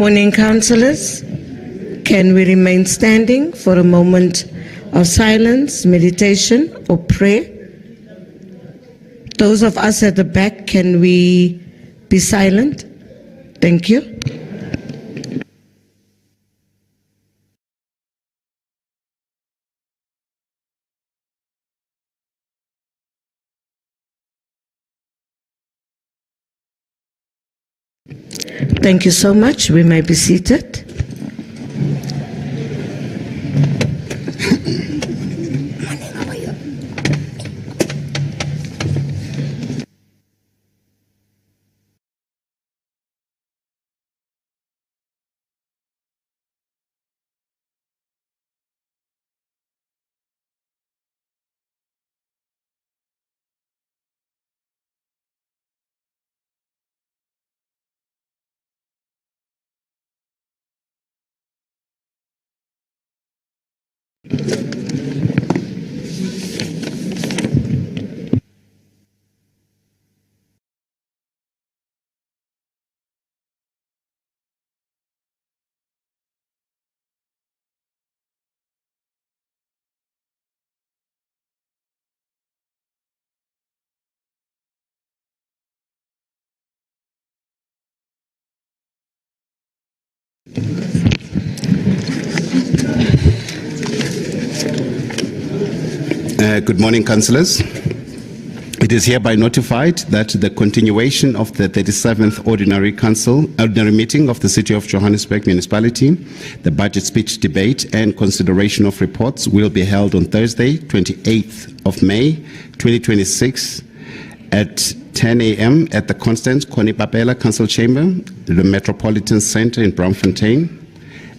Morning, councillors. Can we remain standing for a moment of silence, meditation, or prayer? Those of us at the back, can we be silent? Thank you. Thank you so much. We may be seated. Good morning, councillors. It is hereby notified that the continuation of the 37th ordinary meeting of the City of Johannesburg Municipality, the budget speech debate and consideration of reports will be held on Thursday, 28th of May, 2026 at 10 a.m. at the Constance Connie-Papela Council Chamber, the Metropolitan Centre in Braamfontein,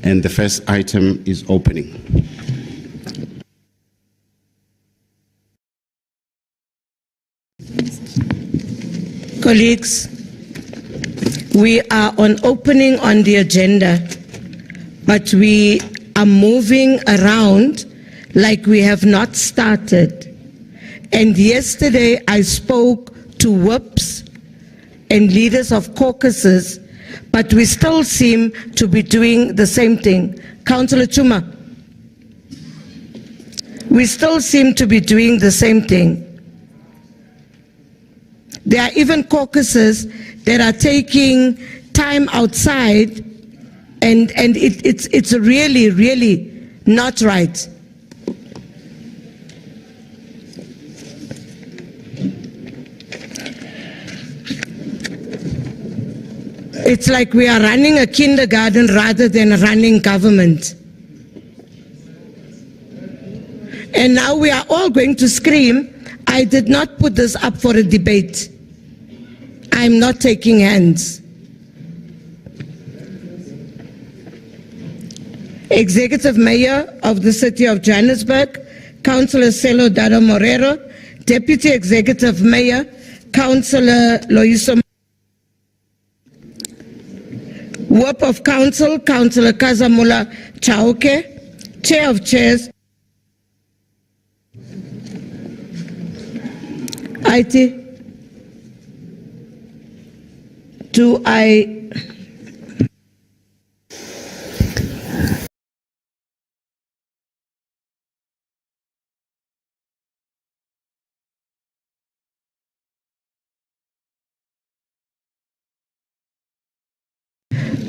and the first item is opening. Colleagues, we are on opening on the agenda, but we are moving around like we have not started. And yesterday I spoke to whips and leaders of caucuses, but we still seem to be doing the same thing. Councillor Chuma, we still seem to be doing the same thing. There are even caucuses that are taking time outside, and it's really, really not right. It's like we are running a kindergarten rather than running government. And now we are all going to scream, I did not put this up for a debate. I'm not taking hands. Executive Mayor of the City of Johannesburg, Councillor Mayor Dada Morero, Deputy Executive Mayor, Councillor Loyiso Masuku, Whip of Council, Councillor Kazamula Chauke, Chair of Chairs, IT. Do I...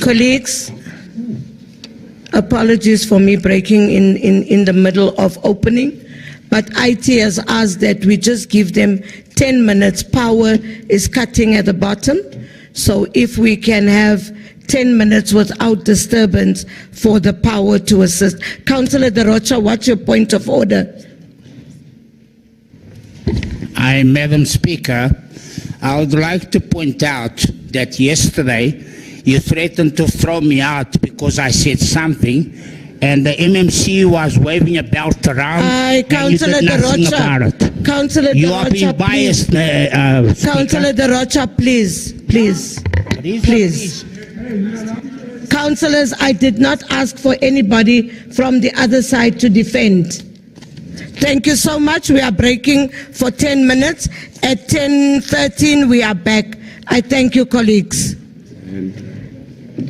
Colleagues, apologies for me breaking in the middle of opening, but IT has asked that we just give them 10 minutes. Power is cutting at the bottom, so if we can have 10 minutes without disturbance for the power to assist. Councillor De Rocha, what's your point of order? Madam Speaker, I would like to point out that yesterday you threatened to throw me out because I said something, and the MMC was waving a belt around, and you did nothing about it. Councillor You are being biased, Councillor De Rocha, please. Councillors, I did not ask for anybody from the other side to defend. Thank you so much. We are breaking for 10 minutes. At 10:13 we are back. I thank you, colleagues.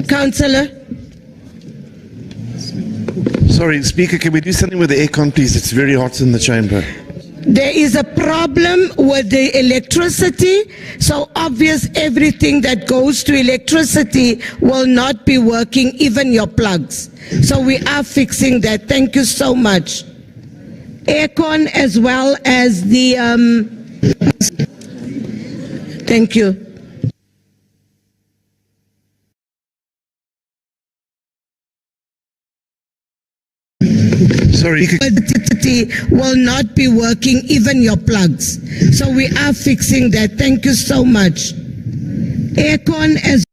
Councillor? Sorry, Speaker, can we do something with the aircon, please? It's very hot in the chamber. There is a problem with the electricity, so obvious everything that goes to electricity will not be working, even your plugs. So we are fixing that. Thank you so much. Aircon as well as the... Thank you. Sorry. Electricity will not be working, even your plugs. So we are fixing that. Thank you so much. Aircon as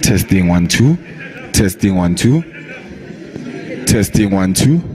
Testing 1 2. Testing 1 2. Testing 1 2.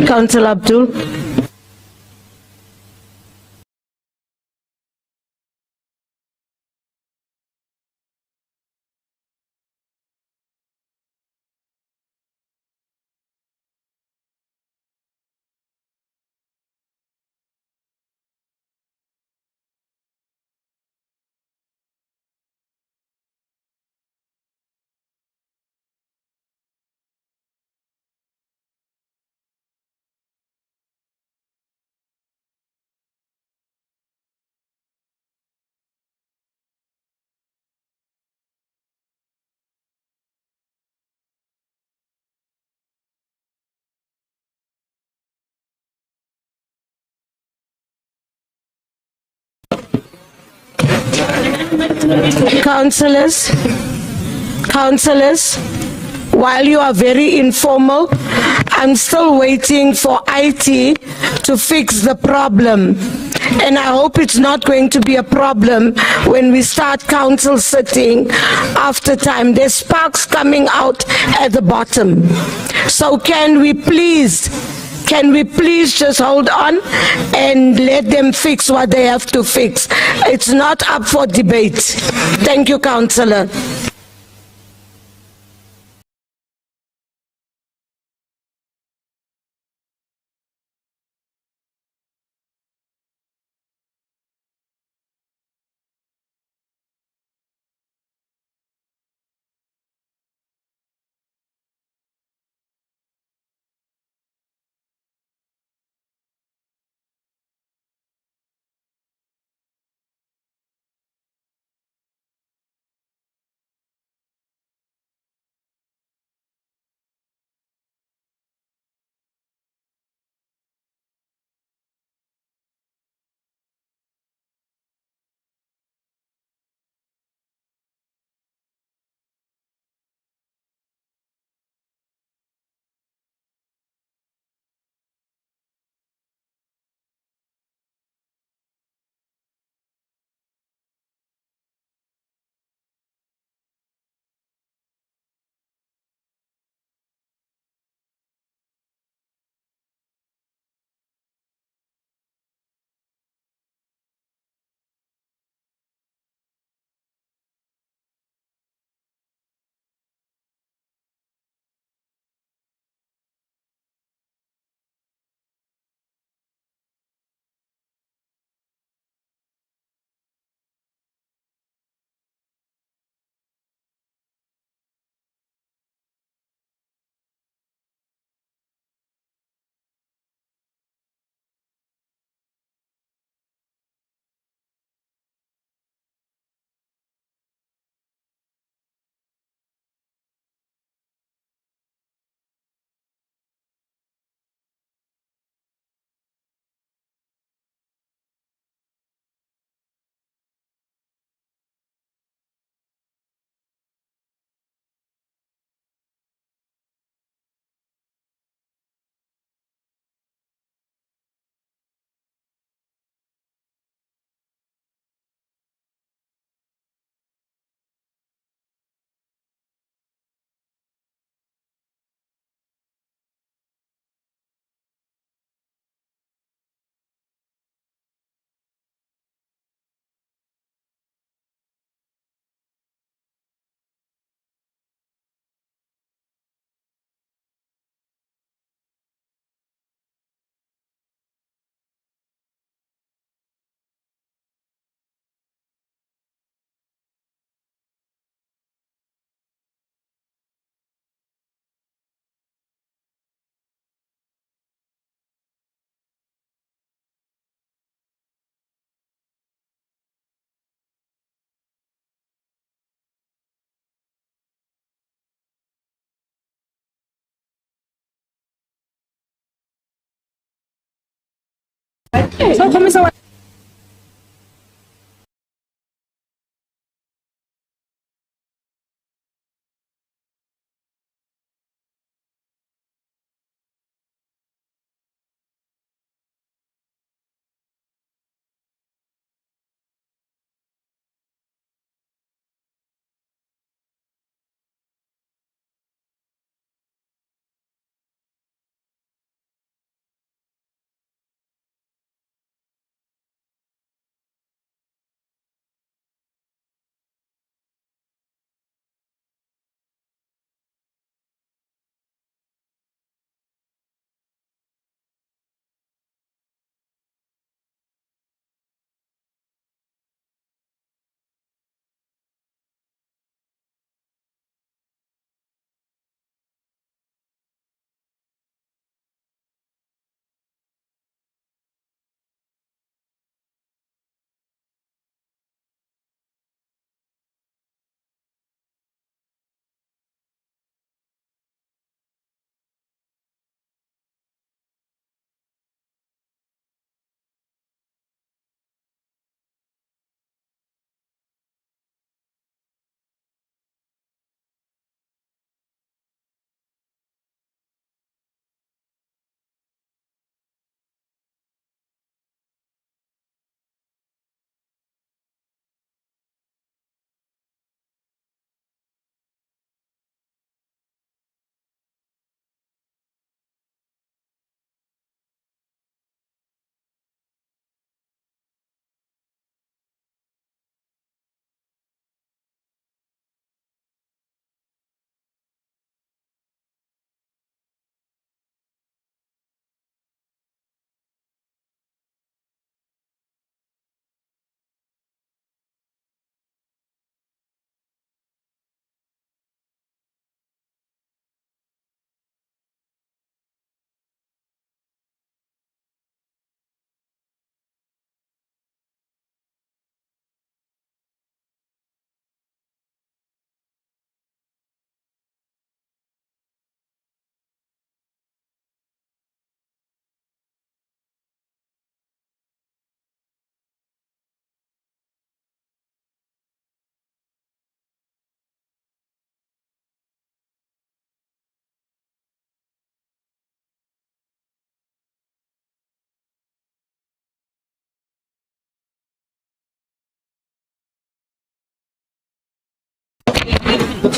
Councillor Abdul. Councillors, while you are very informal, I'm still waiting for IT to fix the problem. And I hope it's not going to be a problem when we start council sitting after time. There's sparks coming out at the bottom. So can we please just hold on and let them fix what they have to fix? It's not up for debate. Thank you, Councillor.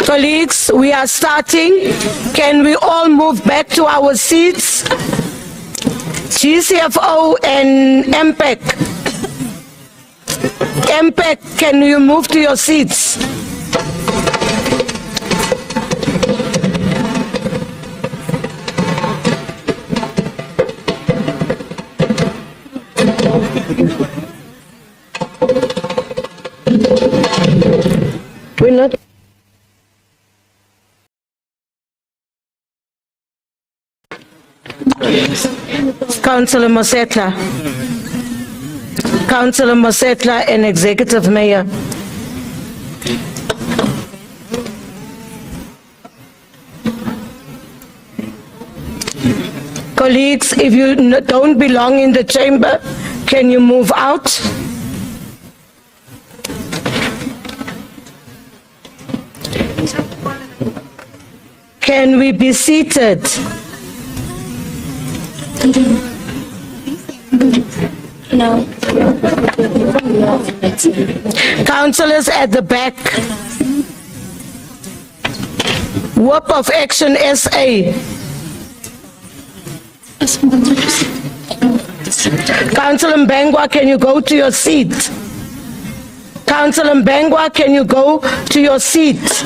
Colleagues, we are starting. Can we all move back to our seats? GCFO and MPEC. MPEC, can you move to your seats? We're not. Councillor Mosetla. Councillor Mosetla and Executive Mayor. Colleagues, if you don't belong in the chamber, can you move out? Can we be seated? No. Councillors at the back. Work of Action SA. Councillor Mbengwa, can you go to your seat? Councillor Mbengwa, can you go to your seat?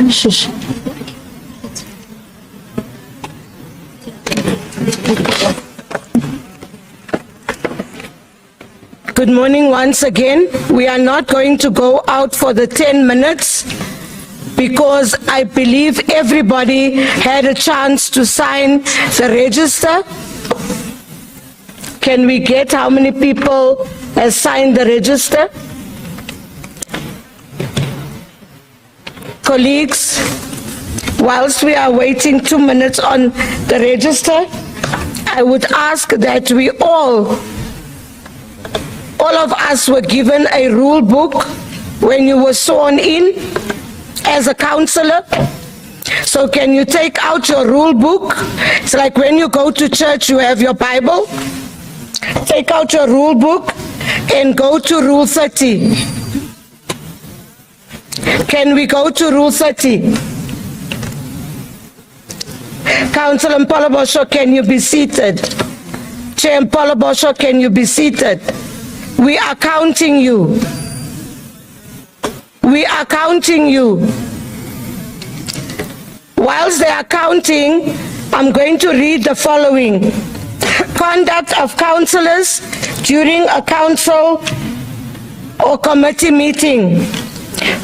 Shush. Good morning once again. We are not going to go out for the 10 minutes because I believe everybody had a chance to sign the register. Can we get how many people have signed the register? Colleagues, whilst we are waiting 2 minutes on the register, I would ask that we all of us were given a rule book when you were sworn in as a councillor. So can you take out your rule book? It's like when you go to church, you have your Bible. Take out your rule book and go to Rule 30. Can we go to Rule 30? Councillor Mpolobosho, can you be seated? Chair Mpolobosho, can you be seated? We are counting you. We are counting you. Whilst they are counting, I'm going to read the following. Conduct of councillors during a council or committee meeting.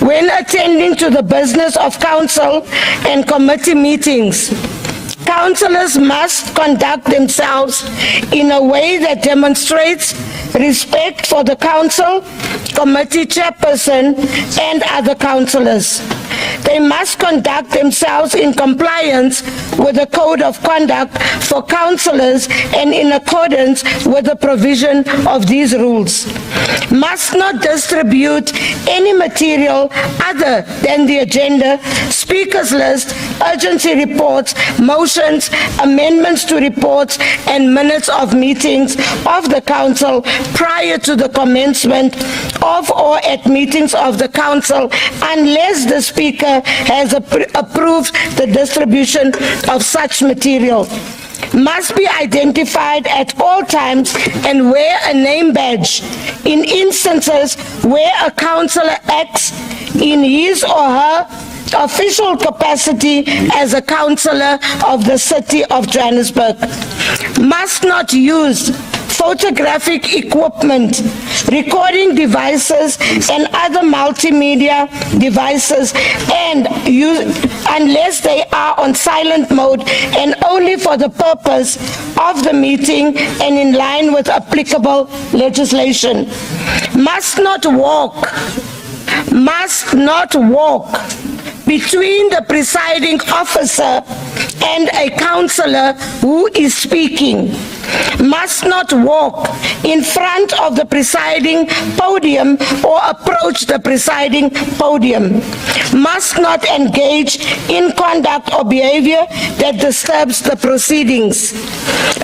When attending to the business of council and committee meetings, councillors must conduct themselves in a way that demonstrates respect for the council, committee chairperson, and other councillors. They must conduct themselves in compliance with the code of conduct for councillors and in accordance with the provision of these rules. Must not distribute any material other than the agenda, speakers list, urgency reports, motions, amendments to reports, and minutes of meetings of the council prior to the commencement of or at meetings of the council unless the speaker has approved the distribution of such material. Must be identified at all times and wear a name badge in instances where a councillor acts in his or her official capacity as a councillor of the city of Johannesburg. Must not use photographic equipment, recording devices, and other multimedia devices, and unless they are on silent mode and only for the purpose of the meeting and in line with applicable legislation. Must not walk between the presiding officer and a councillor who is speaking. must not walk in front of the presiding podium or approach the presiding podium, must not engage in conduct or behavior that disturbs the proceedings.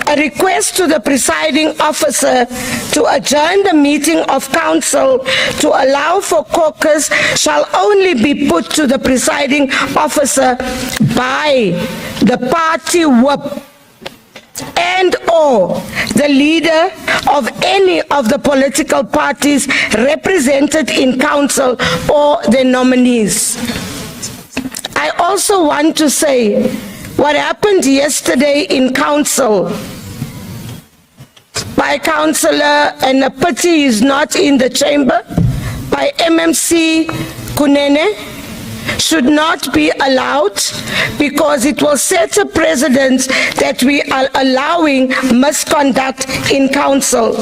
A request to the presiding officer to adjourn the meeting of council to allow for caucus shall only be put to the presiding officer by the party whip and/or the leader of any of the political parties represented in council or their nominees. I also want to say what happened yesterday in council by Councillor, and a pity he's not in the chamber, by MMC Kunene, should not be allowed, because it will set a precedent that we are allowing misconduct in council.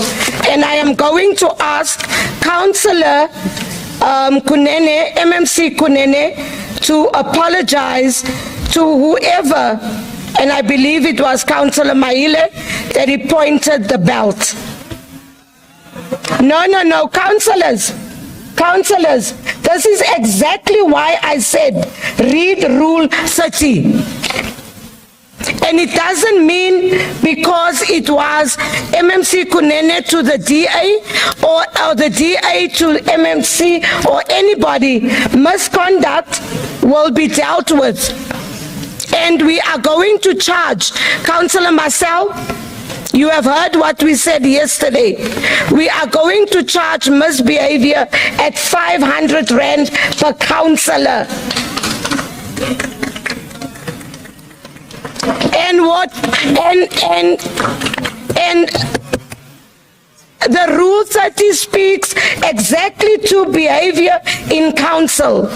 And I am going to ask Councillor Kunene, MMC Kunene, to apologize to whoever, and I believe it was Councillor Maile, that he pointed the belt. No, councillors, this is exactly why I said read Rule 30. And it doesn't mean because it was MMC Kunene to the DA or the DA to MMC or anybody, misconduct will be dealt with. And we are going to charge. Councillor Marcel, you have heard what we said yesterday. We are going to charge misbehavior at 500 Rand per councillor. And the Rule 30 speaks exactly to behavior in council.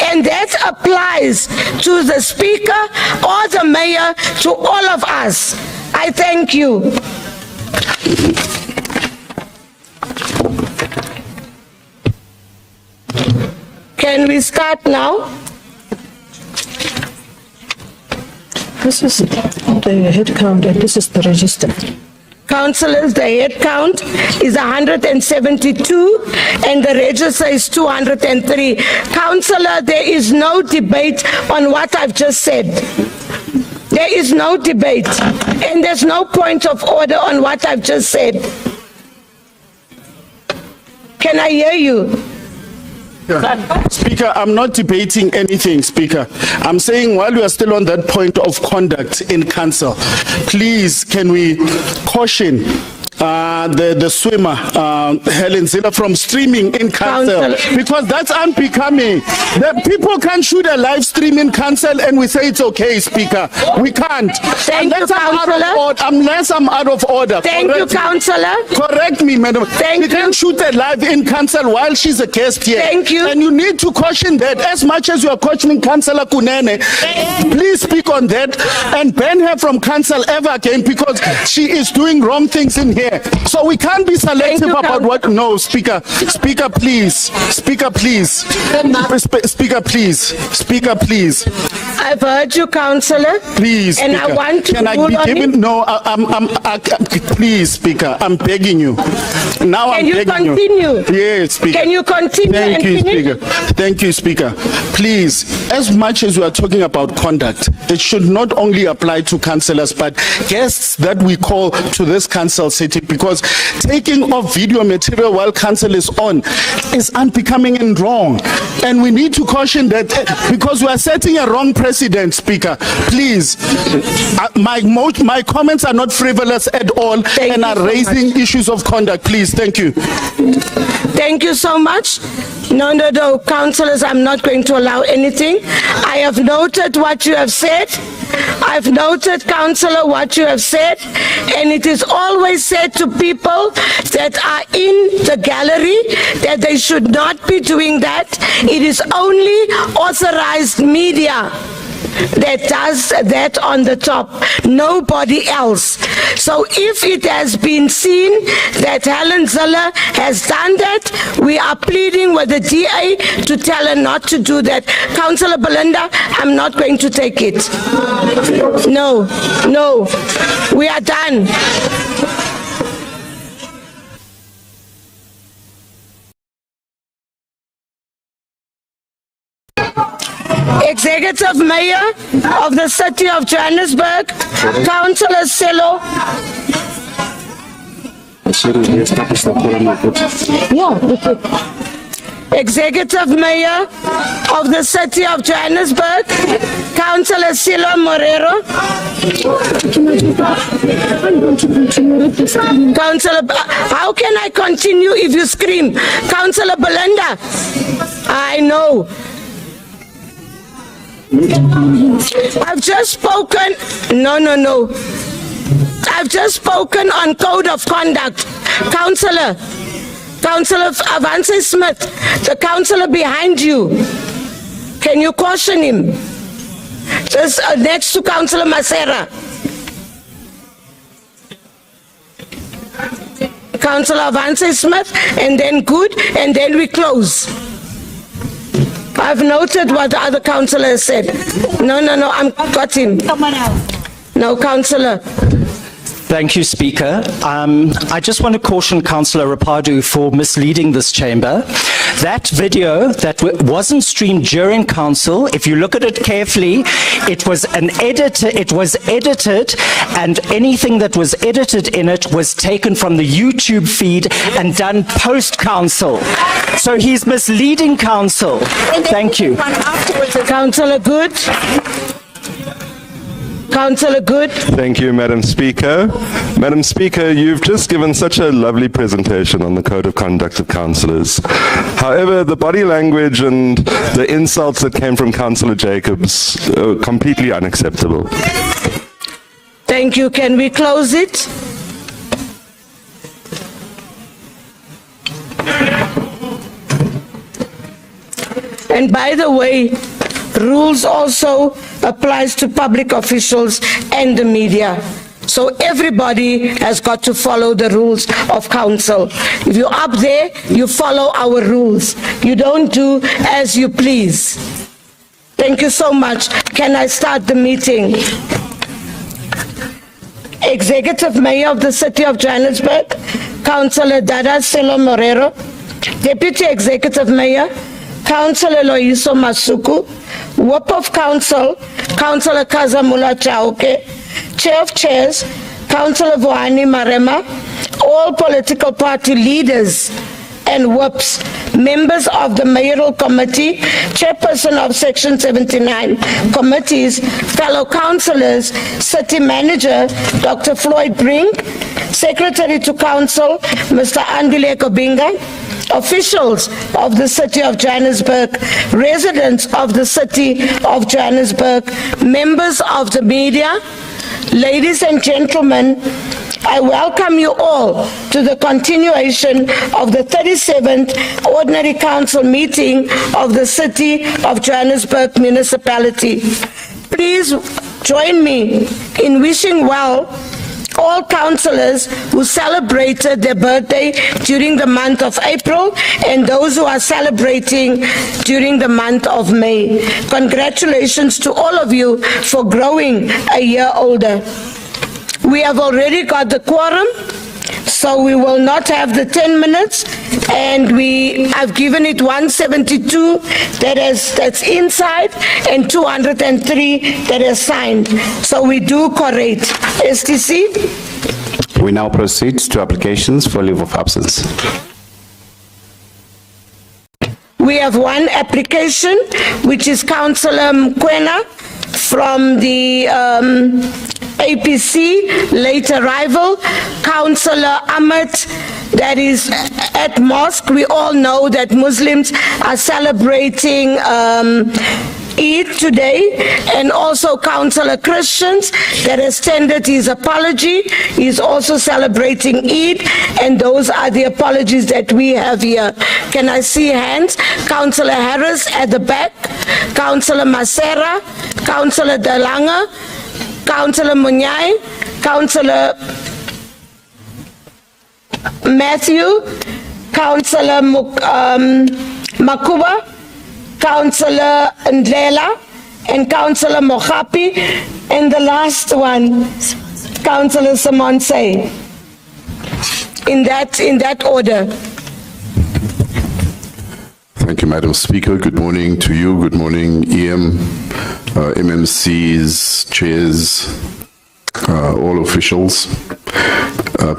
And that applies to the speaker or the mayor, to all of us. I thank you. Can we start now? This is the head count and this is the register. Councillors, the head count is 172 and the register is 203. Councillor, there is no debate on what I've just said. There is no debate and there's no point of order on what I've just said. Can I hear you? Speaker, I'm not debating anything, Speaker. I'm saying while we are still on that point of conduct in council, please can we caution the swimmer, Helen Ziller, from streaming in council, because that's unbecoming. The people can't shoot a live stream in council and we say it's okay, Speaker. We can't. Unless I'm out of order. Thank you, Councillor. Correct me, Madam. Thank you. We can't shoot a live in council while she's a guest here. Thank you. And you need to caution that as much as you are cautioning Councillor Kunene. Please speak on that and ban her from council ever again, because she is doing wrong things in here. So we can't be selective about what. No, Speaker, please. Speaker, please. I've heard you, Councillor. Please, and Speaker. I want to Can I be given? No, please, Speaker. I'm begging you. Now I'm begging you. Can you continue? Yes, Speaker. Can you continue? Thank you, finish? Speaker. Thank you, Speaker. Please, as much as we are talking about conduct, it should not only apply to councillors, but guests that we call to this council sitting, because taking off video material while council is on is unbecoming and wrong. And we need to caution that, because we are setting a wrong precedent, Speaker. Please, my comments are not frivolous at all and are raising issues of conduct. Please, thank you. Thank you so much. No, councillors, I'm not going to allow anything. I have noted what you have said. I've noted, Councillor, what you have said, and it is always said to people that are in the gallery that they should not be doing that. It is only authorized media that does that on the top, nobody else. So if it has been seen that Helen Ziller has done that, we are pleading with the DA to tell her not to do that. Councillor Belinda, I'm not going to take it. No, we are done. Executive Mayor of the City of Johannesburg, Councillor Selo. Executive Mayor of the City of Johannesburg, Councillor Selo Morero. Councillor, how can I continue if you scream? Councillor Belinda, I know. I've just spoken. No. I've just spoken on code of conduct. Councillor Avance Smith, the councillor behind you, can you caution him? Just next to Councillor Masera. Councillor Avance Smith, and then good, and then we close. I've noted what the other councillor has said. No, I'm got him. No, councillor. Thank you, Speaker. I just want to caution Councillor Rapadu for misleading this chamber. That video that wasn't streamed during council, if you look at it carefully, it was edited, and anything that was edited in it was taken from the YouTube feed and done post-council. So he's misleading council. Thank you. Councillor Good. Councillor Good. Thank you, Madam Speaker. Madam Speaker, you've just given such a lovely presentation on the Code of Conduct of Councillors. However, the body language and the insults that came from Councillor Jacobs are completely unacceptable. Thank you. Can we close it? And by the way, rules also applies to public officials and the media. So everybody has got to follow the rules of council. If you're up there, you follow our rules. You don't do as you please. Thank you so much. Can I start the meeting? Executive Mayor of the City of Johannesburg, Councillor Dada Morero. Deputy Executive Mayor, Councillor Loyiso Masuku. Whip of Council, Councillor Kazamula Chauke. Chair of Chairs, Councillor Vuani Marema. All political party leaders and whips, members of the Mayoral Committee, Chairperson of Section 79 committees, fellow councillors, City Manager, Dr. Floyd Brink, Secretary to Council, Mr. Andile Kobinga, officials of the City of Johannesburg, residents of the City of Johannesburg, members of the media, ladies and gentlemen, I welcome you all to the continuation of the 37th Ordinary Council meeting of the City of Johannesburg Municipality. Please join me in wishing well all councillors who celebrated their birthday during the month of April and those who are celebrating during the month of May. Congratulations to all of you for growing a year older. We have already got the quorum, so we will not have the 10 minutes, and I've given it 172 that's inside and 203 that is signed. So we do correct. STC? We now proceed to applications for leave of absence. We have one application, which is Councillor Mkwena from the APC, late arrival. Councillor Ahmed, that is at mosque. We all know that Muslims are celebrating Eid today, and also Councillor Christians that has tendered his apology. He's also celebrating Eid, and those are the apologies that we have here. Can I see hands? Councillor Harris at the back. Councillor Masera, Councillor De Lange, Councillor Munyai, Councillor Matthew, Councillor Makuba, Councillor Ndlela, and Councillor Mohapi, and the last one, Councillor Simonse. In that order. Thank you, Madam Speaker. Good morning to you. Good morning, EM, MMCs, chairs, all officials.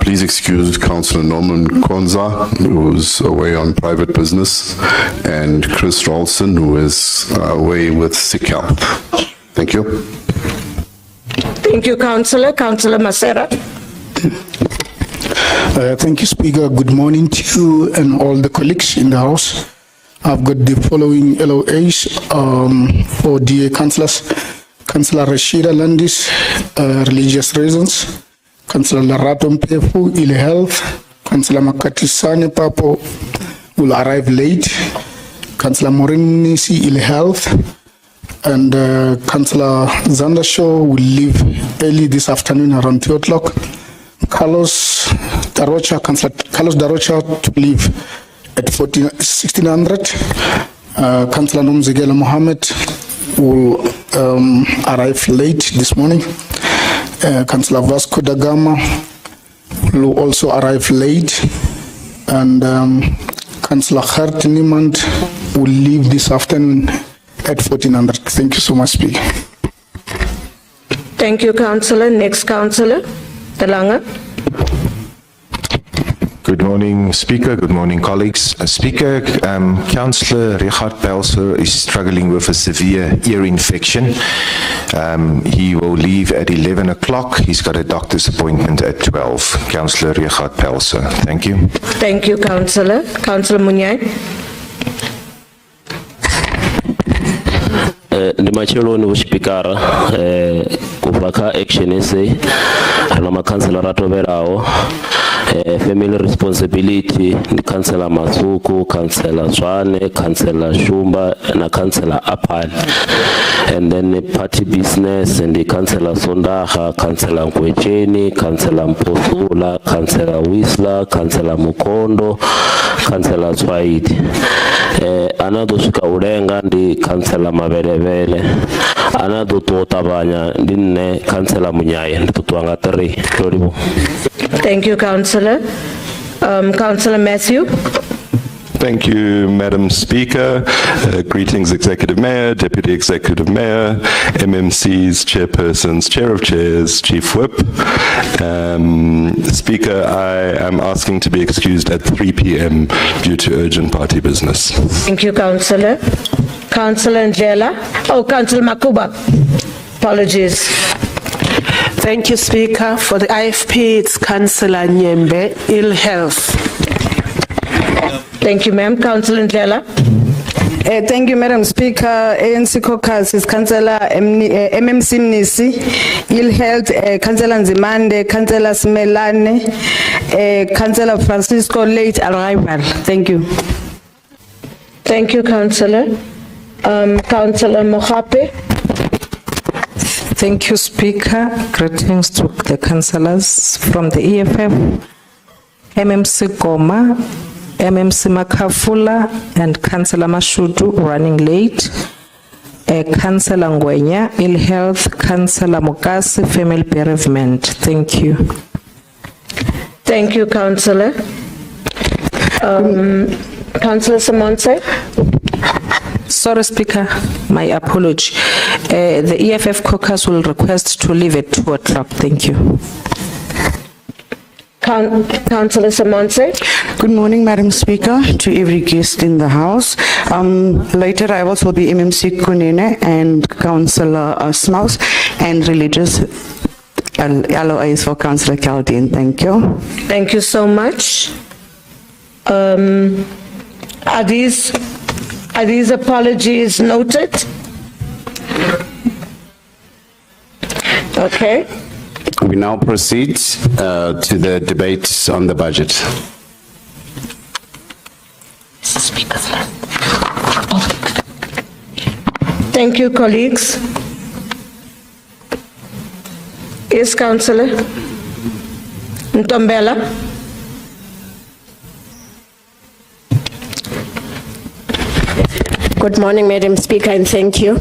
Please excuse Councillor Norman Konza, who's away on private business, and Chris Ralston, who is away with sick health. Thank you. Thank you, Councillor. Councillor Masera. Thank you, Speaker. Good morning to you and all the colleagues in the House. I've got the following LOAs for DA councillors. Councillor Rashida Landis, religious reasons. Councillor Larato Mpefu, ill health. Councillor Makatisane Papo will arrive late. Councillor Maureen Nisi, ill health. And Councillor Zandasho will leave early this afternoon around 2 o'clock. Carlos Darocha, Councillor Carlos Darocha to leave at 1600. Councillor Nomzegela Mohammed will arrive late this morning. Councillor Vasco da Gama will also arrive late. And Councillor Gert Niemand will leave this afternoon at 1400. Thank you so much, Speaker. Thank you, Councillor. Next, Councillor De Lange. Good morning, Speaker. Good morning, colleagues. Speaker, Councillor Richard Pelser is struggling with a severe ear infection. He will leave at 11 o'clock. He's got a doctor's appointment at 12. Councillor Richard Pelser. Thank you. Thank you, Councillor. Councillor Munyai. Ndi machelo ni ushipikara kuvaka action ese ana makansela ratoverawo family responsibility ni Councillor Masuku, Councillor Zwane, Councillor Shumba na Councillor Apal, and then party business and the Councillor Sondaha, Councillor Nkwecheni, Councillor Mposula, Councillor Whistler, Councillor Mukondo, Councillor Swaidi. Anado suka urenga ndi Councillor Mabelebele, anado tuotabanya ndine Councillor Munyai nditutuanga 3. Thank you, Councillor. Councillor Matthew. Thank you, Madam Speaker. Greetings, Executive Mayor, Deputy Executive Mayor, MMCs, Chairpersons, Chair of Chairs, Chief Whip. Speaker, I am asking to be excused at 3 p.m. due to urgent party business. Thank you, Councillor. Councillor Ndlela. Oh, Councillor Makuba. Apologies. Thank you, Speaker. For the IFP, it's Councillor Nyembe, ill health. Thank you, ma'am. Councillor Ndlela. Thank you, Madam Speaker. ANC caucus is Councillor MMC Mnisi, ill health, Councillor Nzimande, Councillor Smelane, Councillor Francisco, late arrival. Thank you. Thank you, Councillor. Councillor Mohape. Thank you, Speaker. Greetings to the councillors from the EFF, MMC Goma, MMC Makafula, and Councillor Mashudu running late. Councillor Ngwenya, ill health, Councillor Mukasi, family bereavement. Thank you. Thank you, Councillor. Councillor Simonse. Sorry, Speaker, my apology. The EFF caucus will request to leave at 2 o'clock. Thank you. Councillor Simonse. Good morning, Madam Speaker, to every guest in the House. Later, I also will be MMC Kunene and Councillor Smouse and religious LOAs for Councillor Chaldean. Thank you. Thank you so much. Are these apologies noted? Okay. We now proceed to the debate on the budget. Thank you, colleagues. Yes, Councillor Ntombela. Good morning, Madam Speaker, and thank you.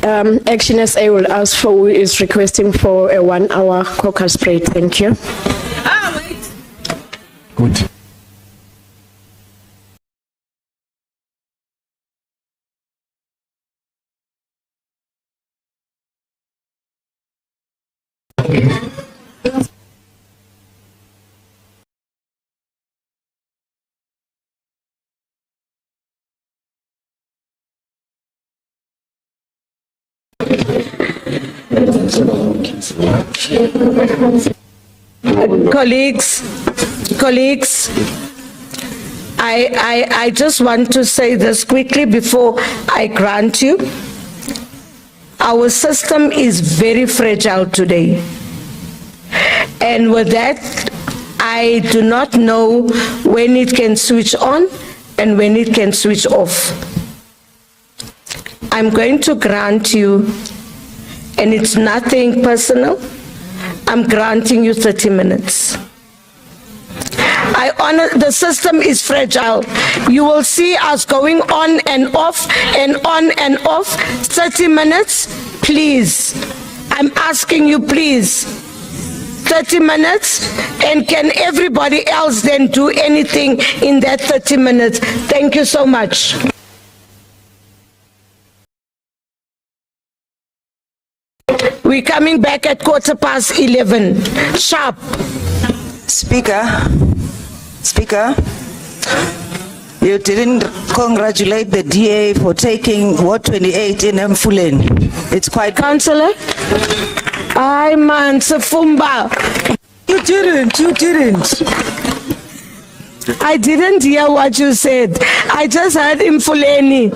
Action SA will ask for who is requesting for a 1-hour caucus break. Thank you. Good. Colleagues, I just want to say this quickly before I grant you. Our system is very fragile today. And with that, I do not know when it can switch on and when it can switch off. I'm going to grant you, and it's nothing personal, I'm granting you 30 minutes. I honor, the system is fragile. You will see us going on and off and on and off. 30 minutes, please. I'm asking you, please. 30 minutes, and can everybody else then do anything in that 30 minutes? Thank you so much. We're coming back at 11:15, sharp. Speaker, you didn't congratulate the DA for taking Ward 28 in Mfuleni. It's quite... Councillor? I man, Sefumba. You didn't. I didn't hear what you said. I just heard Mfuleni.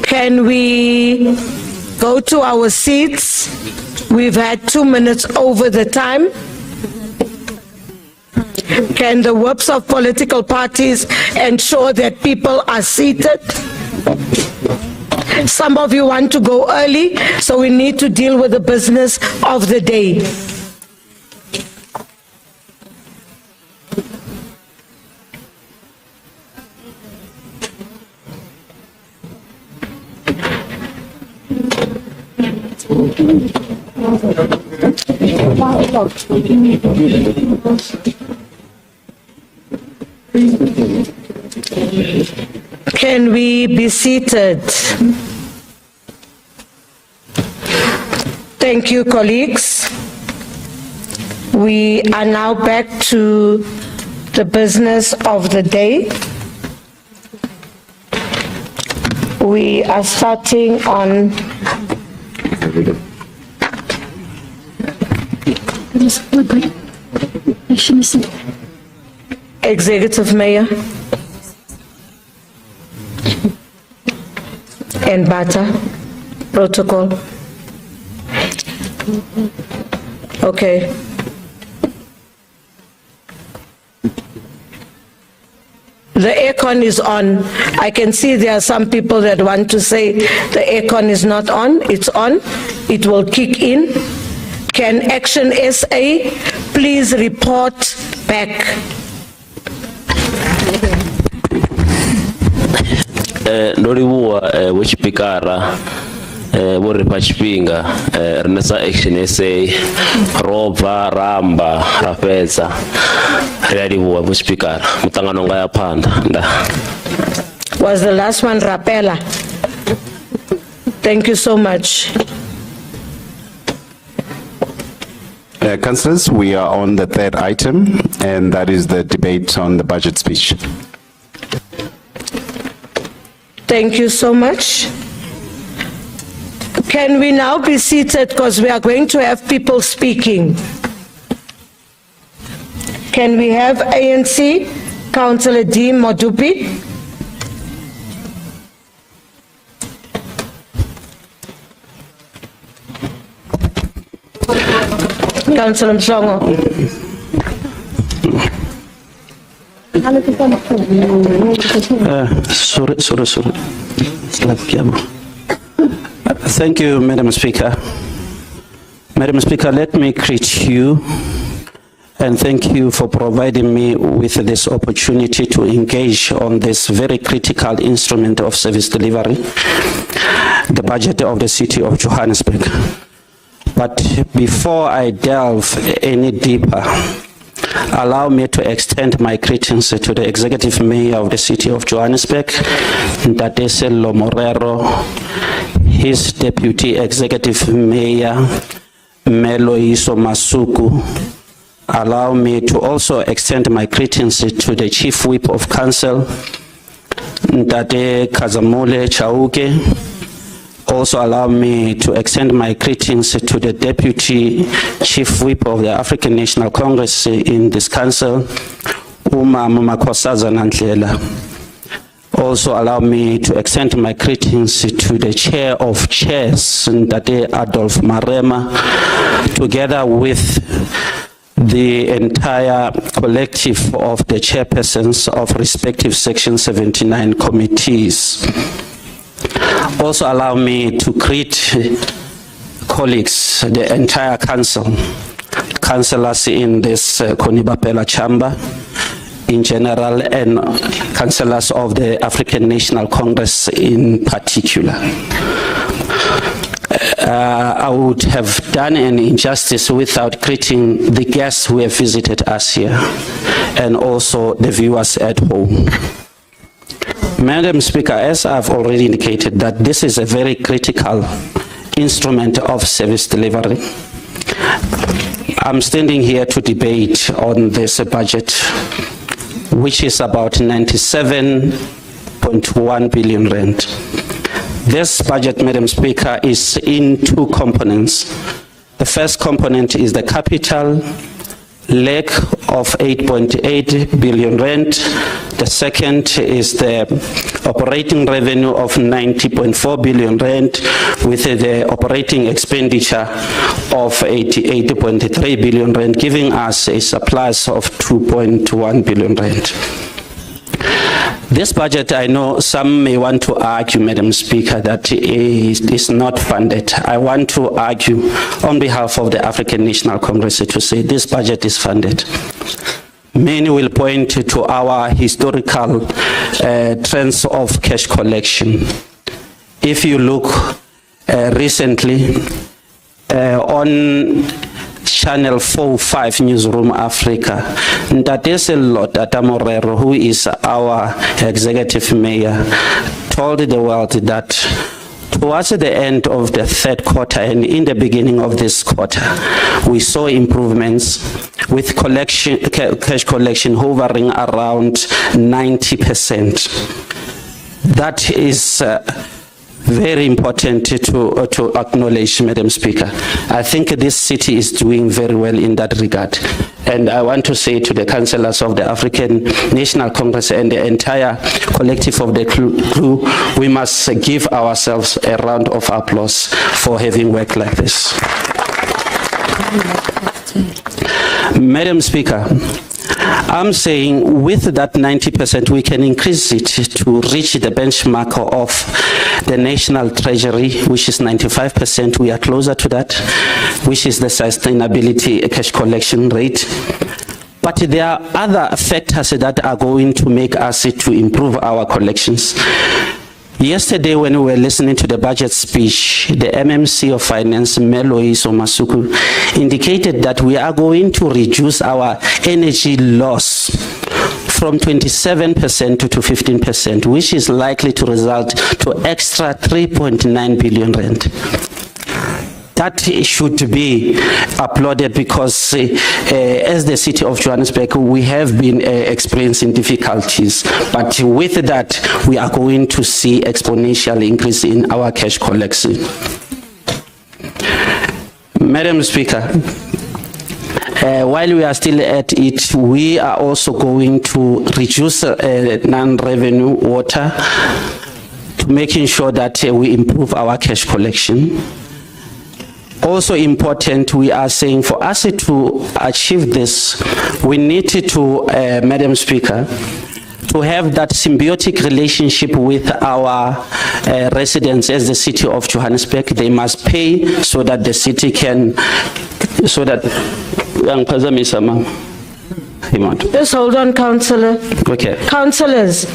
Can we go to our seats? We've had 2 minutes over the time. Can the whips of political parties ensure that people are seated? Some of you want to go early, so we need to deal with the business of the day. Can we be seated? Thank you, colleagues. We are now back to the business of the day. We are starting on Executive Mayor and Bata protocol. Okay. The aircon is on. I can see there are some people that want to say the aircon is not on. It's on. It will kick in. Can Action SA please report back? Noriwa which pikara wori pachpinga renasa Action SA roba ramba rafeza ready which pikara mutangano ngaya panda nda. Was the last one Rapela? Thank you so much. Councillors, we are on the third item, and that is the debate on the budget speech. Thank you so much. Can we now be seated because we are going to have people speaking? Can we have ANC, Councillor D. Modupi? Councillor Msongo. Sorry. Thank you, Madam Speaker. Madam Speaker, let me greet you and thank you for providing me with this opportunity to engage on this very critical instrument of service delivery, the budget of the City of Johannesburg. But before I delve any deeper, allow me to extend my greetings to the Executive Mayor of the City of Johannesburg, Dada Morero, his Deputy Executive Mayor, Mayor Loyiso Masuku. Allow me to also extend my greetings to the Chief Whip of Council, Dada Kazamule Chauke. Also allow me to extend my greetings to the Deputy Chief Whip of the African National Congress in this council, Uma Mumakosaza Nantlela. Also allow me to extend my greetings to the Chair of Chairs, Dade Adolf Marema, together with the entire collective of the chairpersons of respective Section 79 committees. Also allow me to greet colleagues, the entire council, councillors in this Konibapela chamber in general, and councillors of the African National Congress in particular. I would have done an injustice without greeting the guests who have visited us here and also the viewers at home. Madam Speaker, as I've already indicated, that this is a very critical instrument of service delivery. I'm standing here to debate on this budget, which is about 97.1 billion rand. This budget, Madam Speaker, is in two components. The first component is the capital leg of 8.8 billion rand. The second is the operating revenue of 90.4 billion rand with the operating expenditure of 88.3 billion rand, giving us a surplus of 2.1 billion rand. This budget, I know some may want to argue, Madam Speaker, that it is not funded. I want to argue on behalf of the African National Congress to say this budget is funded. Many will point to our historical trends of cash collection. If you look recently on Channel 4-5 Newsroom Africa, Ntate Dada Morero, who is our executive mayor, told the world that towards the end of the third quarter and in the beginning of this quarter, we saw improvements with cash collection hovering around 90%. That is very important to acknowledge, Madam Speaker. I think this city is doing very well in that regard. And I want to say to the councillors of the African National Congress and the entire collective of the crew, we must give ourselves a round of applause for having worked like this. Madam Speaker, I'm saying with that 90%, we can increase it to reach the benchmark of the National Treasury, which is 95%. We are closer to that, which is the sustainability cash collection rate. But there are other factors that are going to make us to improve our collections. Yesterday, when we were listening to the budget speech, the MMC of Finance, Mayor Loyiso Masuku, indicated that we are going to reduce our energy loss from 27% to 15%, which is likely to result to extra 3.9 billion rand. That should be applauded because as the city of Johannesburg, we have been experiencing difficulties. But with that, we are going to see exponential increase in our cash collection. Madam Speaker, while we are still at it, we are also going to reduce non-revenue water to making sure that we improve our cash collection. Also important, we are saying for us to achieve this, we need to, Madam Speaker, to have that symbiotic relationship with our residents as the city of Johannesburg. They must pay so that the city can, so that... Just hold on, Councillor. Okay. Councillors,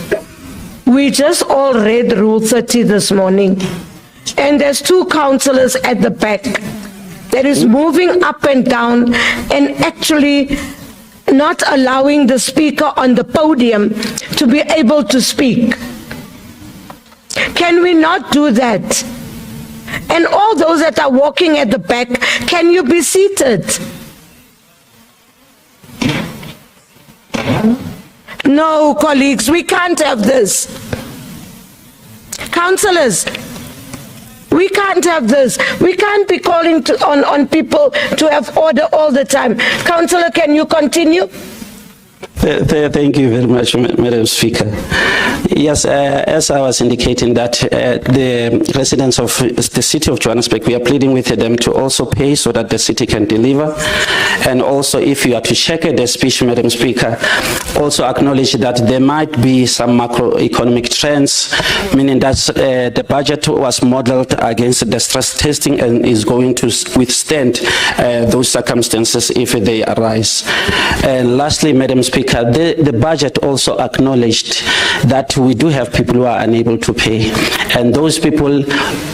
we just all read Rule 30 this morning, and there's two councillors at the back that is moving up and down and actually not allowing the speaker on the podium to be able to speak. Can we not do that? And all those that are walking at the back, can you be seated? No, colleagues, we can't have this. Councillors, we can't have this. We can't be calling on people to have order all the time. Councillor, can you continue? Thank you very much, Madam Speaker. Yes, as I was indicating that the residents of the city of Johannesburg, we are pleading with them to also pay so that the city can deliver. And also, if you are to check the speech, Madam Speaker, also acknowledge that there might be some macroeconomic trends, meaning that the budget was modeled against the stress testing and is going to withstand those circumstances if they arise. And lastly, Madam Speaker, the budget also acknowledged that we do have people who are unable to pay, and those people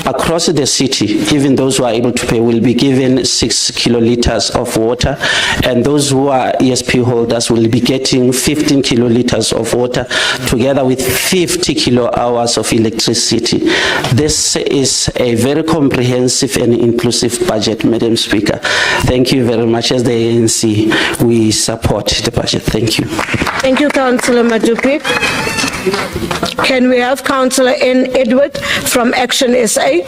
across the city, even those who are able to pay, will be given 6 kiloliters of water, and those who are ESP holders will be getting 15 kiloliters of water together with 50 kilo hours of electricity. This is a very comprehensive and inclusive budget, Madam Speaker. Thank you very much. As the ANC, we support the budget. Thank you. Thank you, Councillor Madupi. Can we have Councillor N. Edward from Action SA?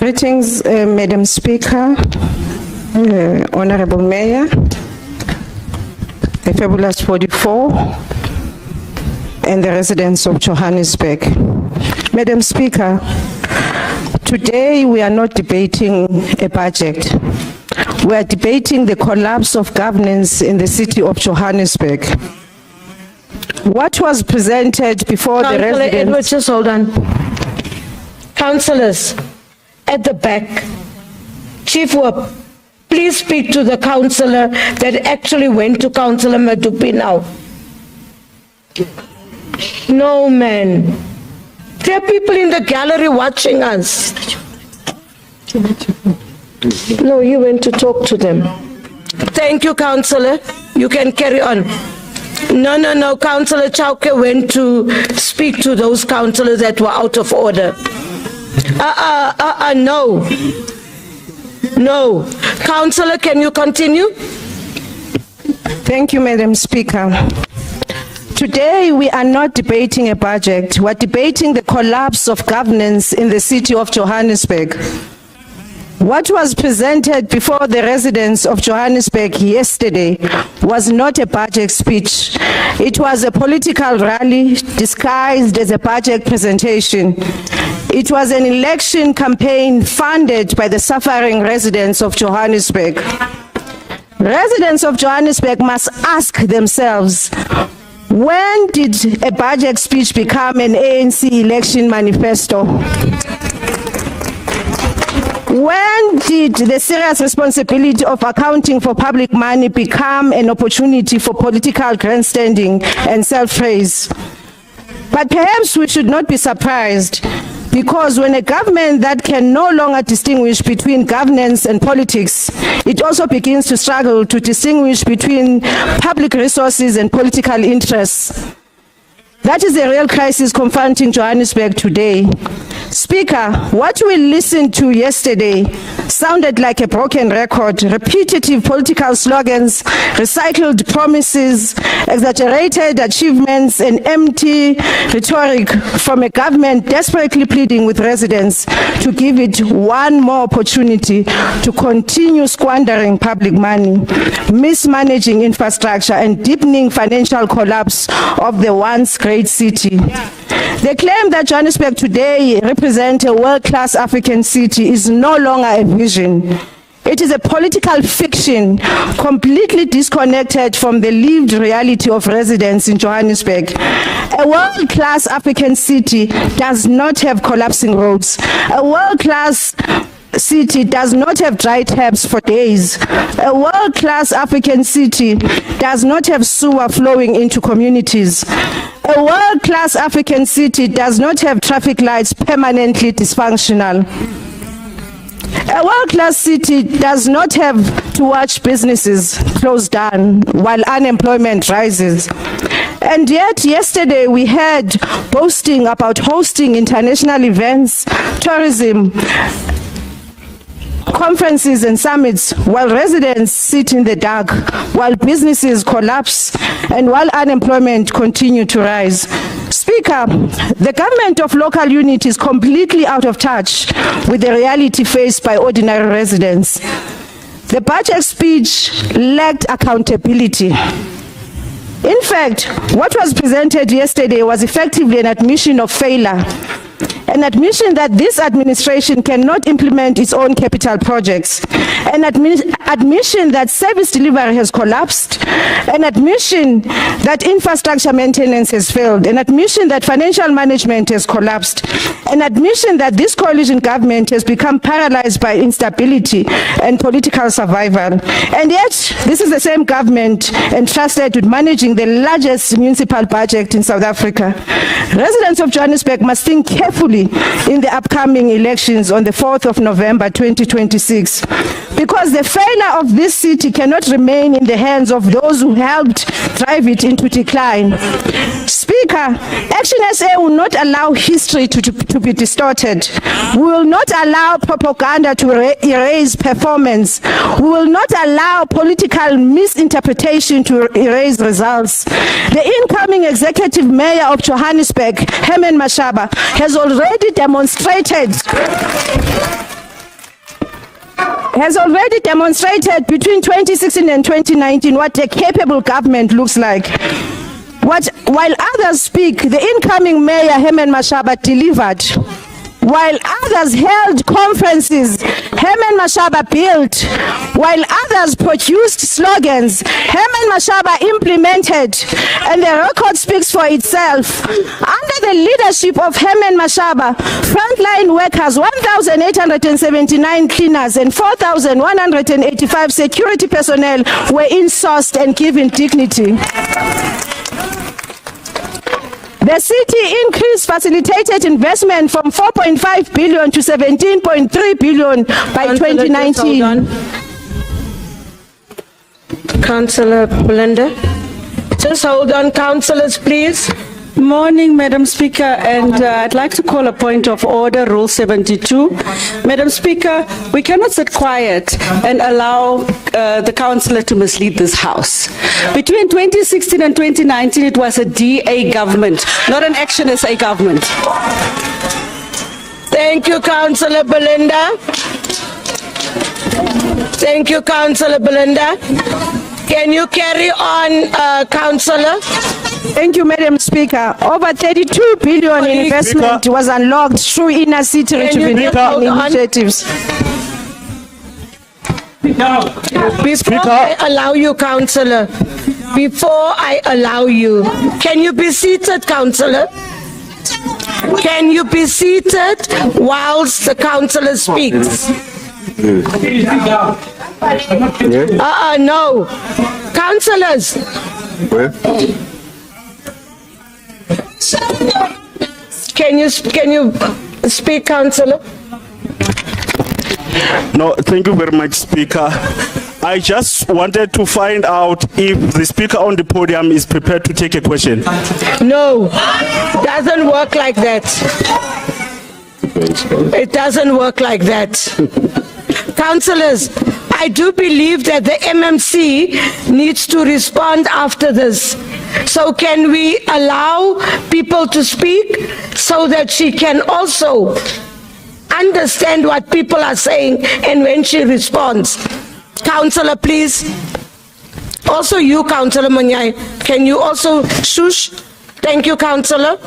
Greetings, Madam Speaker, Honorable Mayor, the Fabulous 44, and the residents of Johannesburg. Madam Speaker, today we are not debating a budget. We are debating the collapse of governance in the city of Johannesburg. What was presented before the residents... Edwards, just hold on. Councillors at the back, Chief Whip, please speak to the councillor that actually went to Councillor Madupi now. No, man. There are people in the gallery watching us. No, you went to talk to them. Thank you, councillor. You can carry on. No. Councillor Chauke went to speak to those councillors that were out of order. No. Councillor, can you continue? Thank you, Madam Speaker. Today, we are not debating a budget. We're debating the collapse of governance in the city of Johannesburg. What was presented before the residents of Johannesburg yesterday was not a budget speech. It was a political rally disguised as a budget presentation. It was an election campaign funded by the suffering residents of Johannesburg. Residents of Johannesburg must ask themselves, when did a budget speech become an ANC election manifesto? When did the serious responsibility of accounting for public money become an opportunity for political grandstanding and self-praise? But perhaps we should not be surprised, because when a government that can no longer distinguish between governance and politics, it also begins to struggle to distinguish between public resources and political interests. That is the real crisis confronting Johannesburg today. Speaker, what we listened to yesterday sounded like a broken record, repetitive political slogans, recycled promises, exaggerated achievements, and empty rhetoric from a government desperately pleading with residents to give it one more opportunity to continue squandering public money, mismanaging infrastructure, and deepening financial collapse of the once great city. The claim that Johannesburg today represents a world-class African city is no longer a vision. It is a political fiction completely disconnected from the lived reality of residents in Johannesburg. A world-class African city does not have collapsing roads. A world-class city does not have dry taps for days. A world-class African city does not have sewer flowing into communities. A world-class African city does not have traffic lights permanently dysfunctional. A world-class city does not have to watch businesses close down while unemployment rises. And yet, yesterday we heard boasting about hosting international events, tourism, conferences and summits, while residents sit in the dark, while businesses collapse, and while unemployment continues to rise. Speaker, the government of local unity is completely out of touch with the reality faced by ordinary residents. The budget speech lacked accountability. In fact, what was presented yesterday was effectively an admission of failure, an admission that this administration cannot implement its own capital projects, an admission that service delivery has collapsed, an admission that infrastructure maintenance has failed, an admission that financial management has collapsed, an admission that this coalition government has become paralyzed by instability and political survival. And yet, this is the same government entrusted with managing the largest municipal budget in South Africa. Residents of Johannesburg must think carefully in the upcoming elections on the 4th of November 2026, because the failure of this city cannot remain in the hands of those who helped drive it into decline. Speaker, Action SA will not allow history to be distorted. We will not allow propaganda to erase performance. We will not allow political misinterpretation to erase results. The incoming executive mayor of Johannesburg, Herman Mashaba, has already demonstrated has already demonstrated between 2016 and 2019 what a capable government looks like. While others speak, the incoming Mayor Herman Mashaba delivered. While others held conferences, Herman Mashaba built. While others produced slogans, Herman Mashaba implemented. And the record speaks for itself. Under the leadership of Herman Mashaba, frontline workers, 1,879 cleaners and 4,185 security personnel were insourced and given dignity. The city increase facilitated investment from 4.5 billion to 17.3 billion by 2019. Councillor Belinda. Just hold on, councillors, please. Morning, Madam Speaker, and I'd like to call a point of order, Rule 72. Madam Speaker, we cannot sit quiet and allow the councillor to mislead this House. Between 2016 and 2019, it was a DA government, not an Action SA government. Thank you, Councillor Belinda. Thank you, Councillor Belinda. Can you carry on, Councillor? Thank you, Madam Speaker. Over 32 billion in investment was unlocked through inner city rejuvenation initiatives. Before I allow you, Councillor, before I allow you, can you be seated, Councillor? Can you be seated whilst the Councillor speaks? No. Councillors. Can you speak, Councillor? No, thank you very much, Speaker. I just wanted to find out if the Speaker on the podium is prepared to take a question. No, doesn't work like that. It doesn't work like that. Councillors, I do believe that the MMC needs to respond after this. So can we allow people to speak so that she can also understand what people are saying and when she responds? Councillor, please. Also you, Councillor Manyai, can you also shush? Thank you, Councillor.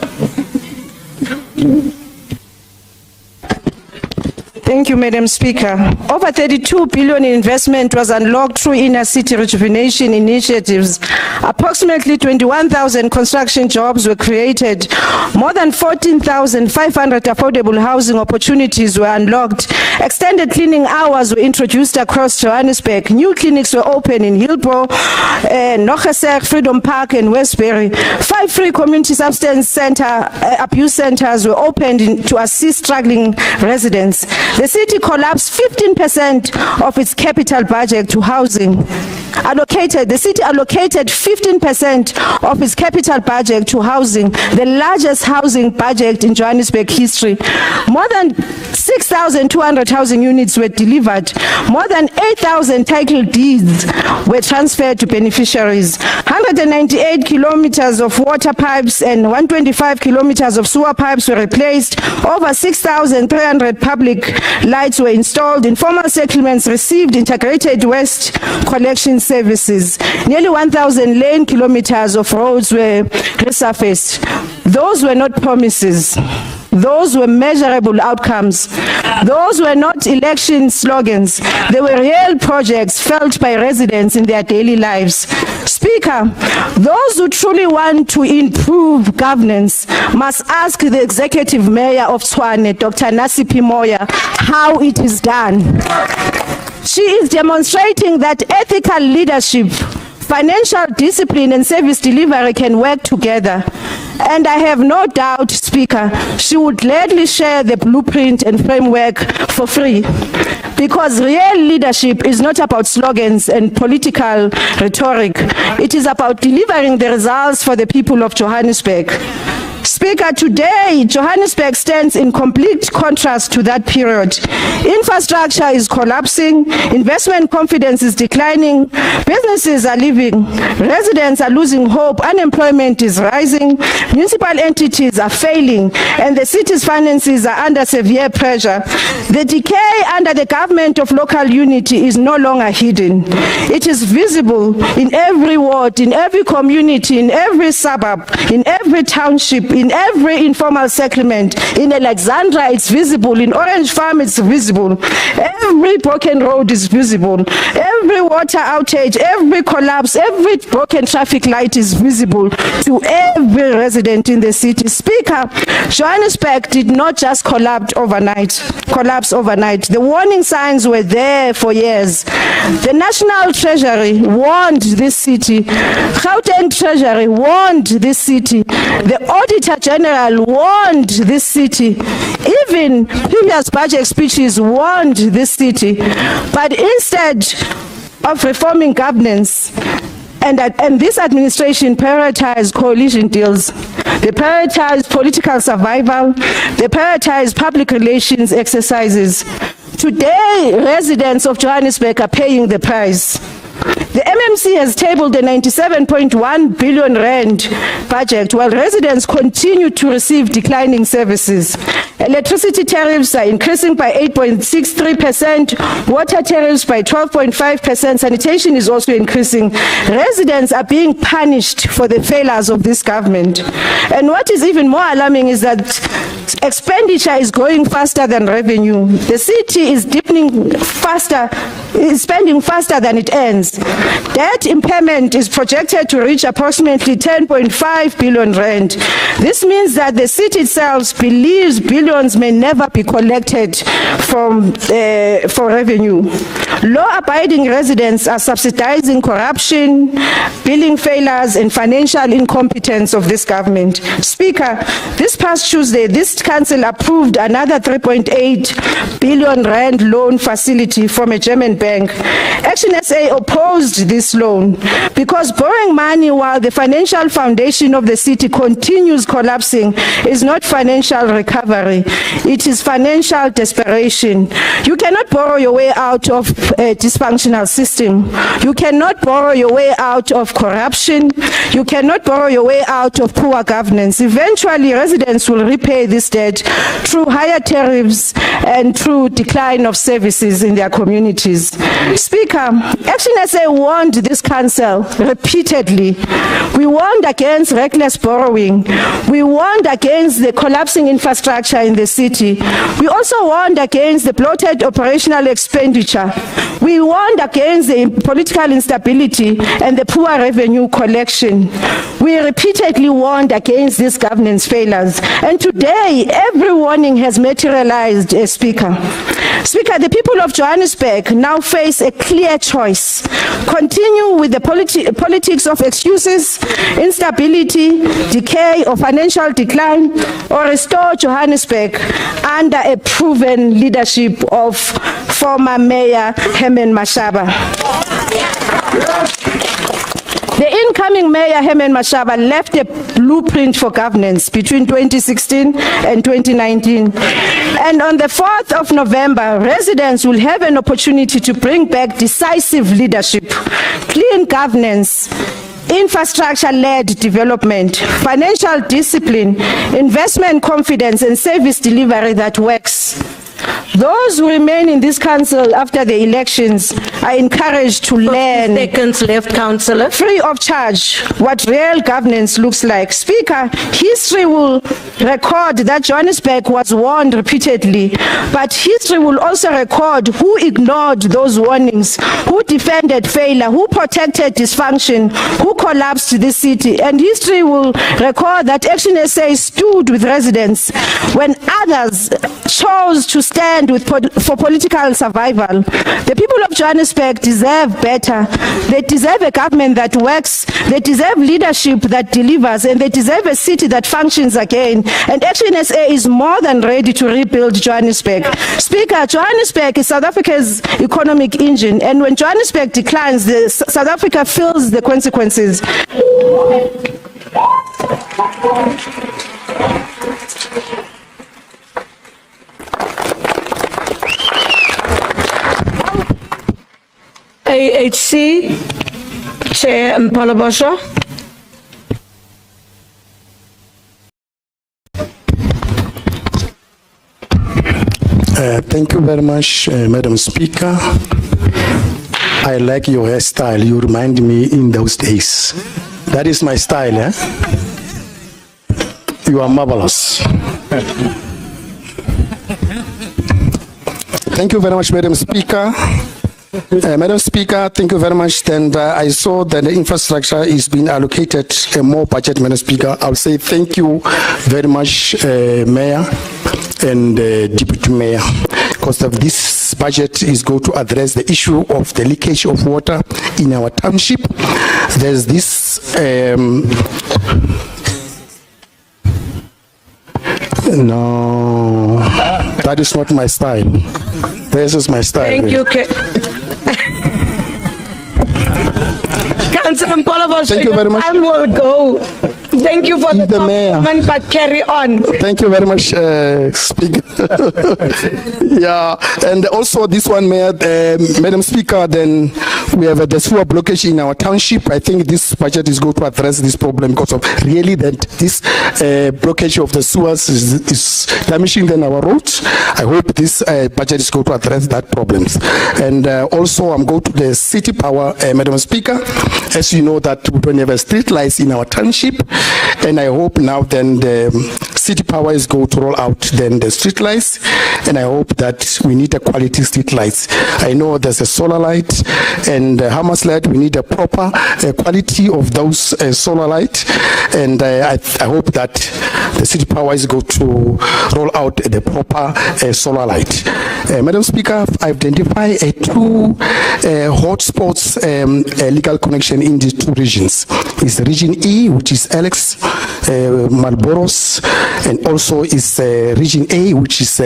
Thank you, Madam Speaker. Over 32 billion in investment was unlocked through inner city rejuvenation initiatives. Approximately 21,000 construction jobs were created. More than 14,500 affordable housing opportunities were unlocked. Extended cleaning hours were introduced across Johannesburg. New clinics were opened in Hillbrow, Nochesek, Freedom Park, and Westbury. 5 free community substance abuse centers were opened to assist struggling residents. The city collapsed 15% of its capital budget to housing. The city allocated 15% of its capital budget to housing, the largest housing budget in Johannesburg history. More than 6,200 housing units were delivered. More than 8,000 title deeds were transferred to beneficiaries. 198 kilometers of water pipes and 125 kilometers of sewer pipes were replaced. Over 6,300 public lights were installed. Informal settlements received integrated waste collection services. Nearly 1,000 lane kilometers of roads were resurfaced. Those were not promises. Those were measurable outcomes. Those were not election slogans. They were real projects felt by residents in their daily lives. Speaker, those who truly want to improve governance must ask the executive mayor of Tshwane, Dr. Nasipi Moya, how it is done. She is demonstrating that ethical leadership, financial discipline, and service delivery can work together. And I have no doubt, Speaker, she would gladly share the blueprint and framework for free. Because real leadership is not about slogans and political rhetoric. It is about delivering the results for the people of Johannesburg. Speaker, today, Johannesburg stands in complete contrast to that period. Infrastructure is collapsing, investment confidence is declining, businesses are leaving, residents are losing hope, unemployment is rising, municipal entities are failing, and the city's finances are under severe pressure. The decay under the government of local unity is no longer hidden. It is visible in every ward, in every community, in every suburb, in every township, in every informal settlement. In Alexandra, it's visible. In Orange Farm, it's visible. Every broken road is visible. Every water outage, every collapse, every broken traffic light is visible to every resident in the city. Speaker, Johannesburg did not just collapse overnight. The warning signs were there for years. The National Treasury warned this city. Gauteng Treasury warned this city. The Auditor General warned this city. Even previous budget speeches warned this city. But instead of reforming governance, and this administration prioritized coalition deals. They prioritized political survival. They prioritized public relations exercises. Today, residents of Johannesburg are paying the price. The MMC has tabled a 97.1 billion rand budget while residents continue to receive declining services. Electricity tariffs are increasing by 8.63%, water tariffs by 12.5%, sanitation is also increasing. Residents are being punished for the failures of this government. And what is even more alarming is that expenditure is growing faster than revenue. The city is deepening faster, is spending faster than it earns. Debt impairment is projected to reach approximately 10.5 billion rand. This means that the city itself believes billions may never be collected for revenue. Law-abiding residents are subsidizing corruption, billing failures, and financial incompetence of this government. Speaker, this past Tuesday, this council approved another 3.8 billion rand loan facility from a German bank. Action SA opposed this loan because borrowing money while the financial foundation of the city continues collapsing is not financial recovery. It is financial desperation. You cannot borrow your way out of a dysfunctional system. You cannot borrow your way out of corruption. You cannot borrow your way out of poor governance. Eventually, residents will repay this debt through higher tariffs and through decline of services in their communities. Speaker, Action SA warned this council repeatedly. We warned against reckless borrowing. We warned against the collapsing infrastructure in the city. We also warned against the bloated operational expenditure. We warned against the political instability and the poor revenue collection. We repeatedly warned against these governance failures. And today, every warning has materialized, Speaker. Speaker, the people of Johannesburg now face a clear choice. Continue with the politics of excuses, instability, decay, or financial decline, or restore Johannesburg under a proven leadership of former Mayor Herman Mashaba. The incoming Mayor Herman Mashaba left a blueprint for governance between 2016 and 2019. And on the 4th of November, residents will have an opportunity to bring back decisive leadership, clean governance, infrastructure-led development, financial discipline, investment confidence, and service delivery that works. Those who remain in this council after the elections are encouraged to learn, seconds left, Councillor, free of charge, what real governance looks like. Speaker, history will record that Johannesburg was warned repeatedly, but history will also record who ignored those warnings, who defended failure, who protected dysfunction, who collapsed the city. And history will record that Action SA stood with residents when others chose to stand for political survival. The people of Johannesburg deserve better. They deserve a government that works. They deserve leadership that delivers, and they deserve a city that functions again. And Action SA is more than ready to rebuild Johannesburg. Speaker, Johannesburg is South Africa's economic engine, and when Johannesburg declines, South Africa feels the consequences. AHC, Chair Mpolobosho. Thank you very much, Madam Speaker. I like your hairstyle. You remind me in those days. That is my style, eh? You are marvelous. Thank you very much, Madam Speaker. Madam Speaker, thank you very much. And I saw that the infrastructure is being allocated more budget, Madam Speaker. I'll say thank you very much, Mayor and Deputy Mayor, because of this budget is going to address the issue of the leakage of water in our township. There's this no, that is not my style. This is my style. Thank you. Councillor Mpolobosho, thank you very much. Time will go. Thank you for the compliment, but carry on. Thank you very much, Speaker. Yeah, and also this one, Mayor, Madam Speaker, then we have the sewer blockage in our township. I think this budget is going to address this problem because of really that this blockage of the sewers is damaging then our roads. I hope this budget is going to address that problems. And also I'm going to the city power, Madam Speaker. As you know that we don't have street lights in our township, and I hope now then the city power is going to roll out then the street lights, and I hope that we need a quality street lights. I know there's a solar light and how much light we need a proper quality of those solar light, and I hope that the city power is going to roll out the proper solar light. Madam Speaker, I identify two hotspots legal connection in these two regions. It's Region E, which is Alex, Marlboros, and also is Region A, which is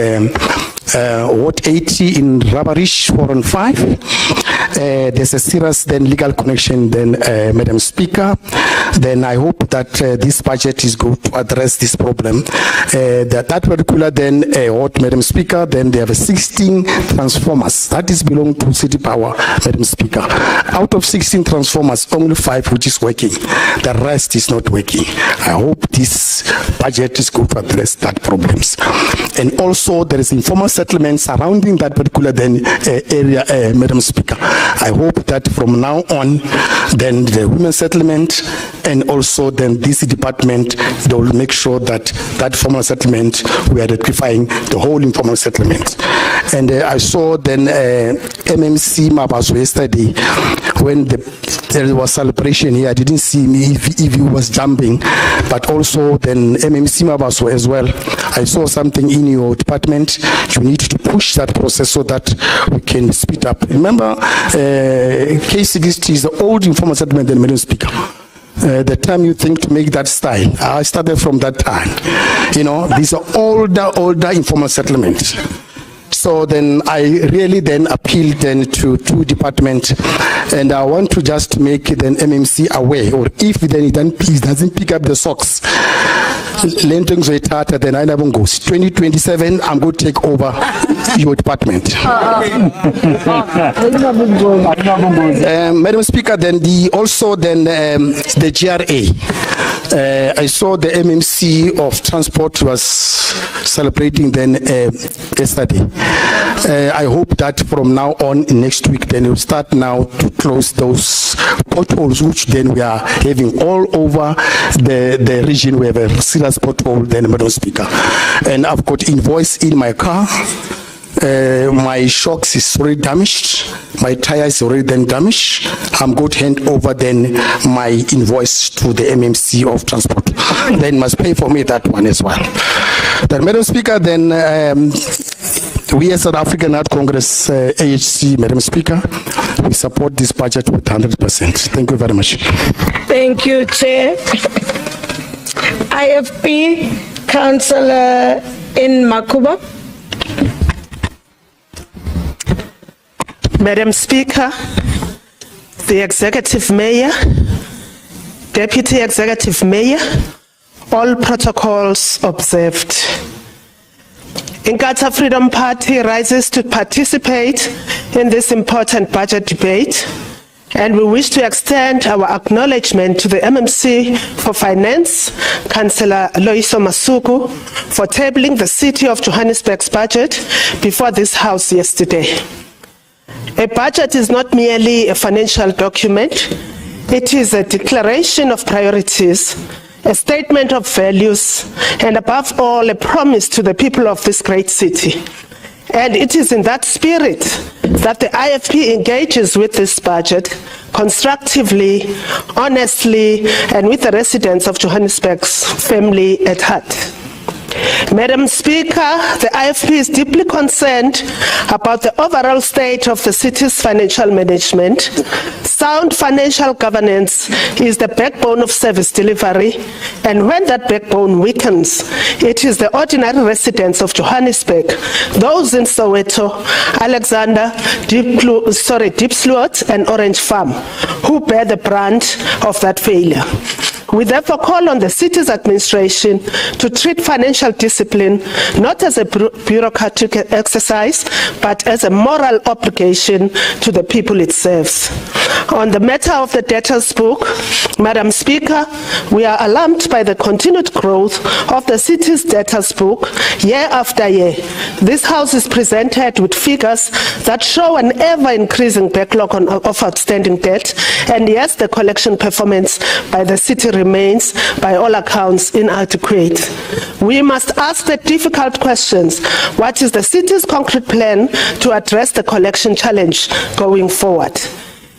Ward 80 in Rabarish 4 and 5. There's a serious then legal connection then, Madam Speaker. Then I hope that this budget is going to address this problem. That particular then, what Madam Speaker, then they have 16 transformers. That is belong to city power, Madam Speaker. Out of 16 transformers, only 5 which is working. The rest is not working. I hope this budget is going to address that problems. And also there is informal settlement surrounding that particular then area, Madam Speaker. I hope that from now on, then the women's settlement and also then this department, they will make sure that that formal settlement, we are rectifying the whole informal settlement. And I saw then MMC Mabaso yesterday when there was celebration here. I didn't see me if he was jumping, but also then MMC Mabaso as well. I saw something in your department. You need to push that process so that we can speed up. Remember, K60 is the old informal settlement, then Madam Speaker. The time you think to make that style, I started from that time. You know, these are older informal settlements. So then I really then appealed then to two departments, and I want to just make then MMC aware, or if then he doesn't pick up the socks, then I never go. 2027, I'm going to take over your department. Madam Speaker, then the GRA. I saw the MMC of Transport was celebrating then yesterday. I hope that from now on next week, then we'll start now to close those potholes, which then we are having all over the region. We have a serious pothole, then Madam Speaker. And I've got invoice in my car. My shocks is already damaged. My tire is already then damaged. I'm going to hand over then my invoice to the MMC of Transport. Then must pay for me that one as well. Then, Madam Speaker, then we as South African Art Congress, AHC, Madam Speaker, we support this budget with 100%. Thank you very much. Thank you, Chair. IFP, Councillor in Makuba. Madam Speaker, the Executive Mayor, Deputy Executive Mayor, All protocols observed. Inkatha Freedom Party rises to participate in this important budget debate, and we wish to extend our acknowledgement to the MMC for Finance, Councillor Loyiso Masuku, for tabling the City of Johannesburg's budget before this House yesterday. A budget is not merely a financial document, it is a declaration of priorities, a statement of values, and above all, a promise to the people of this great city. And it is in that spirit that the IFP engages with this budget constructively, honestly, and with the residents of Johannesburg's family at heart. Madam Speaker, the IFP is deeply concerned about the overall state of the city's financial management. Sound financial governance is the backbone of service delivery, and when that backbone weakens, it is the ordinary residents of Johannesburg, those in Soweto, Alexander, Diepsloot, and Orange Farm, who bear the brunt of that failure. We therefore call on the city's administration to treat financial discipline not as a bureaucratic exercise, but as a moral obligation to the people it serves. On the matter of the debtors book, Madam Speaker, we are alarmed by the continued growth of the city's debtors book year after year. This House is presented with figures that show an ever-increasing backlog of outstanding debt, and yes, the collection performance by the city remains, by all accounts, inadequate. We must ask the difficult questions. What is the city's concrete plan to address the collection challenge going forward?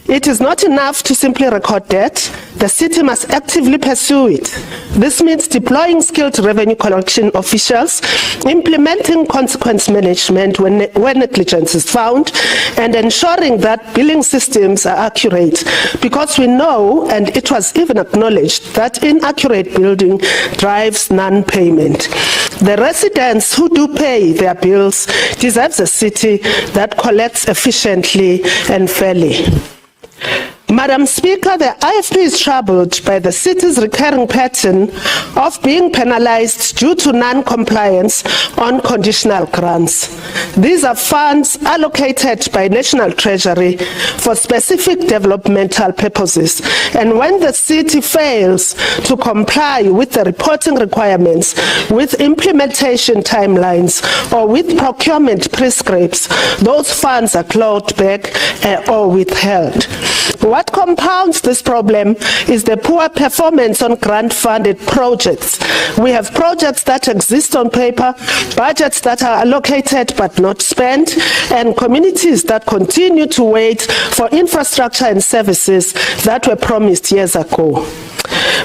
It is not enough to simply record debt. The city must actively pursue it. This means deploying skilled revenue collection officials, implementing consequence management when negligence is found, and ensuring that billing systems are accurate. Because we know, and it was even acknowledged, that inaccurate billing drives non-payment. The residents who do pay their bills deserve a city that collects efficiently and fairly. Madam Speaker, the IFP is troubled by the city's recurring pattern of being penalized due to non-compliance on conditional grants. These are funds allocated by National Treasury for specific developmental purposes, and when the city fails to comply with the reporting requirements, with implementation timelines, or with procurement prescripts, those funds are clawed back or withheld. What compounds this problem is the poor performance on grant-funded projects. We have projects that exist on paper, budgets that are allocated but not spent, and communities that continue to wait for infrastructure and services that were promised years ago.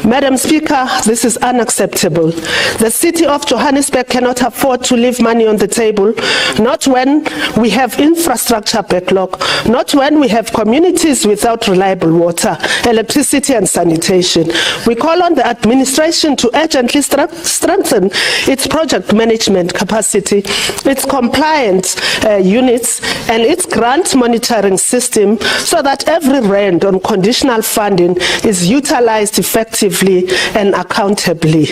Madam Speaker, this is unacceptable. The city of Johannesburg cannot afford to leave money on the table, not when we have infrastructure backlog, not when we have communities without reliable water, electricity and sanitation. We call on the administration to urgently strengthen its project management capacity, its compliance units, and its grant monitoring system so that every rand on conditional funding is utilized effectively and accountably.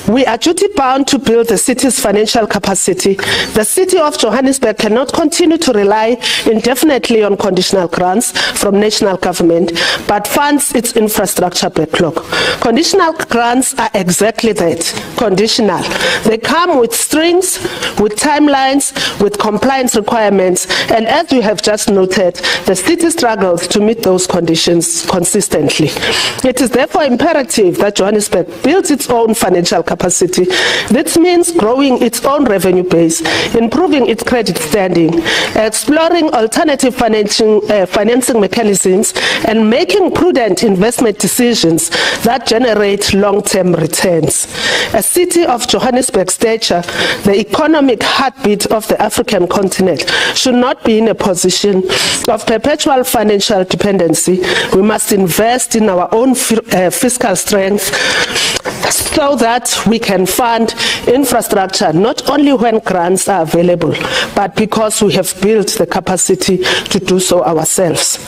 We are duty-bound to build the city's financial capacity. The city of Johannesburg cannot continue to rely indefinitely on conditional grants from national government, but funds its infrastructure backlog. Conditional grants are exactly that, conditional. They come with strings, with timelines, with compliance requirements, and as we have just noted, the city struggles to meet those conditions consistently. It is therefore imperative that Johannesburg builds its own financial capacity. This means growing its own revenue base, improving its credit standing, exploring alternative financing mechanisms, and making prudent investment decisions that generate long-term returns. A city of Johannesburg's stature, the economic heartbeat of the African continent, should not be in a position of perpetual financial dependency. We must invest in our own fiscal strength, so that we can fund infrastructure not only when grants are available, but because we have built the capacity to do so ourselves.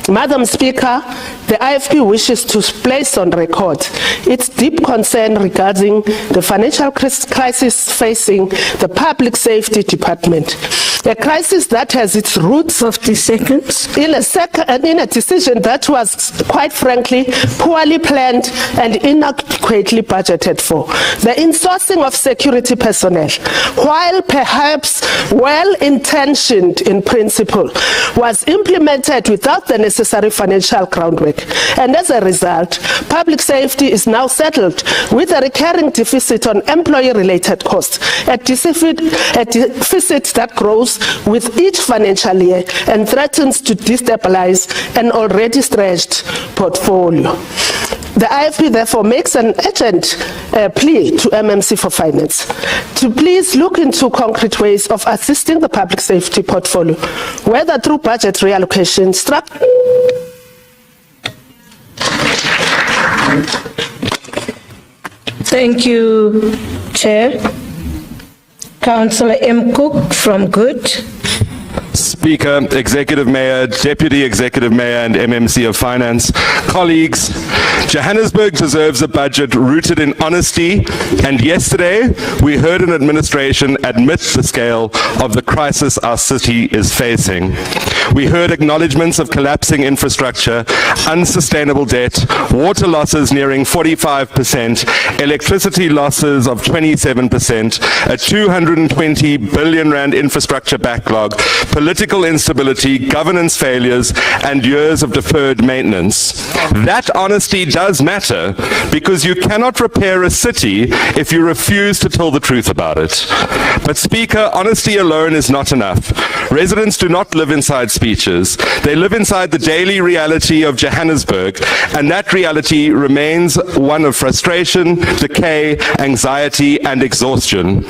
Madam Speaker, the IFP wishes to place on record its deep concern regarding the financial crisis facing the Public Safety Department, a crisis that has its roots in a decision that was, quite frankly, poorly planned and inadequately budgeted for. The insourcing of security personnel, while perhaps well-intentioned in principle, was implemented without the necessary financial groundwork. And as a result, public safety is now settled with a recurring deficit on employee-related costs, a deficit that grows with each financial year and threatens to destabilize an already stretched portfolio. The IFP therefore makes an urgent plea to MMC for Finance to please look into concrete ways of assisting the public safety portfolio, whether through budget reallocation, Thank you, Chair. Councillor M. Cook from Good. Speaker, Executive Mayor, Deputy Executive Mayor and MMC of Finance, colleagues, Johannesburg deserves a budget rooted in honesty, and yesterday we heard an administration admit the scale of the crisis our city is facing. We heard acknowledgements of collapsing infrastructure, unsustainable debt, water losses nearing 45%, electricity losses of 27%, a 220 billion rand infrastructure backlog, political instability, governance failures, and years of deferred maintenance. That honesty does matter because you cannot repair a city if you refuse to tell the truth about it. But Speaker, honesty alone is not enough. Residents do not live inside speeches. They live inside the daily reality of Johannesburg, and that reality remains one of frustration, decay, anxiety, and exhaustion.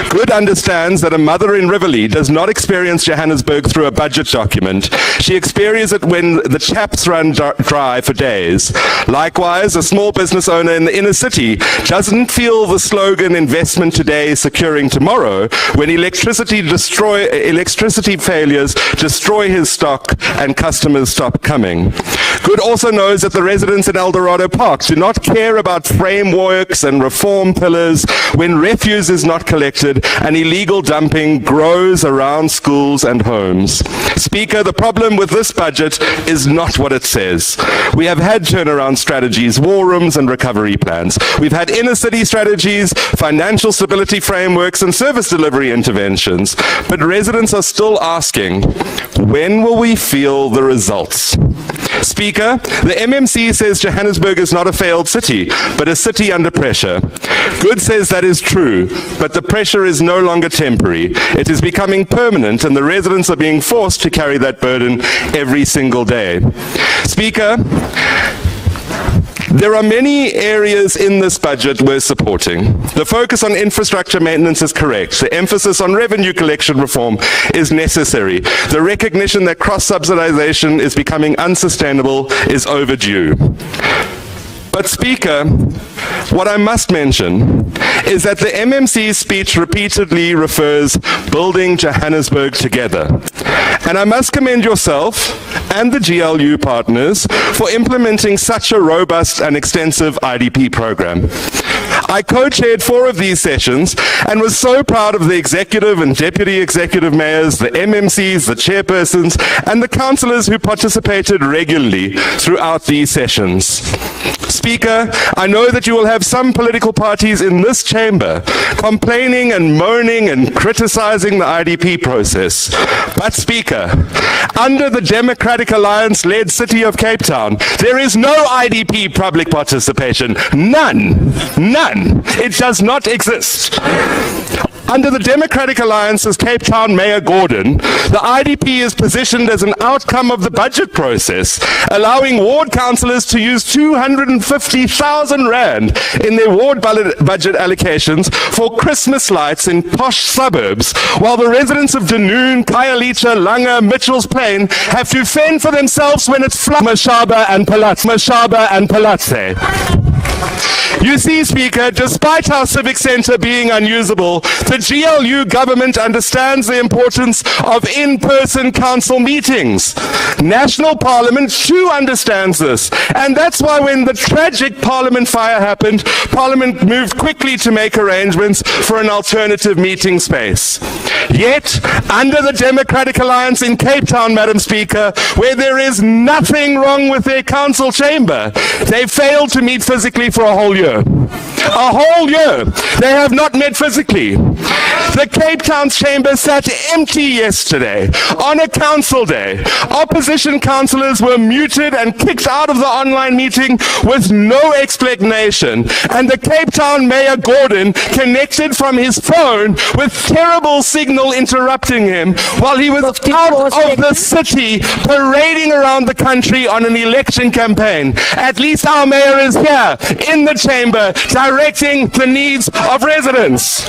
Good understands that a mother in Rivoli does not experience Johannesburg through a budget document. She experiences it when the taps run dry for days. Likewise, a small business owner in the inner city doesn't feel the slogan investment today, securing tomorrow, when electricity failures destroy his stock and customers stop coming. Good also knows that the residents in Eldorado Park do not care about frameworks and reform pillars when refuse is not collected and illegal dumping grows around schools and homes. Speaker, the problem with this budget is not what it says. We have had turnaround strategies, war rooms and recovery plans. We've had inner city strategies, financial stability frameworks and service delivery interventions. But residents are still asking, when will we feel the results? Speaker, the MMC says Johannesburg is not a failed city, but a city under pressure. Good says that is true, but the pressure is no longer temporary. It is becoming permanent, and the residents are being forced to carry that burden every single day. Speaker, there are many areas in this budget we're supporting. The focus on infrastructure maintenance is correct. The emphasis on revenue collection reform is necessary. The recognition that cross-subsidization is becoming unsustainable is overdue. But Speaker, what I must mention is that the MMC's speech repeatedly refers building Johannesburg together. And I must commend yourself and the GLU partners for implementing such a robust and extensive IDP program. I co-chaired 4 of these sessions and was so proud of the executive and deputy executive mayors, the MMCs, the chairpersons, and the councillors who participated regularly throughout these sessions. Speaker, I know that you will have some political parties in this chamber complaining and moaning and criticizing the IDP process. But Speaker, under the Democratic Alliance-led City of Cape Town, there is no IDP public participation. None. None. It does not exist. Under the Democratic Alliance's Cape Town Mayor Gordon, the IDP is positioned as an outcome of the budget process, allowing ward councillors to use 250,000 rand in their ward budget allocations for Christmas lights in posh suburbs, while the residents of Dunoon, Khayelitsha, Langa, Mitchell's Plain have to fend for themselves when it's Mashaba and Palatse. You see, Speaker, despite our civic centre being unusable, the GLU government understands the importance of in-person council meetings. National Parliament too understands this, and that's why when the tragic Parliament fire happened, Parliament moved quickly to make arrangements for an alternative meeting space. Yet, under the Democratic Alliance in Cape Town, Madam Speaker, where there is nothing wrong with their council chamber, they failed to meet physically for a whole year. A whole year. They have not met physically. The Cape Town chamber sat empty yesterday on a council day. Opposition councillors were muted and kicked out of the online meeting with no explanation. And the Cape Town Mayor Gordon connected from his phone with terrible signal interrupting him while he was out of the city parading around the country on an election campaign. At least our mayor is here in the chamber directing the needs of residents.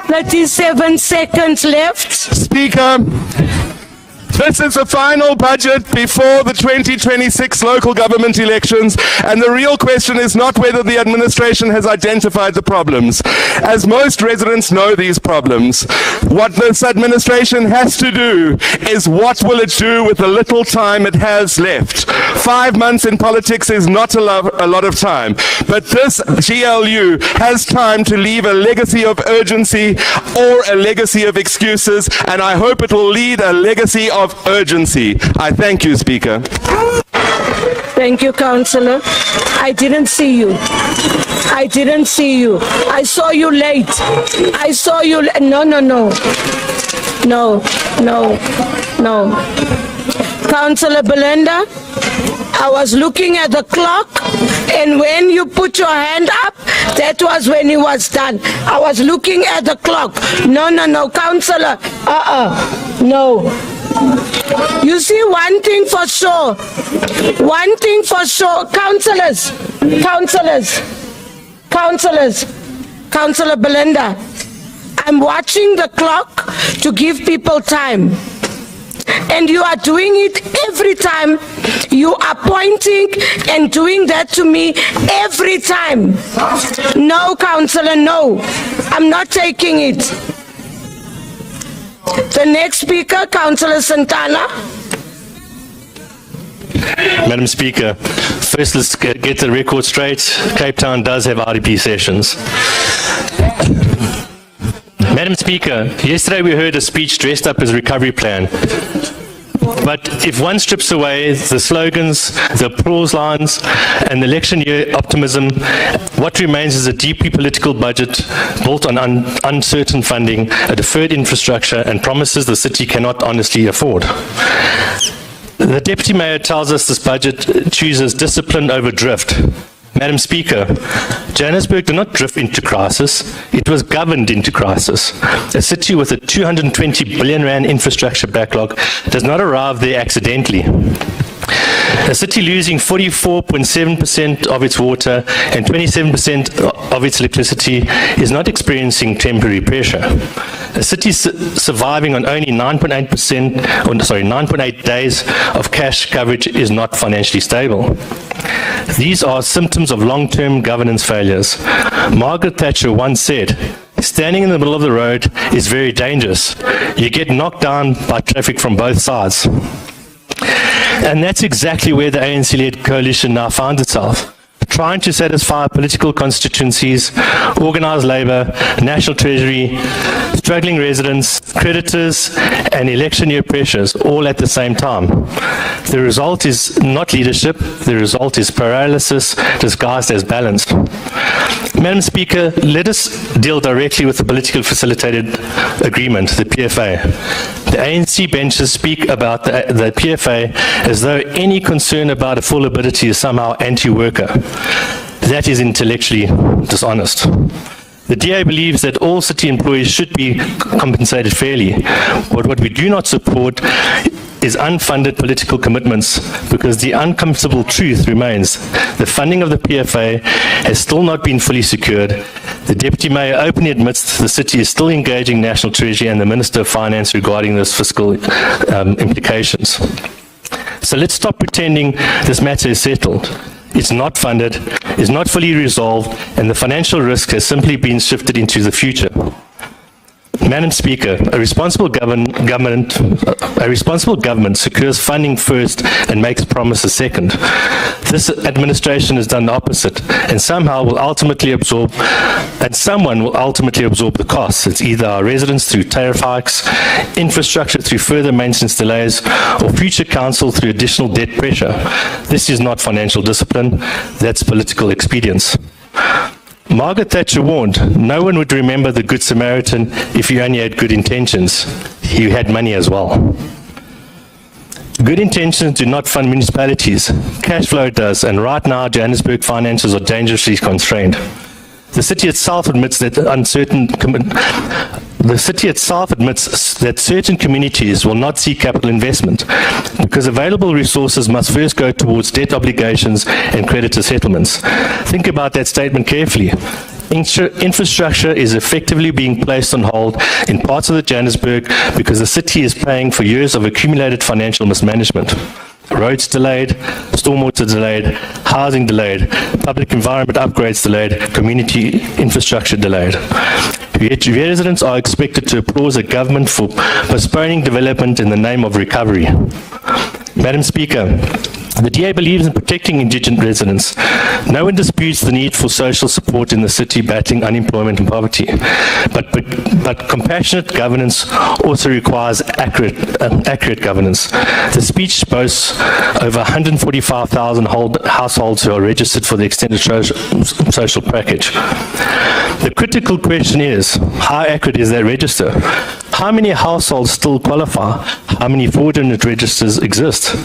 37 seconds left. Speaker, this is the final budget before the 2026 local government elections, and the real question is not whether the administration has identified the problems. As most residents know these problems, what this administration has to do is what will it do with the little time it has left. 5 months in politics is not a lot of time, but this GLU has time to leave a legacy of urgency or a legacy of excuses, and I hope it will lead a legacy of urgency. I thank you, Speaker. Thank you, Councillor. I didn't see you. I didn't see you. I saw you late. I saw you. No. Councillor Belinda, I was looking at the clock, and when you put your hand up, that was when it was done. I was looking at the clock. No, Councillor. No. You see, one thing for sure, Councillor Belinda, I'm watching the clock to give people time. And you are doing it every time. You are pointing and doing that to me every time. No, Councillor, no. I'm not taking it. The next speaker, Councillor Santana. Madam Speaker, first let's get the record straight. Cape Town does have RDP sessions. Madam Speaker, yesterday we heard a speech dressed up as a recovery plan. But if one strips away the slogans, the applause lines, and the election year optimism, what remains is a deeply political budget built on uncertain funding, a deferred infrastructure, and promises the city cannot honestly afford. The Deputy Mayor tells us this budget chooses discipline over drift. Madam Speaker, Johannesburg did not drift into crisis, it was governed into crisis. A city with a 220 billion rand infrastructure backlog does not arrive there accidentally. A city losing 44.7% of its water and 27% of its electricity is not experiencing temporary pressure. A city surviving on only 9.8 days of cash coverage is not financially stable. These are symptoms of long-term governance failures. Margaret Thatcher once said, "Standing in the middle of the road is very dangerous. You get knocked down by traffic from both sides." And that's exactly where the ANC-led coalition now finds itself, trying to satisfy political constituencies, organised labour, national treasury, struggling residents, creditors, and election year pressures all at the same time. The result is not leadership, the result is paralysis disguised as balance. Madam Speaker, let us deal directly with the politically facilitated agreement, the PFA. The ANC benches speak about the PFA as though any concern about affordability is somehow anti-worker. That is intellectually dishonest. The DA believes that all city employees should be compensated fairly, but what we do not support is unfunded political commitments, because the uncomfortable truth remains. The funding of the PFA has still not been fully secured. The Deputy Mayor openly admits the city is still engaging National Treasury and the Minister of Finance regarding this fiscal implications. So let's stop pretending this matter is settled. It's not funded, is not fully resolved, and the financial risk has simply been shifted into the future. Madam Speaker, a responsible government secures funding first and makes promises second. This administration has done the opposite, and someone will ultimately absorb the costs. It's either our residents through tariff hikes, infrastructure through further maintenance delays, or future council through additional debt pressure. This is not financial discipline, that's political expedience. Margaret Thatcher warned, no one would remember the Good Samaritan if you only had good intentions. You had money as well. Good intentions do not fund municipalities. Cash flow does, and right now Johannesburg finances are dangerously constrained. The city itself admits that certain communities will not see capital investment because available resources must first go towards debt obligations and creditor settlements. Think about that statement carefully. Infrastructure is effectively being placed on hold in parts of the Johannesburg because the city is paying for years of accumulated financial mismanagement. Roads delayed, stormwater delayed, housing delayed, public environment upgrades delayed, community infrastructure delayed. Yet residents are expected to applaud a government for postponing development in the name of recovery. Madam Speaker, the DA believes in protecting indigent residents. No one disputes the need for social support in the city battling unemployment and poverty. But compassionate governance also requires accurate governance. The speech boasts over 145,000 households who are registered for the extended social package. The critical question is, how accurate is that register? How many households still qualify? How many fraudulent registers exist?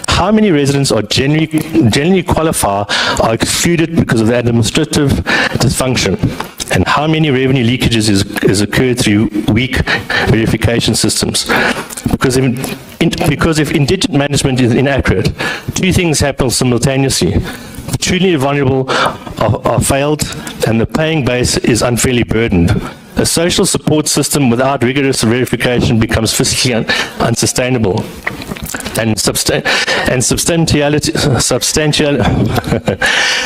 How many residents are generally qualify are excluded because of the administrative dysfunction? And how many revenue leakages is occurred through weak verification systems? Because if indigent management is inaccurate, two things happen simultaneously. The truly vulnerable are failed, and the paying base is unfairly burdened. A social support system without rigorous verification becomes fiscally unsustainable. And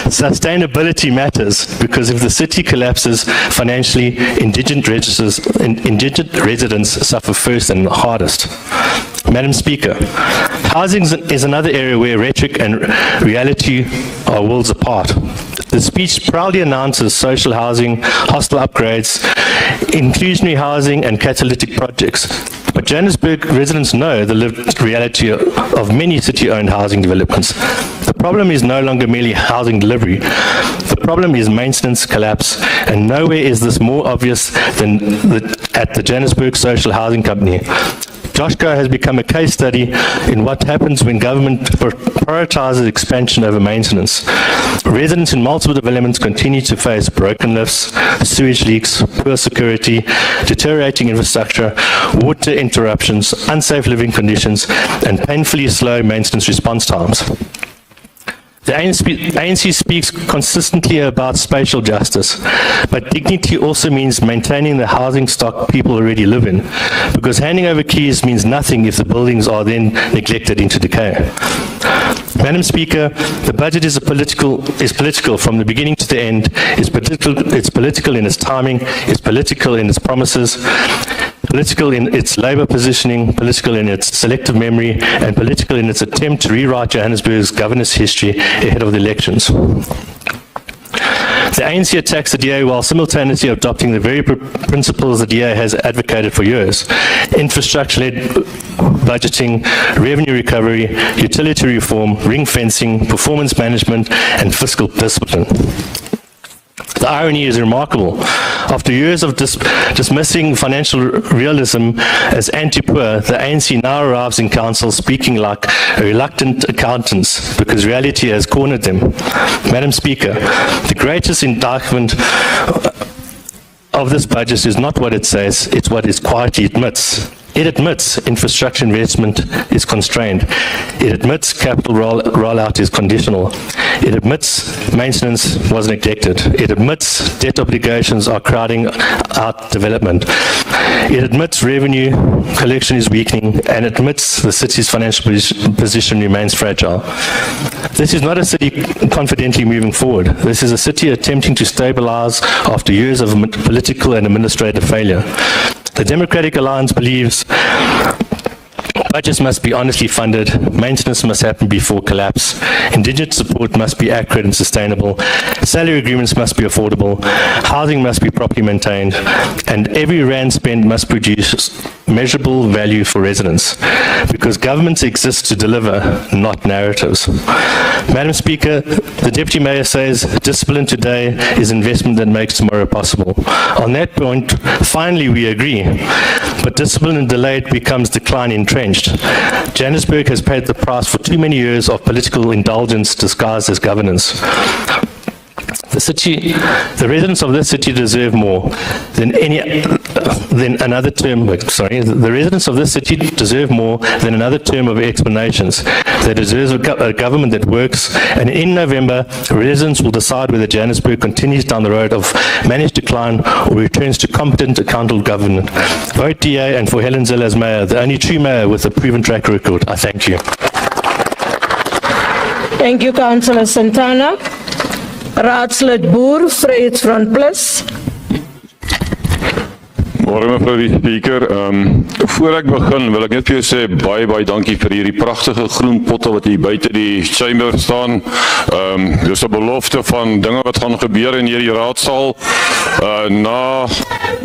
sustainability matters because if the city collapses financially, indigent residents suffer first and hardest. Madam Speaker, housing is another area where rhetoric and reality are worlds apart. The speech proudly announces social housing, hostel upgrades, inclusionary housing and catalytic projects. But Johannesburg residents know the lived reality of many city-owned housing developments. The problem is no longer merely housing delivery. The problem is maintenance collapse, and nowhere is this more obvious than at the Johannesburg Social Housing Company. Joshco has become a case study in what happens when government prioritizes expansion over maintenance. Residents in multiple developments continue to face broken lifts, sewage leaks, poor security, deteriorating infrastructure, water interruptions, unsafe living conditions, and painfully slow maintenance response times. The ANC speaks consistently about spatial justice, but dignity also means maintaining the housing stock people already live in, because handing over keys means nothing if the buildings are then neglected into decay. Madam Speaker, the budget is political from the beginning to the end. It's political in its timing, it's political in its promises, political in its labour positioning, political in its selective memory, and political in its attempt to rewrite Johannesburg's governance history ahead of the elections. The ANC attacks the DA while simultaneously adopting the very principles the DA has advocated for years: infrastructure-led budgeting, revenue recovery, utility reform, ring fencing, performance management, and fiscal discipline. The irony is remarkable. After years of dismissing financial realism as anti-poor, the ANC now arrives in council speaking like reluctant accountants because reality has cornered them. Madam Speaker, the greatest indictment of this budget is not what it says, it's what it quietly admits. It admits infrastructure investment is constrained. It admits capital rollout is conditional. It admits maintenance was neglected. It admits debt obligations are crowding out development. It admits revenue collection is weakening and admits the city's financial position remains fragile. This is not a city confidently moving forward. This is a city attempting to stabilize after years of political and administrative failure. The Democratic Alliance believes budgets must be honestly funded, maintenance must happen before collapse, indigenous support must be accurate and sustainable, salary agreements must be affordable, housing must be properly maintained, and every rand spent must produce measurable value for residents, because governments exist to deliver, not narratives. Madam Speaker, the Deputy Mayor says discipline today is investment that makes tomorrow possible. On that point, finally we agree, but discipline and delayed becomes decline entrenched. Johannesburg has paid the price for too many years of political indulgence disguised as governance. The residents of this city deserve more than another term. The residents of this city deserve more than another term of explanations. They deserve a government that works. And in November, residents will decide whether Johannesburg continues down the road of managed decline or returns to competent, accountable government. Vote DA and for Helen Zille as mayor, the only true mayor with a proven track record. I thank you. Thank you, Councillor Santana. Raadslid Boer, Vryheidsfront Plus. Môre mevrou die speaker. Voor ek begin wil ek net vir jou sê baie dankie vir hierdie pragtige groen potte wat hier buite die chamber staan. Dis 'n belofte van dinge wat gaan gebeur in hierdie raadsaal.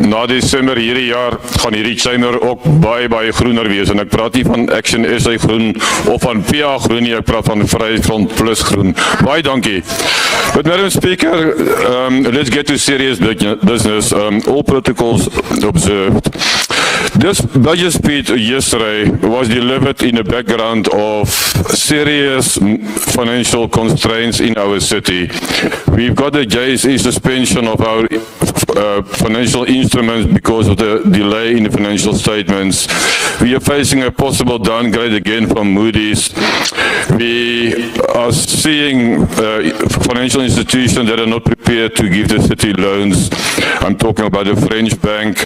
Na Desember hierdie jaar gaan hierdie chamber ook baie groener wees, en ek praat nie van Action SA groen of van PA groen nie, ek praat van Vryheidsfront Plus groen. Baie dankie. But Madam Speaker, let's get to serious business. All protocols observed. This budget speech yesterday was delivered in the background of serious financial constraints in our city. We've got the JSE suspension of our financial instruments because of the delay in the financial statements. We are facing a possible downgrade again from Moody's. We are seeing financial institutions that are not prepared to give the city loans. I'm talking about the French bank.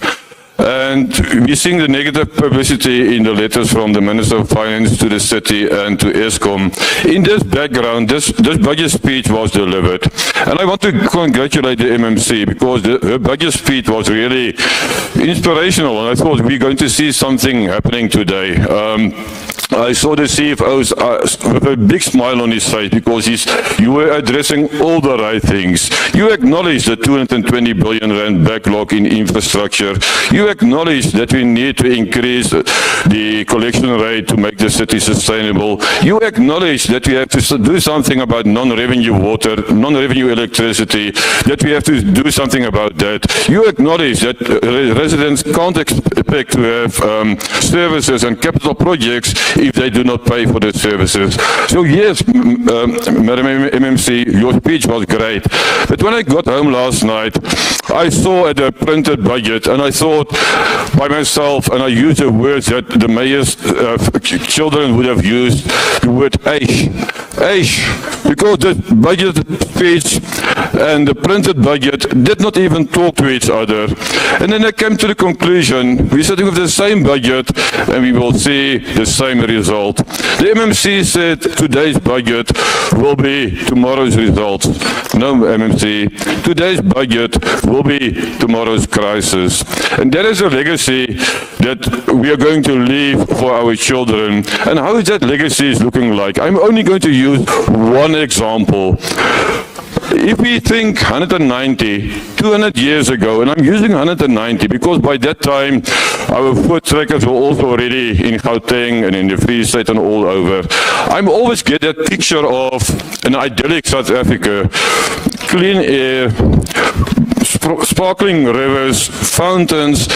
And we're seeing the negative publicity in the letters from the Minister of Finance to the city and to Eskom. In this background, this budget speech was delivered. And I want to congratulate the MMC because her budget speech was really inspirational. And I thought we're going to see something happening today. I saw the CFO's with a big smile on his face because you were addressing all the right things. You acknowledge the 220 billion rand backlog in infrastructure. You acknowledge that we need to increase the collection rate to make the city sustainable. You acknowledge that we have to do something about non-revenue water, non-revenue electricity, that we have to do something about that. You acknowledge that residents can't expect to have services and capital projects if they do not pay for the services. So yes, Madam MMC, your speech was great. But when I got home last night, I saw at the printed budget and I thought by myself, and I used the words that the mayor's children would have used, the word aish. Because the budget speech and the printed budget did not even talk to each other. And then I came to the conclusion, we're sitting with the same budget and we will see the same result. The MMC said today's budget will be tomorrow's result. No, MMC, today's budget will be tomorrow's crisis. And that is a legacy that we are going to leave for our children. And how is that legacy looking like? I'm only going to use one example. If we think 200 years ago, and I'm using 190 because by that time our foot trackers were also already in Gauteng and in the Free State and all over. I'm always get that picture of an idyllic South Africa, clean air, sparkling rivers, fountains.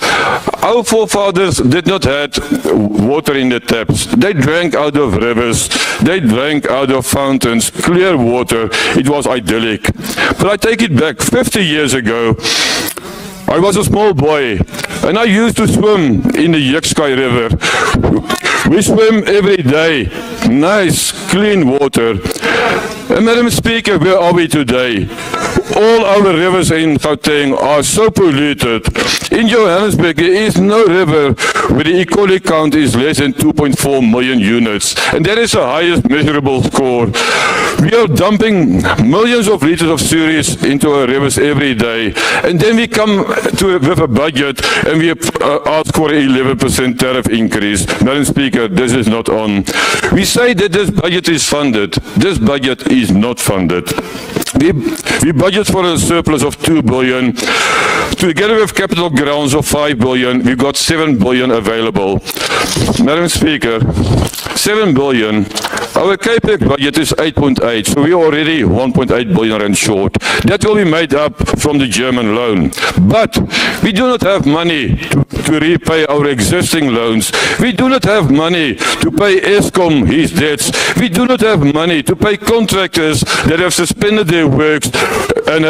Our forefathers did not have water in the taps. They drank out of rivers. They drank out of fountains, clear water. It was idyllic. But I take it back 50 years ago. I was a small boy And I used to swim in the Yukskai River. We swim every day. Nice, clean water. And Madam Speaker, where are we today? All our rivers in Gauteng are so polluted. In Johannesburg, there is no river where the E. coli count is less than 2.4 million units. And that is the highest measurable score. We are dumping millions of liters of sewage into our rivers every day. And then we come with a budget and we ask for an 11% tariff increase. Madam Speaker, this is not on. We say that this budget is funded. This budget is not funded. We budget for a surplus of 2 billion. Together with capital grounds of 5 billion, we've got 7 billion available. Madam Speaker, 7 billion. Our CAPEX budget is 8.8, so we're already 1.8 billion rand short. That will be made up from the German loan. But we do not have money to repay our existing loans. We do not have money to pay Eskom his debts. We do not have money to pay contractors that have suspended their works and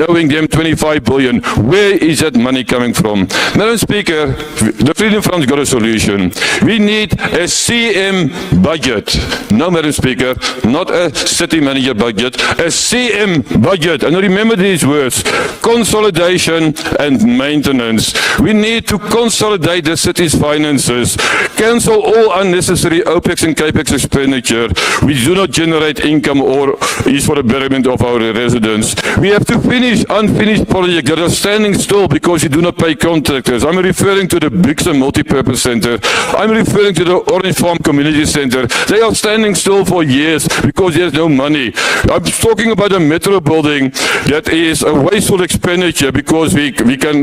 owing them 25 billion. Where is that money coming from? Madam Speaker, the Freedom Front's got a solution. We need a CM budget. No, Madam Speaker, not a city manager budget, a CM budget. And remember these words, consolidation and maintenance. We need to consolidate the city's finances, cancel all unnecessary OPEX and CAPEX expenditure, which do not generate income or is for the betterment of our residents. We have to finish unfinished projects that are standing still because you do not pay contractors. I'm referring to the Brixton Multipurpose Center. I'm referring to the Orange Farm Community Center. They are standing still for years because there's no money. I'm talking about a metro building that is a wasteful expenditure because we can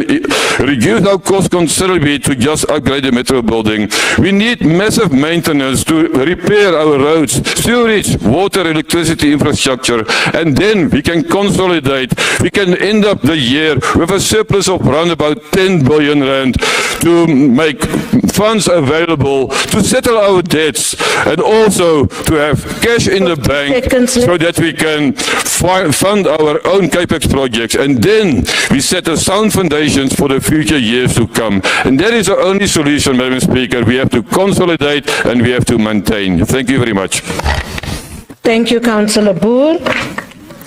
reduce our cost considerably to just upgrade the metro building. We need massive maintenance to repair our roads, sewage, water, electricity infrastructure, and then we can consolidate. We can end up the year with a surplus of around about 10 billion rand to make funds available to settle our debts and also to have cash in the bank so that we can fund our own CAPEX projects, and then we set the sound foundations for the future years to come. And that is the only solution, Madam Speaker. We have to consolidate and we have to maintain. Thank you very much. Thank you, Councillor Boer.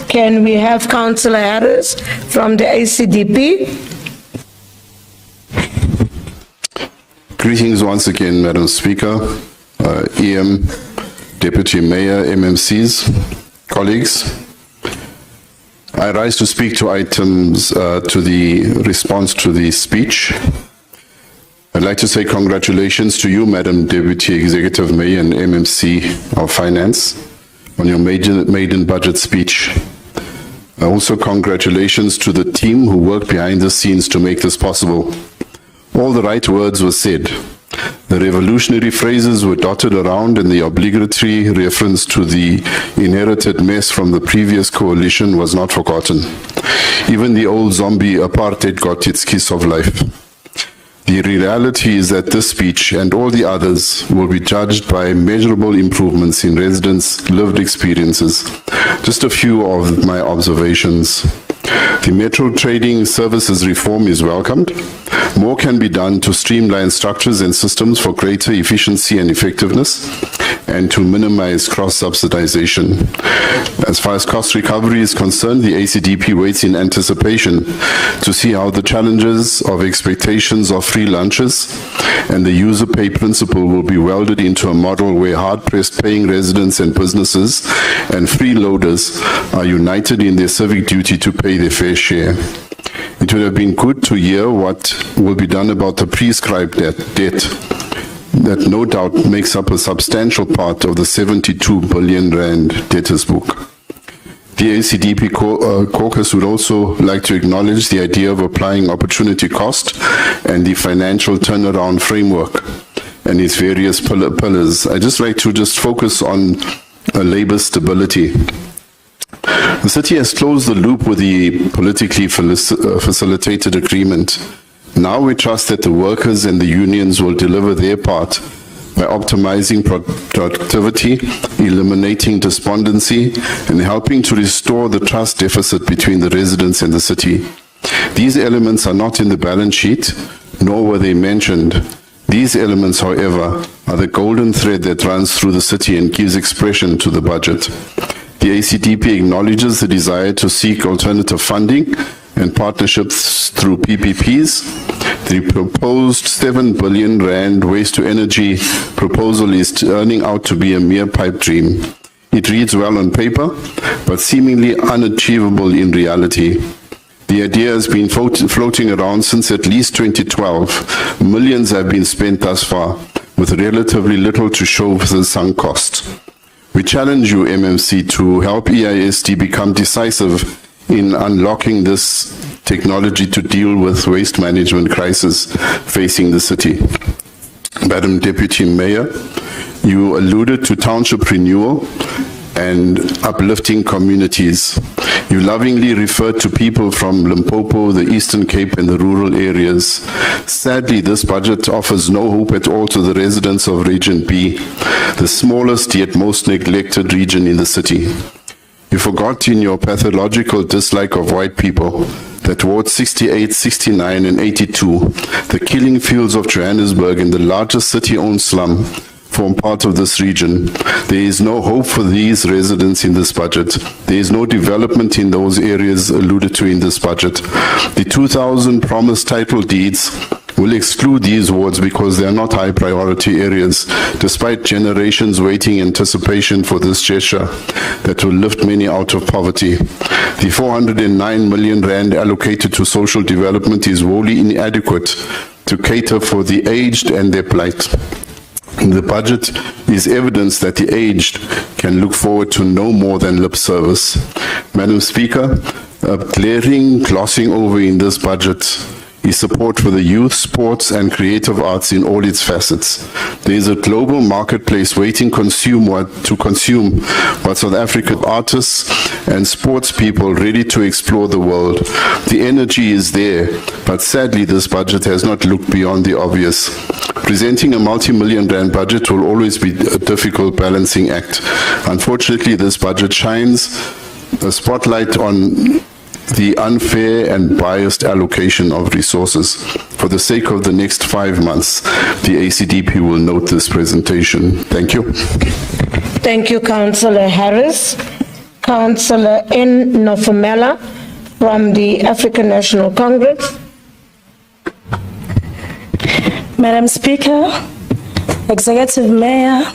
Can we have Councillor Harris from the ACDP? Greetings once again, Madam Speaker, EM, Deputy Mayor, MMCs, colleagues. I rise to speak to items to the response to the speech. I'd like to say congratulations to you, Madam Deputy Executive Mayor and MMC of Finance, on your maiden budget speech. Also, congratulations to the team who worked behind the scenes to make this possible. All the right words were said. The revolutionary phrases were dotted around, and the obligatory reference to the inherited mess from the previous coalition was not forgotten. Even the old zombie apartheid got its kiss of life. The reality is that this speech and all the others will be judged by measurable improvements in residents' lived experiences. Just a few of my observations. The Metro Trading Services reform is welcomed. More can be done to streamline structures and systems for greater efficiency and effectiveness, and to minimize cross-subsidization. As far as cost recovery is concerned, the ACDP waits in anticipation to see how the challenges of expectations of free lunches and the user pay principle will be welded into a model where hard-pressed paying residents and businesses and freeloaders are united in their civic duty to pay their fair share. It would have been good to hear what will be done about the prescribed debt that no doubt makes up a substantial part of the 72 billion rand debtors book. The ACDP caucus would also like to acknowledge the idea of applying opportunity cost and the financial turnaround framework and its various pillars. I'd just like to focus on labor stability. The city has closed the loop with the politically facilitated agreement. Now we trust that the workers and the unions will deliver their part by optimizing productivity, eliminating despondency, and helping to restore the trust deficit between the residents and the city. These elements are not in the balance sheet, nor were they mentioned. These elements, however, are the golden thread that runs through the city and gives expression to the budget. The ACDP acknowledges the desire to seek alternative funding and partnerships through PPPs. The proposed 7 billion rand waste to energy proposal is turning out to be a mere pipe dream. It reads well on paper, but seemingly unachievable in reality. The idea has been floating around since at least 2012. Millions have been spent thus far, with relatively little to show for the sunk cost. We challenge you, MMC, to help EISD become decisive in unlocking this technology to deal with waste management crisis facing the city. Madam Deputy Mayor, you alluded to township renewal and uplifting communities. You lovingly referred to people from Limpopo, the Eastern Cape, and the rural areas. Sadly, this budget offers no hope at all to the residents of Region B, the smallest yet most neglected region in the city. You forgot in your pathological dislike of white people that wards 68, 69, and 82, the killing fields of Johannesburg and the largest city-owned slum, form part of this region. There is no hope for these residents in this budget. There is no development in those areas alluded to in this budget. The 2,000 promised title deeds will exclude these wards because they are not high priority areas, despite generations waiting anticipation for this gesture that will lift many out of poverty. The 409 million rand allocated to social development is wholly inadequate to cater for the aged and their plight. The budget is evidence that the aged can look forward to no more than lip service. Madam Speaker, a glaring glossing over in this budget is support for the youth, sports, and creative arts in all its facets. There is a global marketplace waiting to consume what South African artists and sports people ready to explore the world. The energy is there, but sadly this budget has not looked beyond the obvious. Presenting a multi-million rand budget will always be a difficult balancing act. Unfortunately, this budget shines a spotlight on the unfair and biased allocation of resources. For the sake of the next 5 months, the ACDP will note this presentation. Thank you. Thank you, Councillor Harris. Councillor N. Nofumela from the African National Congress. Madam Speaker, Executive Mayor,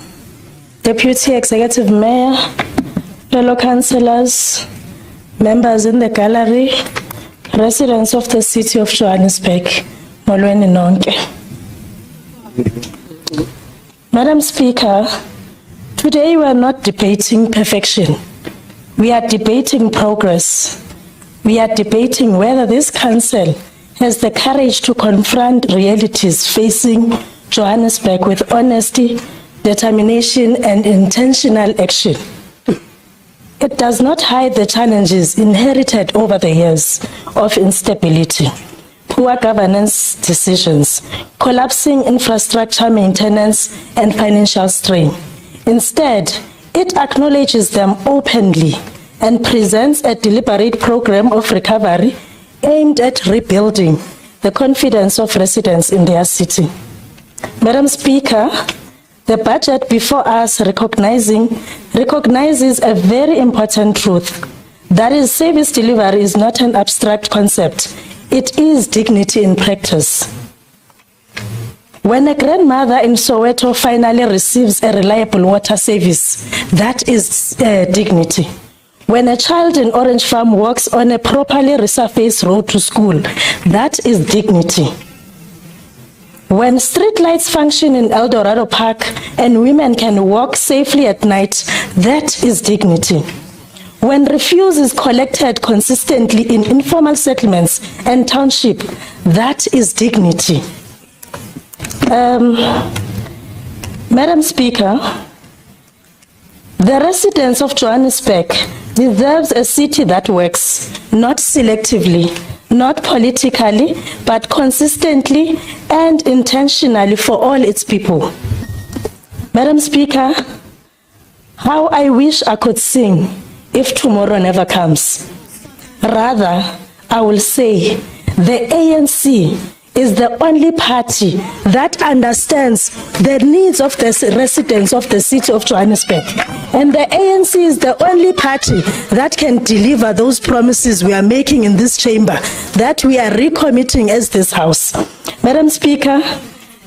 Deputy Executive Mayor, fellow councillors, members in the gallery, residents of the city of Johannesburg, molweni nonke. Madam Speaker, today we are not debating perfection. We are debating progress. We are debating whether this council has the courage to confront realities facing Johannesburg with honesty, determination, and intentional action. It does not hide the challenges inherited over the years of instability, poor governance decisions, collapsing infrastructure maintenance, and financial strain. Instead, it acknowledges them openly and presents a deliberate program of recovery aimed at rebuilding the confidence of residents in their city. Madam Speaker, the budget before us recognizes a very important truth. That is, service delivery is not an abstract concept. It is dignity in practice. When a grandmother in Soweto finally receives a reliable water service, that is dignity. When a child in Orange Farm walks on a properly resurfaced road to school, that is dignity. When street lights function in El Dorado Park and women can walk safely at night, that is dignity. When refuse is collected consistently in informal settlements and township, that is dignity. Madam Speaker, the residents of Johannesburg deserves a city that works, not selectively, not politically, but consistently and intentionally for all its people. Madam Speaker, how I wish I could sing if tomorrow never comes. Rather, I will say the ANC is the only party that understands the needs of the residents of the city of Johannesburg. And the ANC is the only party that can deliver those promises we are making in this chamber, that we are recommitting as this House. Madam Speaker,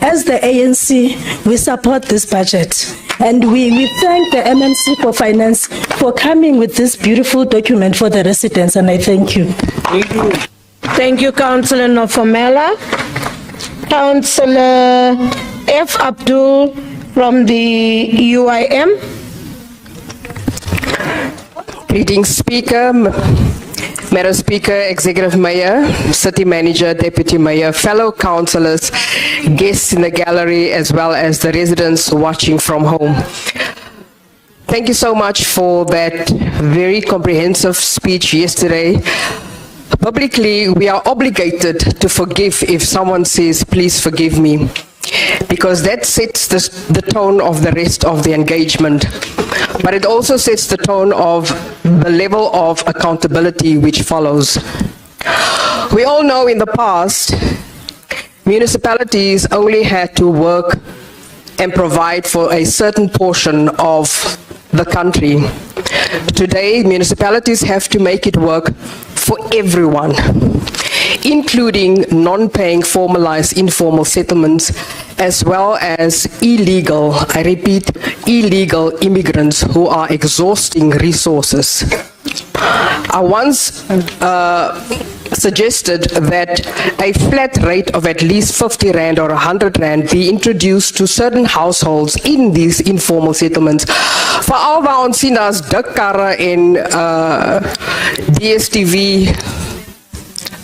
as the ANC, we support this budget. And we thank the MMC for Finance for coming with this beautiful document for the residents, and I thank you. Thank you, Councillor Nofomela. Councillor F. Abdul from the UIM. Greetings, Speaker, Madam Speaker, Executive Mayor, City Manager, Deputy Mayor, fellow councillors, guests in the gallery, as well as the residents watching from home. Thank you so much for that very comprehensive speech yesterday. Publicly, we are obligated to forgive if someone says, please forgive me, because that sets the tone of the rest of the engagement. But it also sets the tone of the level of accountability which follows. We all know in the past, municipalities only had to work and provide for a certain portion of the country. Today, municipalities have to make it work for everyone, including non-paying formalized informal settlements, as well as illegal, I repeat, illegal immigrants who are exhausting resources. I once suggested that a flat rate of at least 50 Rand or 100 Rand be introduced to certain households in these informal settlements. Veral waar ons sien as dik karre en DStv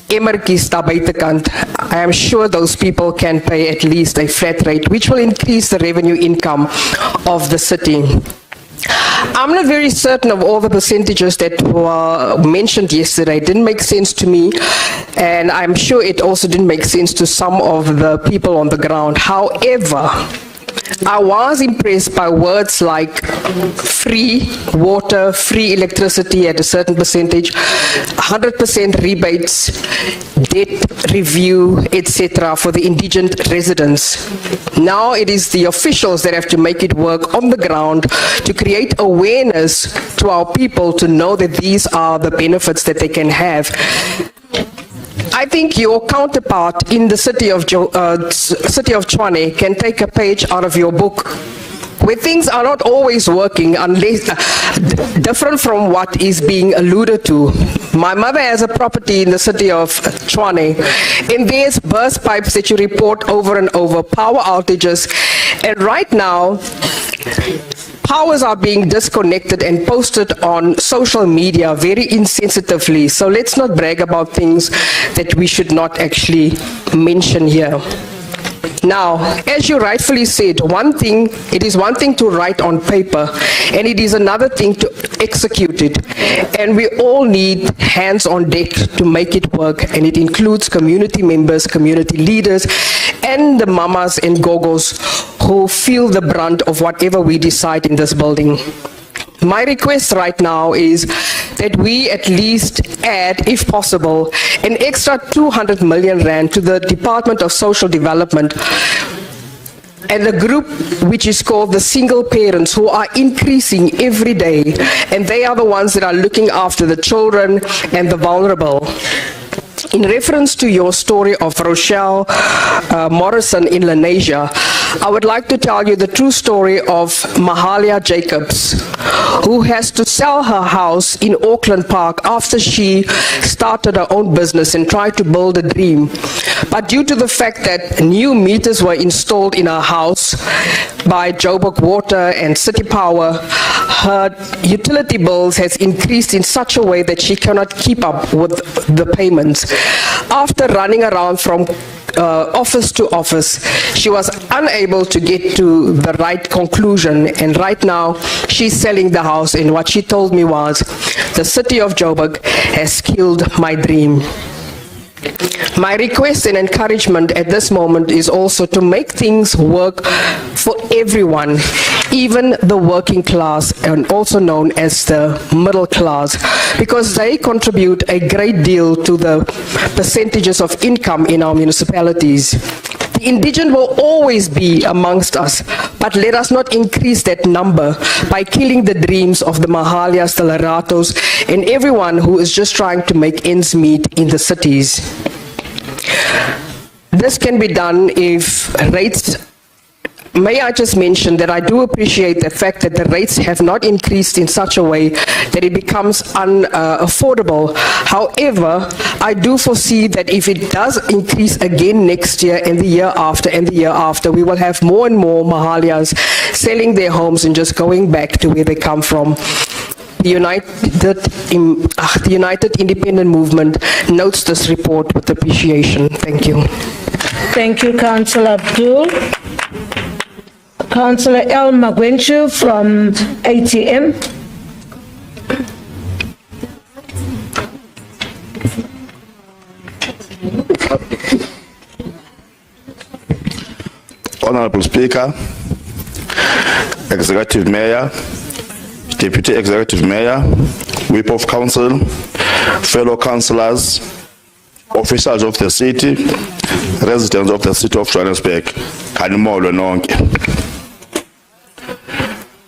emmertjies daar buitekant. I am sure those people can pay at least a flat rate, which will increase the revenue income of the city. I'm not very certain of all the percentages that were mentioned yesterday. It didn't make sense to me, and I'm sure it also didn't make sense to some of the people on the ground. However, I was impressed by words like free water, free electricity at a certain percentage, 100% rebates, debt review, etc. for the indigent residents. Now it is the officials that have to make it work on the ground to create awareness to our people to know that these are the benefits that they can have. I think your counterpart in the city of Tshwane can take a page out of your book, where things are not always working unless different from what is being alluded to. My mother has a property in the city of Tshwane, and there's burst pipes that you report over and over, power outages, and right now powers are being disconnected and posted on social media very insensitively. So let's not brag about things that we should not actually mention here. Now, as you rightfully said, it is one thing to write on paper, and it is another thing to execute it. And we all need hands on deck to make it work, and it includes community members, community leaders, and the mamas and gogos who feel the brunt of whatever we decide in this building. My request right now is that we at least add, if possible, an extra 200 million Rand to the Department of Social Development and the group which is called the single parents, who are increasing every day, and they are the ones that are looking after the children and the vulnerable. In reference to your story of Rochelle Morrison in Lenasia, I would like to tell you the true story of Mahalia Jacobs, who has to sell her house in Auckland Park after she started her own business and tried to build a dream. But due to the fact that new meters were installed in her house by Joburg Water and City Power, her utility bills has increased in such a way that she cannot keep up with the payments. After running around from office to office, she was unable to get to the right conclusion, and right now she's selling the house, and what she told me was, the city of Joburg has killed my dream. My request and encouragement at this moment is also to make things work for everyone, even the working class, and also known as the middle class, because they contribute a great deal to the percentages of income in our municipalities. The indigent will always be amongst us, but let us not increase that number by killing the dreams of the Mahalias, the Laratos, and everyone who is just trying to make ends meet in the cities. This can be done if rates. May I just mention that I do appreciate the fact that the rates have not increased in such a way that it becomes unaffordable. However, I do foresee that if it does increase again next year and the year after and the year after, we will have more and more Mahalias selling their homes and just going back to where they come from. The United Independent Movement notes this report with appreciation. Thank you. Thank you, Councillor Abdul. Councillor El Magwenchu from ATM. Honorable Speaker, Executive Mayor, Deputy Executive Mayor, Whip of Council, fellow councillors, officials of the city, residents of the city of Johannesburg, Kanimolo nonke.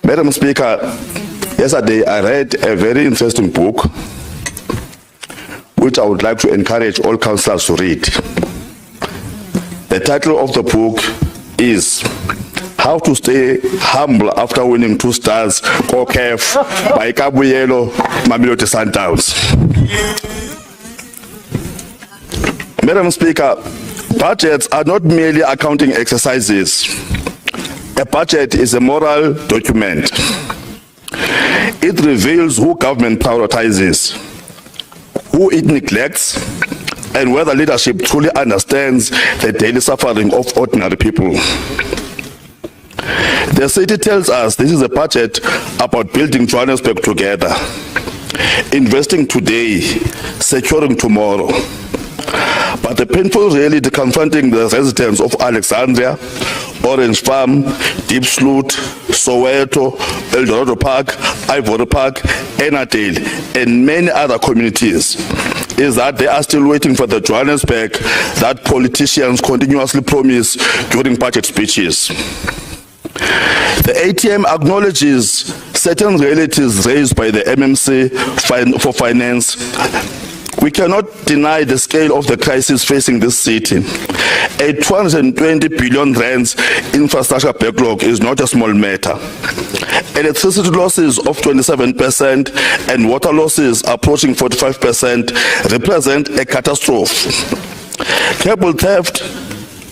Madam Speaker, yesterday I read a very interesting book which I would like to encourage all councillors to read. The title of the book is How to Stay Humble After Winning 2 Stars COCAF by Kabuyelo Mamelodi Sundowns. Madam Speaker, budgets are not merely accounting exercises. A budget is a moral document. It reveals who government prioritizes, who it neglects, and whether leadership truly understands the daily suffering of ordinary people. The city tells us this is a budget about building Johannesburg together, investing today, securing tomorrow. But the painful reality confronting the residents of Alexandria, Orange Farm, Deep Sloot, Soweto, Eldorado Park, Ivory Park, Enadale, and many other communities is that they are still waiting for the Johannesburg that politicians continuously promise during budget speeches. The ATM acknowledges certain realities raised by the MMC for Finance. We cannot deny the scale of the crisis facing this city. A 220 billion rands infrastructure backlog is not a small matter. Electricity losses of 27% and water losses approaching 45% represent a catastrophe. Cable theft,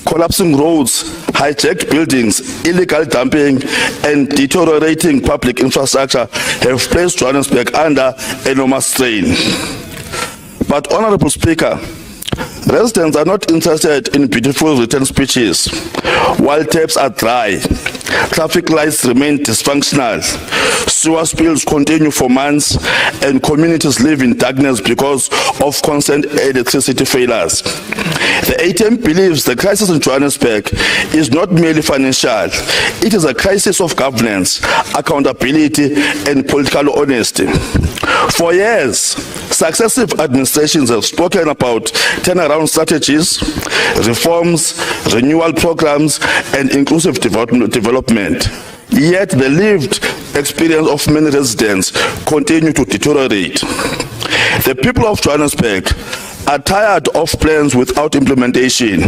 collapsing roads, hijacked buildings, illegal dumping, and deteriorating public infrastructure have placed Johannesburg under enormous strain. But, Honorable Speaker, residents are not interested in beautiful written speeches. While taps are dry, traffic lights remain dysfunctional, sewer spills continue for months, and communities live in darkness because of constant electricity failures. The ATM believes the crisis in Johannesburg is not merely financial. It is a crisis of governance, accountability, and political honesty. For years, successive administrations have spoken about turnaround strategies, reforms, renewal programs, and inclusive development. Yet the lived experience of many residents continue to deteriorate. The people of Johannesburg are tired of plans without implementation.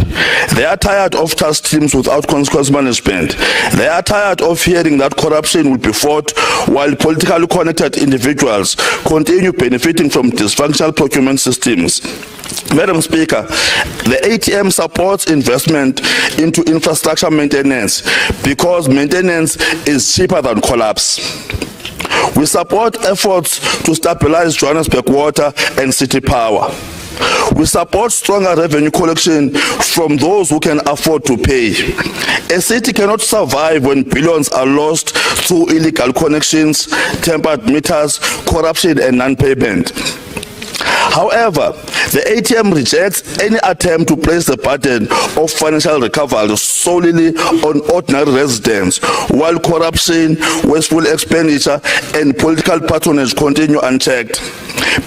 They are tired of task teams without consequence management. They are tired of hearing that corruption will be fought while politically connected individuals continue benefiting from dysfunctional procurement systems. Madam Speaker, the ATM supports investment into infrastructure maintenance because maintenance is cheaper than collapse. We support efforts to stabilize Johannesburg water and city power. We support stronger revenue collection from those who can afford to pay. A city cannot survive when billions are lost through illegal connections, tempered meters, corruption, and non-payment. However, The ATM rejects any attempt to place the burden of financial recovery solely on ordinary residents, while corruption, wasteful expenditure, and political patronage continue unchecked.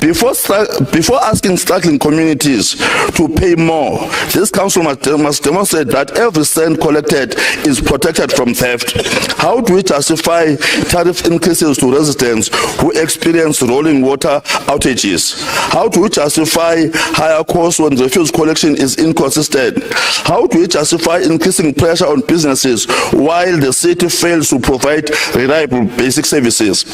Before asking struggling communities to pay more, this council must demonstrate that every cent collected is protected from theft. How do we justify tariff increases to residents who experience rolling water outages? How do we justify higher costs when refuse collection is inconsistent? How do we justify increasing pressure on businesses while the city fails to provide reliable basic services?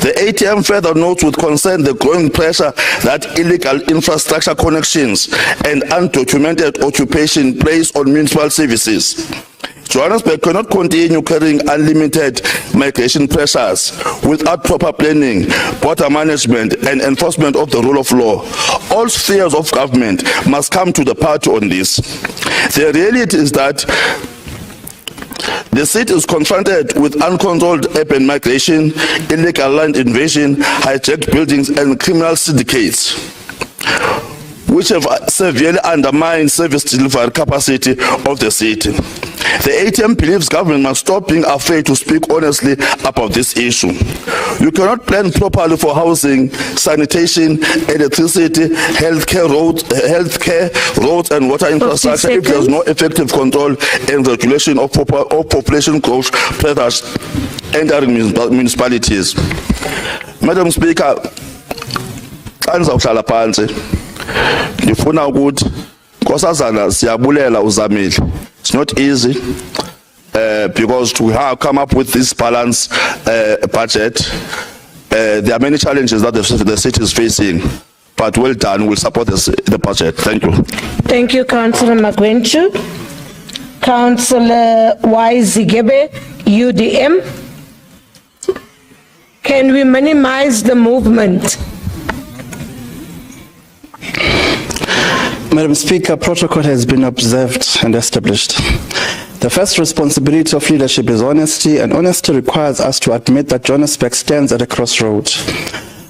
The ATM further notes with concern the growing pressure that illegal infrastructure connections and undocumented occupation place on municipal services. Johannesburg cannot continue carrying unlimited migration pressures without proper planning, border management, and enforcement of the rule of law. All spheres of government must come to the party on this. The reality is that the city is confronted with uncontrolled urban migration, illegal land invasion, hijacked buildings, and criminal syndicates, which have severely undermined service delivery capacity of the city. The ATM believes government must stop being afraid to speak honestly about this issue. You cannot plan properly for housing, sanitation, electricity, healthcare, roads, and water infrastructure if there is no effective control and regulation of population growth pressures entering municipalities. Madam Speaker, ndizawuhlala phansi ndifuna ukuthi nkosazana siyabulela uzamile. It's not easy because to come up with this balanced budget, there are many challenges that the city is facing, but well done. We'll support the budget. Thank you. Thank you, Councillor Magwenchu. Councillor Zigebe, UDM. Can we minimize the movement? Madam Speaker, protocol has been observed and established. The first responsibility of leadership is honesty, and honesty requires us to admit that Johannesburg stands at a crossroads.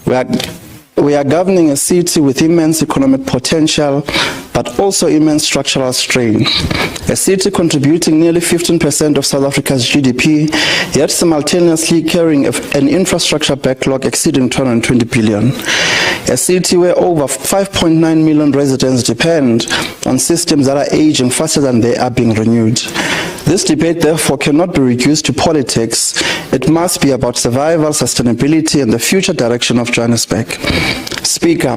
We are governing a city with immense economic potential, but also immense structural strain. A city contributing nearly 15% of South Africa's GDP, yet simultaneously carrying an infrastructure backlog exceeding 220 billion. A city where over 5.9 million residents depend on systems that are aging faster than they are being renewed. This debate, therefore, cannot be reduced to politics. It must be about survival, sustainability, and the future direction of Johannesburg. Speaker,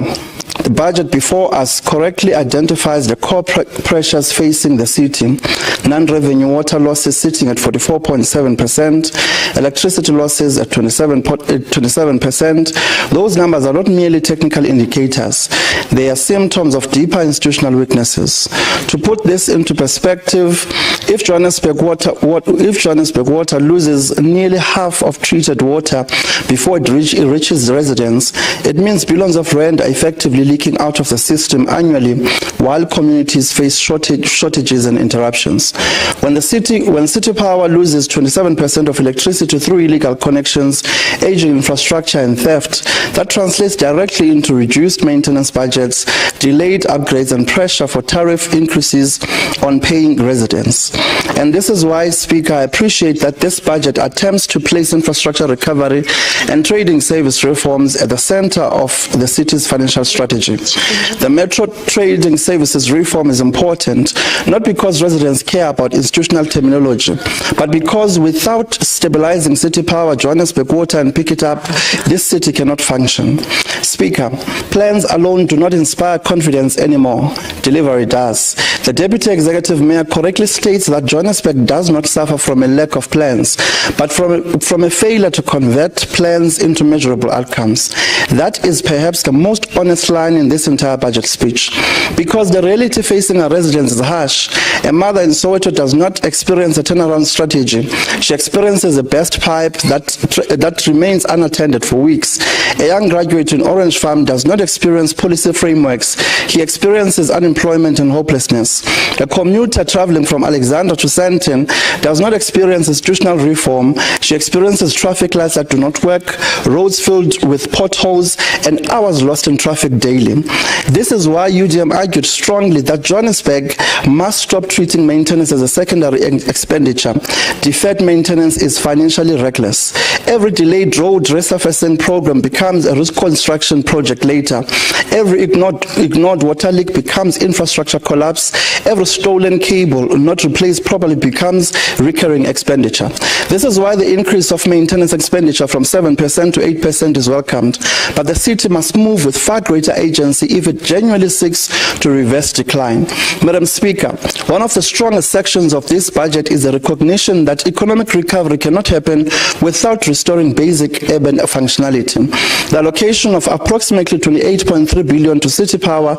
the budget before us correctly identifies the core pressures facing the city. Non-revenue water losses sitting at 44.7%, electricity losses at 27%. Those numbers are not merely technical indicators. They are symptoms of deeper institutional weaknesses. To put this into perspective, if Johannesburg Water loses nearly half of treated water before it reaches the residents, it means billions of rand are effectively leaking out of the system annually, while communities face shortages and interruptions. When City Power loses 27% of electricity through illegal connections, aging infrastructure, and theft, that translates directly into reduced maintenance budgets, delayed upgrades, and pressure for tariff increases on paying residents. And this is why, Speaker, I appreciate that this budget attempts to place infrastructure recovery and trading service reforms at the center of the city's financial strategy. The Metro Trading Services reform is important, not because residents care about institutional terminology, but because without stabilizing City Power, Johannesburg Water, and Pick It Up, this city cannot function. Speaker, plans alone do not inspire confidence anymore. Delivery does. The Deputy Executive Mayor correctly states that Johannesburg does not suffer from a lack of plans, but from a failure to convert plans into measurable outcomes. That is perhaps the most honest line in this entire budget speech. Because the reality facing our residents is harsh. A mother in Soweto does not experience a turnaround strategy. She experiences a burst pipe that remains unattended for weeks. A young graduate in Orange Farm does not experience policy frameworks. He experiences unemployment and hopelessness. A commuter traveling from Alexandra to Sandton does not experience institutional reform. She experiences traffic lights that do not work, roads filled with potholes, and hours lost in traffic daily. daily. This is why UDM argued strongly that Johannesburg must stop treating maintenance as a secondary expenditure. Deferred maintenance is financially reckless. Every delayed road resurfacing program becomes a reconstruction project later. Every ignored water leak becomes infrastructure collapse. Every stolen cable not replaced properly becomes recurring expenditure. This is why the increase of maintenance expenditure from 7% to 8% is welcomed. But the city must move with far greater agency if it genuinely seeks to reverse decline. Madam Speaker, one of the strongest sections of this budget is the recognition that economic recovery cannot happen without restoring basic urban functionality. The allocation of approximately 28.3 billion to city power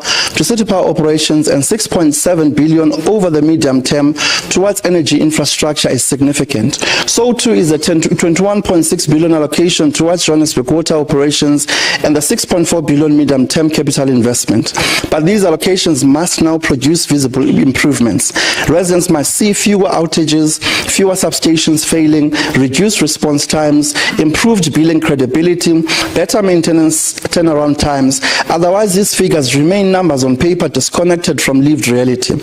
operations and 6.7 billion over the medium term towards energy infrastructure is significant. So too is the 21.6 billion allocation towards Johannesburg water operations and the 6.4 billion medium term capital investment. But these allocations must now produce visible improvements. Residents must see fewer outages, fewer substations failing, reduced response times, improved billing credibility, better maintenance turnaround times. Otherwise, these figures remain numbers on paper disconnected from lived reality.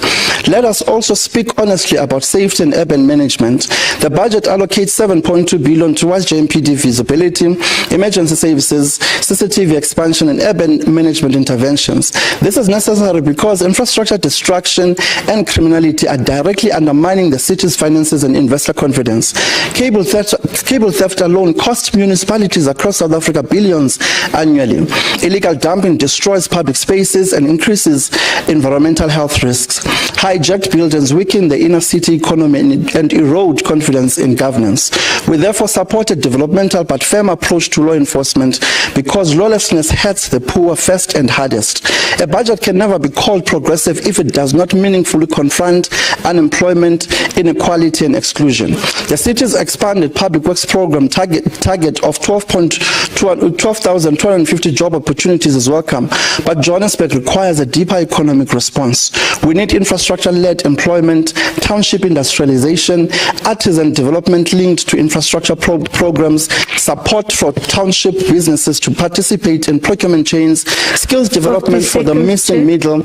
Let us also speak honestly about safety and urban management. The budget allocates 7.2 billion towards JMPD visibility, emergency services, CCTV expansion, and urban management interventions. This is necessary because infrastructure destruction and criminality are directly undermining the city's finances and investor confidence. Cable theft alone costs municipalities across South Africa billions annually. Illegal dumping destroys public spaces and increases environmental health risks. Hijacked buildings weaken the inner city economy and erode confidence in governance. We therefore support a developmental but firm approach to law enforcement because lawlessness hurts the poor first and hardest. A budget can never be called progressive if it does not meaningfully confront unemployment, inequality, and exclusion. The city's expanded public works program target of 12,250 job opportunities is welcome, but Johannesburg requires a deeper economic response. We need infrastructure-led employment, township industrialization, artisan development linked to infrastructure programs, support for township businesses to participate in procurement chains, skills development for the missing middle,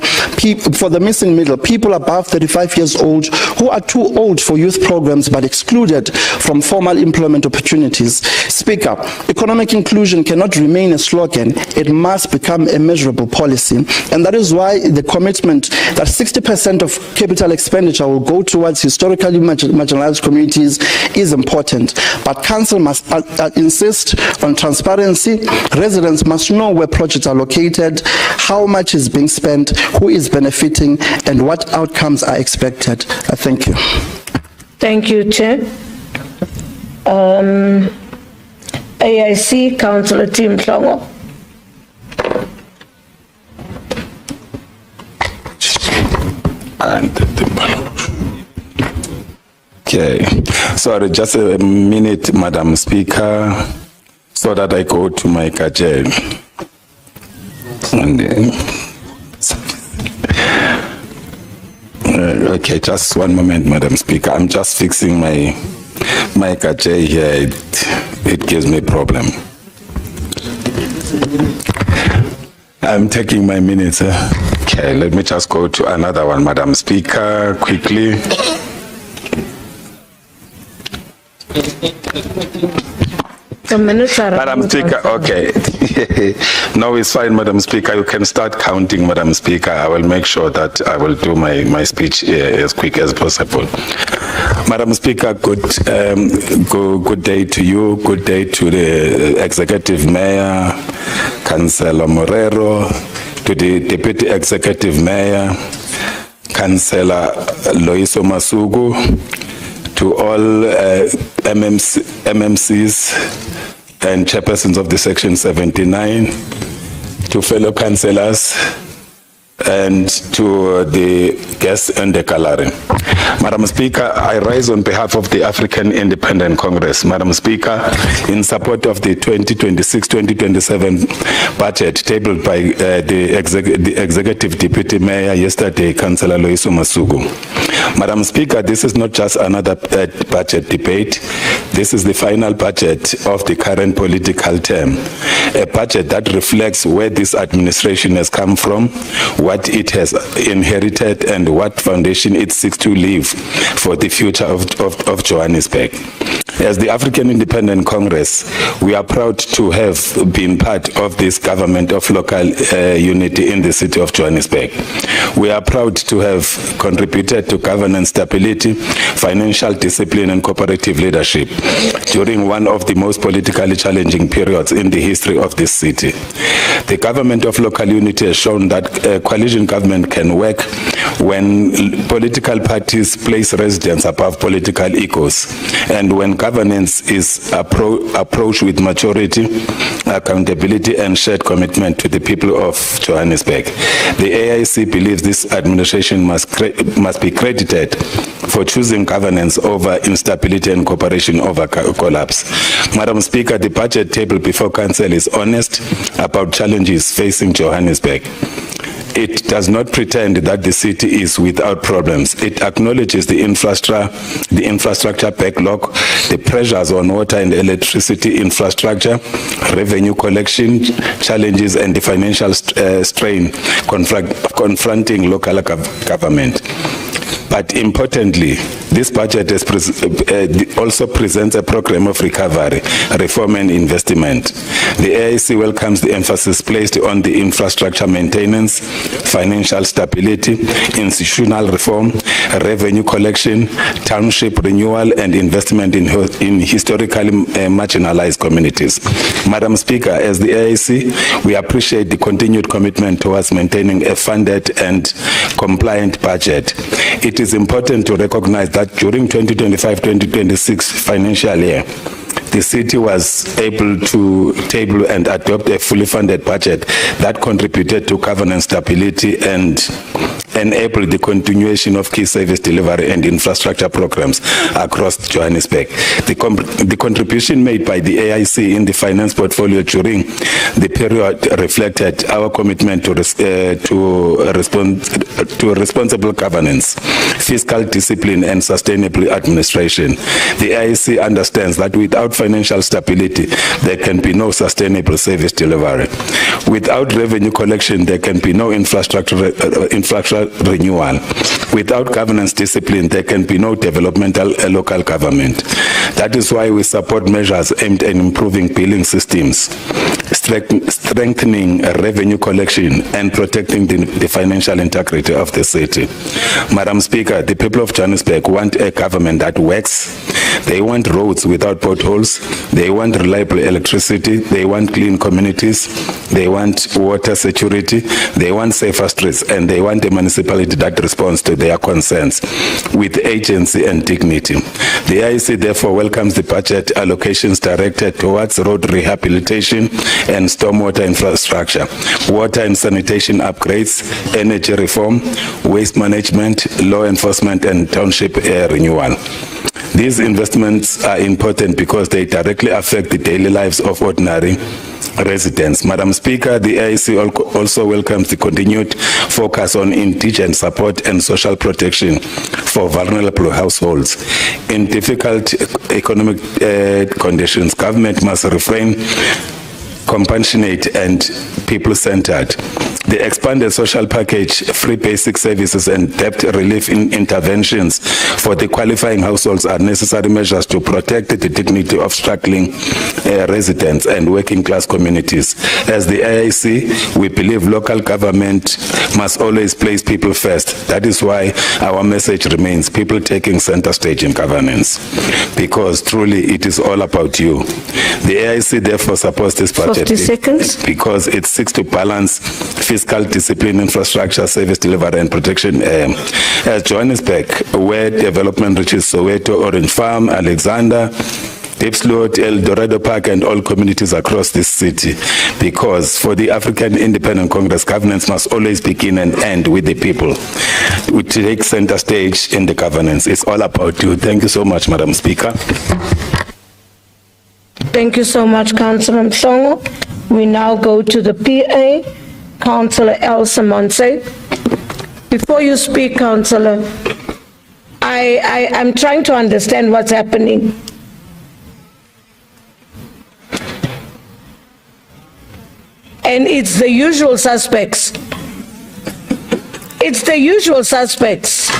people above 35 years old who are too old for youth programs but excluded from formal employment opportunities. Speaker, economic inclusion cannot remain a slogan. It must become a measurable policy. And that is why the commitment that 60% of capital expenditure will go towards historically marginalized communities is important. But Council must insist on transparency. Residents must know where projects are located, how much is being spent, who is benefiting, and what outcomes are expected. Thank you. Thank you, Chair. AIC, Councillor Tim Tlongo. Okay, sorry, just a minute, Madam Speaker, so that I go to my kaje. And okay, just one moment, Madam Speaker. I'm just fixing my kaje here. It gives me problem. I'm taking my minutes. Okay, let me just go to another one, Madam Speaker, quickly. The minutes are Madam Speaker, okay. No, it's fine, Madam Speaker. You can start counting, Madam Speaker. I will make sure that I will do my speech as quick as possible. Madam Speaker, good day to you. Good day to the Executive Mayor, Councillor Morero, to the Deputy Executive Mayor, Councillor Loyiso Masuku, to all MMCs and chairpersons of the Section 79, to fellow councillors, and to the guests and the gallery. Madam Speaker, I rise on behalf of the African Independent Congress, Madam Speaker, in support of the 2026-2027 budget tabled by the Executive Deputy Mayor yesterday, Councillor Loyiso Masuku. Madam Speaker, this is not just another budget debate. this is the final budget of the current political term, a budget that reflects where this administration has come from, what it has inherited, and what foundation it seeks to leave for the future of Johannesburg. As the African Independent Congress, we are proud to have been part of this government of local unity in the city of Johannesburg. We are proud to have contributed to governance stability, financial discipline, and cooperative leadership during one of the most politically challenging periods in the history of this city. The government of local unity has shown that a coalition government can work when political parties place residents above political egos, and when governance is approached with maturity, accountability, and shared commitment to the people of Johannesburg. The AIC believes this administration must be credited for choosing governance over instability and cooperation over collapse. Madam Speaker, the budget table before Council is honest about challenges facing Johannesburg. It does not pretend that the city is without problems. It acknowledges the infrastructure backlog, the pressures on water and electricity infrastructure, revenue collection challenges, and the financial strain confronting local government. But importantly, this budget also presents a program of recovery, reform, and investment. The AIC welcomes the emphasis placed on the infrastructure maintenance, financial stability, institutional reform, revenue collection, township renewal, and investment in historically marginalized communities. Madam Speaker, as the AIC, we appreciate the continued commitment towards maintaining a funded and compliant budget. It is important to recognize that during 2025-2026 financial year, the city was able to table and adopt a fully funded budget that contributed to governance stability and enabled the continuation of key service delivery and infrastructure programs across Johannesburg. The contribution made by the AIC in the finance portfolio during the period reflected our commitment to responsible governance, fiscal discipline, and sustainable administration. The AIC understands that without financial stability, there can be no sustainable service delivery. Without revenue collection, there can be no infrastructure renewal. Without governance discipline, there can be no developmental local government. That is why we support measures aimed at improving billing systems, strengthening revenue collection, and protecting the financial integrity of the city. Madam Speaker, the people of Johannesburg want a government that works. They want roads without potholes. They want reliable electricity. They want clean communities. They want water security. They want safer streets. And they want a municipality that responds to their concerns with agency and dignity. The AIC therefore welcomes the budget allocations directed towards road rehabilitation and stormwater infrastructure, water and sanitation upgrades, energy reform, waste management, law enforcement, and township renewal. These investments are important because they directly affect the daily lives of ordinary residents. Madam Speaker, the AIC also welcomes the continued focus on indigent support and social protection for vulnerable households. In difficult economic conditions, government must refrain compassionate and people-centered. The expanded social package, free basic services, and debt relief interventions for the qualifying households are necessary measures to protect the dignity of struggling residents and working-class communities. As the AIC, we believe local government must always place people first. That is why our message remains people taking center stage in governance, because truly it is all about you. The AIC therefore supports this budget 50 seconds. because it seeks to balance fiscal discipline, infrastructure, service delivery, and protection. As Johannesburg, where development reaches Soweto, Orange Farm, Alexander, Dipslot, El Dorado Park, and all communities across this city. Because for the African Independent Congress, governance must always begin and end with the people. We take center stage in the governance. It's all about you. Thank you so much, Madam Speaker. Thank you so much, Councillor Mhlongo. We now go to the PA, Councillor Elsa Monse. Before you speak, Councillor, I'm trying to understand what's happening. and it's the usual suspects. It's the usual suspects.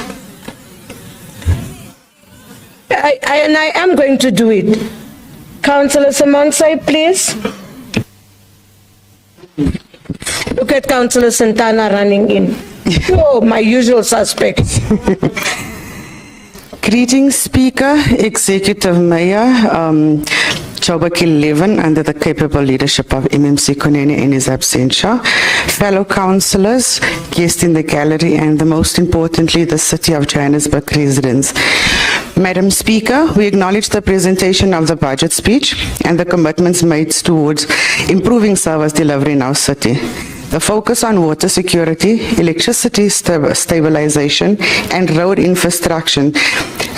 And I am going to do it. Councillor Simonsai, please. Look at Councillor Santana running in. Oh, my usual suspects. Greetings, Speaker, Executive Mayor, Joburg 11, under the capable leadership of MMC Konene in his absentia, fellow councillors, guests in the gallery, and most importantly, the City of Johannesburg residents. Madam Speaker, we acknowledge the presentation of the budget speech and the commitments made towards improving service delivery in our city. The focus on water security, electricity stabilization, and road infrastructure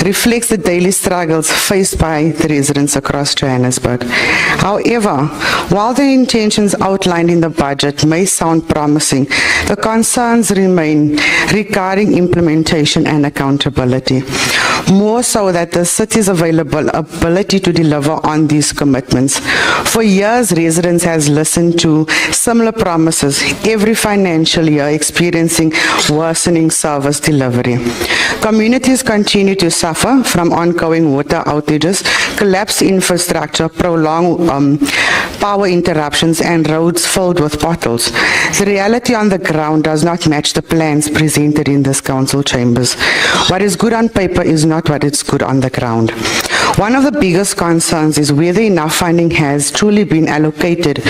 reflects the daily struggles faced by the residents across Johannesburg. However, while the intentions outlined in the budget may sound promising, the concerns remain regarding implementation and accountability. More so that the city's ability to deliver on these commitments. For years, residents has listened to similar promises every financial year, experiencing worsening service delivery. Communities continue to suffer from ongoing water outages, collapsed infrastructure, prolonged power interruptions, and roads filled with potholes. The reality on the ground does not match the plans presented in this council chambers. What is good on paper is not what is good on the ground. One of the biggest concerns is whether enough funding has truly been allocated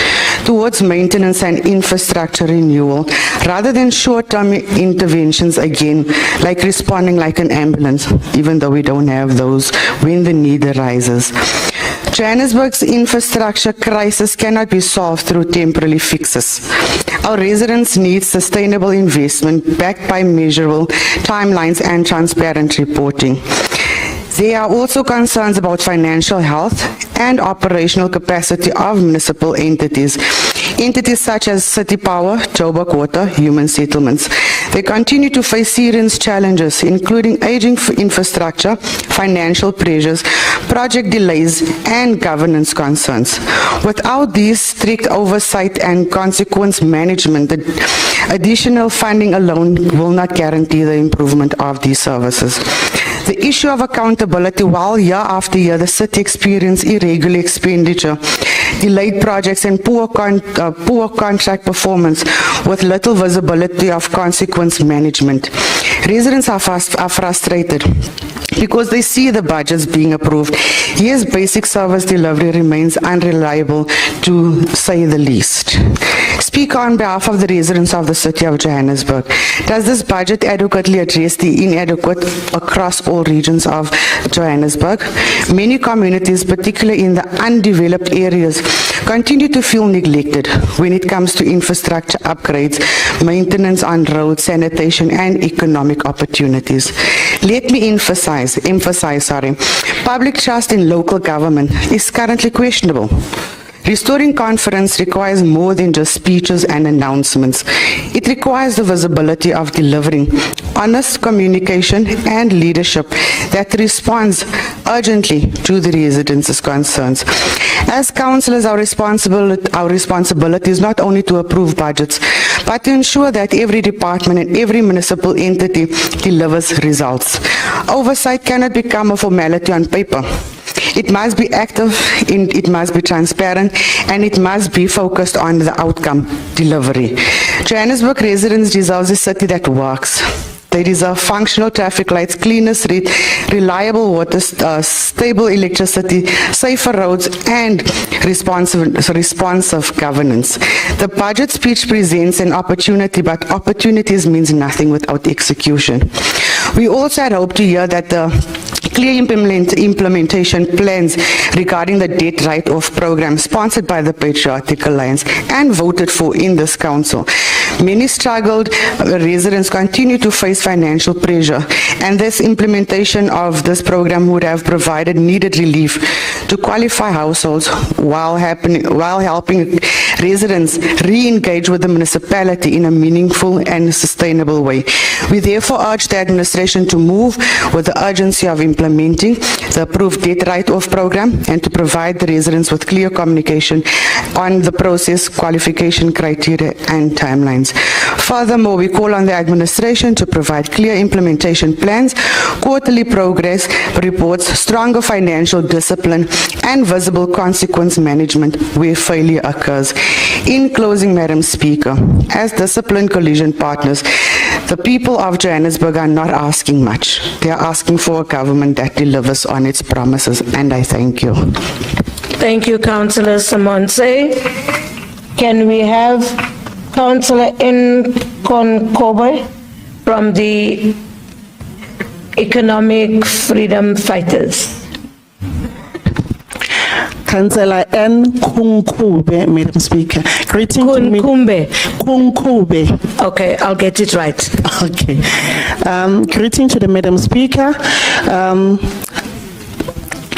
towards maintenance and infrastructure renewal, rather than short-term interventions again, like responding like an ambulance, even though we don't have those when the need arises. Johannesburg's infrastructure crisis cannot be solved through temporary fixes. Our residents need sustainable investment backed by measurable timelines and transparent reporting. There are also concerns about financial health and operational capacity of municipal entities. Entities such as City Power, Joburg Water, Human Settlements. They continue to face serious challenges, including aging infrastructure, financial pressures, project delays, and governance concerns. Without these strict oversight and consequence management, the additional funding alone will not guarantee the improvement of these services. The issue of accountability, while year after year the city experienced irregular expenditure, delayed projects, and poor contract performance with little visibility of consequence management. Residents are frustrated because they see the budgets being approved. Yes, basic service delivery remains unreliable, to say the least. Speaker, on behalf of the residents of the City of Johannesburg, does this budget adequately address the inadequate across all regions of Johannesburg? Many communities, particularly in the undeveloped areas, continue to feel neglected when it comes to infrastructure upgrades, maintenance on roads, sanitation, and economic opportunities. Let me emphasize, public trust in local government is currently questionable. Restoring confidence requires more than just speeches and announcements. It requires the visibility of delivering honest communication and leadership that responds urgently to the residents' concerns. As councillors, our responsibility is not only to approve budgets, but to ensure that every department and every municipal entity delivers results. Oversight cannot become a formality on paper. It must be active, it must be transparent, and it must be focused on the outcome delivery. Johannesburg residents deserve a city that works. They deserve functional traffic lights, cleaner streets, reliable water, stable electricity, safer roads, and responsive governance. The budget speech presents an opportunity, but opportunities means nothing without execution. We also had hoped to hear that the clear implementation plans regarding the debt write-off program sponsored by the Patriotic Alliance and voted for in this council. Many struggled residents continue to face financial pressure, and this implementation of this program would have provided needed relief to qualify households while helping residents re-engage with the municipality in a meaningful and sustainable way. We therefore urge the administration to move with the urgency of implementing the approved debt write-off program and to provide the residents with clear communication on the process, qualification criteria and timelines. Furthermore, we call on the administration to provide clear implementation plans, quarterly progress reports, stronger financial discipline, and visible consequence management where failure occurs. In closing, Madam Speaker, as disciplined coalition partners, the people of Johannesburg are not asking much. They are asking for a government that delivers on its promises, and I thank you. Thank you, Councillor Simonse. Can we have Councillor Nkonkobe from the Economic Freedom Fighters? Councillor Nkonkobe, Madam Speaker. Greeting to me. Nkonkobe. Okay, I'll get it right. Okay. Greeting to the Madam Speaker.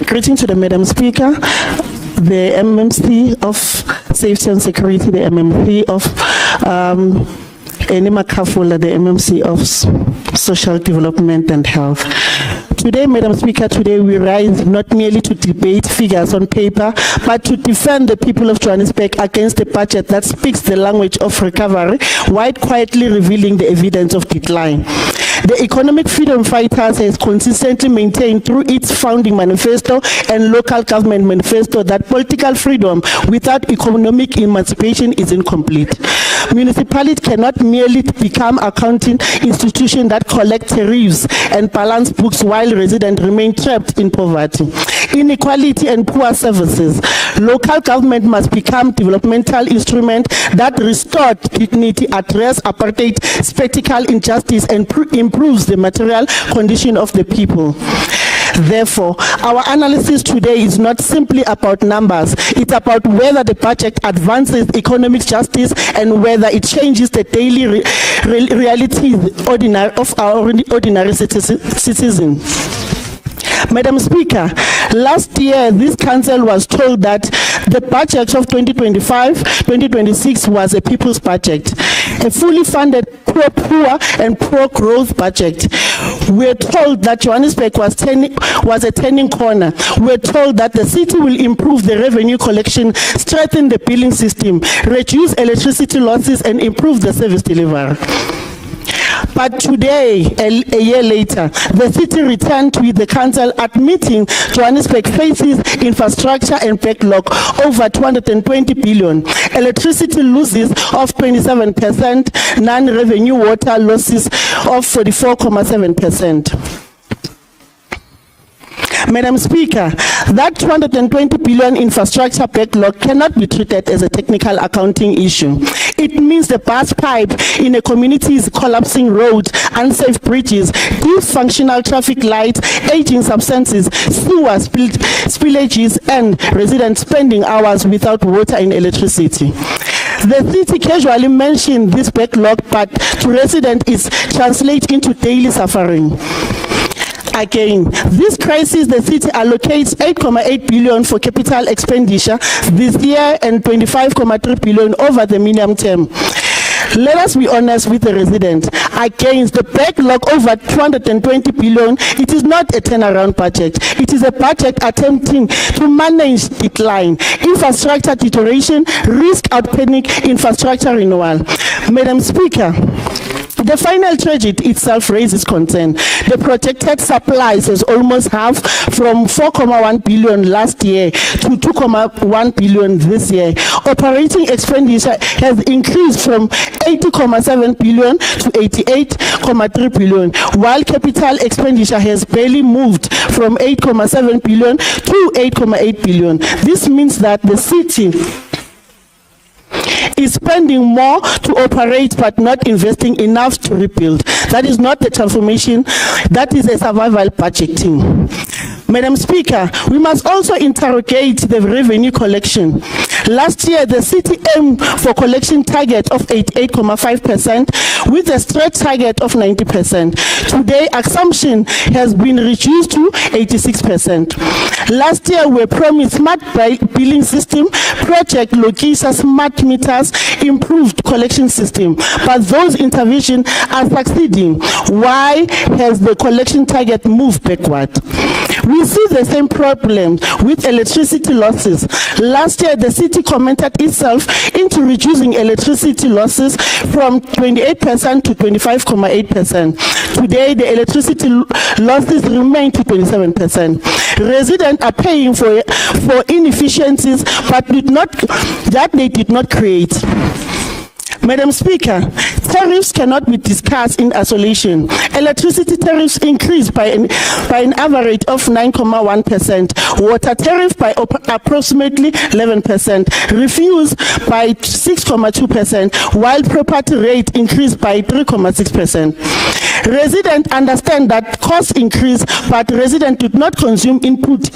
Greeting to the Madam Speaker, the MMC of Safety and Security, the MMC of Enima Kafula, the MMC of Social Development and Health. Today, Madam Speaker, today we rise not merely to debate figures on paper, but to defend the people of Johannesburg against a budget that speaks the language of recovery, while quietly revealing the evidence of decline. The Economic Freedom Fighters has consistently maintained through its founding manifesto and local government manifesto that political freedom without economic emancipation is incomplete. Municipalities cannot merely become accounting institutions that collect tariffs and balance books while residents remain trapped in poverty, inequality and poor services. Local government must become developmental instrument that restore dignity, address apartheid, spectacle injustice, and improves the material condition of the people. Therefore, our analysis today is not simply about numbers. It's about whether the budget advances economic justice and whether it changes the daily realities of our ordinary citizens. Madam Speaker, last year this council was told that the budget of 2025-2026 was a people's budget, a fully funded pro-poor and pro-growth budget. We're told that Johannesburg was a turning corner. We're told that the city will improve the revenue collection, strengthen the billing system, reduce electricity losses, and improve the service delivery. But today, a year later, the city returned with the council admitting Johannesburg faces infrastructure and backlog over 220 billion, electricity losses of 27%, non-revenue water losses of 44.7%. Madam Speaker, that 220 billion infrastructure backlog cannot be treated as a technical accounting issue. It means the burst pipe in a community is collapsing roads, unsafe bridges, dysfunctional traffic lights, aging substances, sewer spillages, and residents spending hours without water and electricity. The city casually mentioned this backlog, but to residents it translates into daily suffering. Again, this crisis, the city allocates 8.8 billion for capital expenditure this year and 25.3 billion over the medium term. Let us be honest with the residents. Against the backlog over 220 billion, it is not a turnaround budget. It is a budget attempting to manage decline, infrastructure deterioration, risk outpanic infrastructure renewal. Madam Speaker, the final tragedy itself raises concern. The projected supplies has almost halved from 4.1 billion last year to 2.1 billion this year. Operating expenditure has increased from 80.7 billion to 88.3 billion, while capital expenditure has barely moved from 8.7 billion to 8.8 billion. This means that the city is spending more to operate but not investing enough to rebuild. That is not the transformation, that is a survival budgeting. Madam Speaker, we must also interrogate the revenue collection. Last year, the city aimed for collection target of 88.5% with a stretch target of 90%. Today, assumption has been reduced to 86%. Last year, we promised smart billing system, project Logisa smart meters, improved collection system, but those interventions are succeeding. Why has the collection target moved backward? We see the same problem with electricity losses. Last year, the city committed itself into reducing electricity losses from 28% to 25.8%. Today, the electricity losses remain to 27%. Residents are paying for inefficiencies that they did not create. Madam Speaker, tariffs cannot be discussed in isolation. Electricity tariffs increased by an average of 9.1%, water tariff by approximately 11%, refuse by 6.2%, while property rate increased by 3.6%. Residents understand that costs increase, but residents do not consume input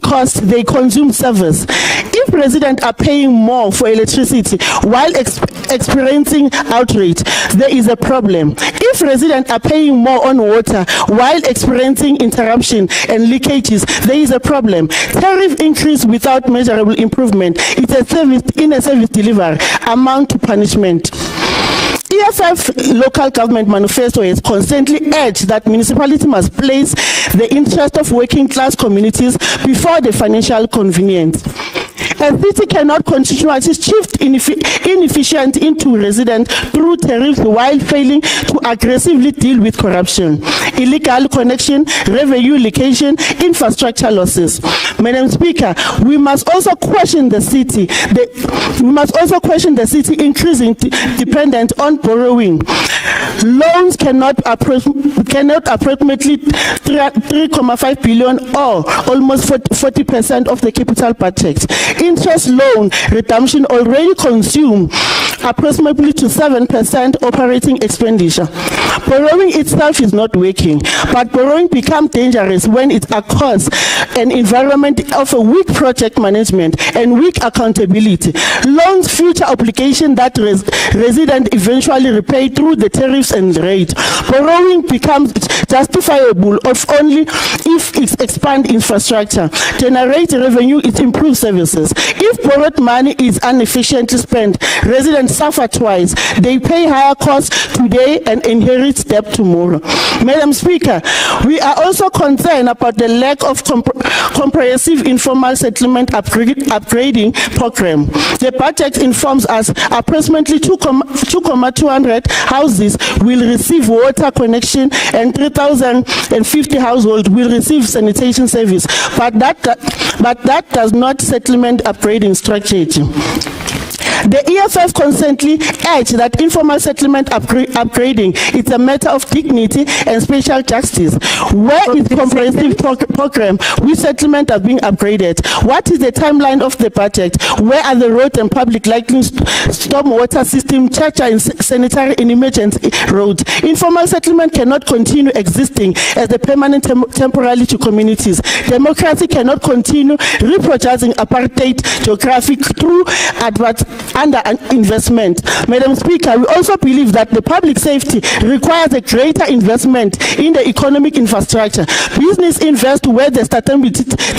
costs, they consume service. If residents are paying more for electricity while experiencing outrage, there is a problem. If residents are paying more on water while experiencing interruption and leakages, there is a problem. Tariff increase without measurable improvement is a service delivery amount to punishment. EFF local government manifesto has constantly urged that municipality must place the interest of working class communities before the financial convenience. A city cannot continuously shift inefficiency into residents through tariffs while failing to aggressively deal with corruption, illegal connection, revenue leakage, infrastructure losses. Madam Speaker, we must also question the city. Increasing dependence on borrowing. Loans cannot approximately 3.5 billion or almost 40% of the capital budget. Interest loan redemption already consume approximately to 7% operating expenditure. Borrowing itself is not working, but borrowing becomes dangerous when it occurs an environment of a weak project management and weak accountability. Loans future obligation that residents eventually repay through the tariffs and rate. Borrowing becomes justifiable only if it expands infrastructure, generates revenue, it improves services. If borrowed money is inefficiently spent, residents suffer twice. They pay higher costs today and inherit debt tomorrow. Madam Speaker, we are also concerned about the lack of comprehensive informal settlement upgrading program. The budget informs us approximately 2,200 houses will receive water connection and 3,050 households will receive sanitation service, but that does not settlement upgrading strategy. The EFF constantly urged that informal settlement upgrading is a matter of dignity and special justice. Where is comprehensive program with settlement are being upgraded? What is the timeline of the budget? Where are the road and public lighting, storm water system, church and sanitary and emergency roads? Informal settlement cannot continue existing as a permanent temporarily to communities. Democracy cannot continue reproducing apartheid geographic through under investment. Madam Speaker, we also believe that the public safety requires a greater investment in the economic infrastructure. Business invest where the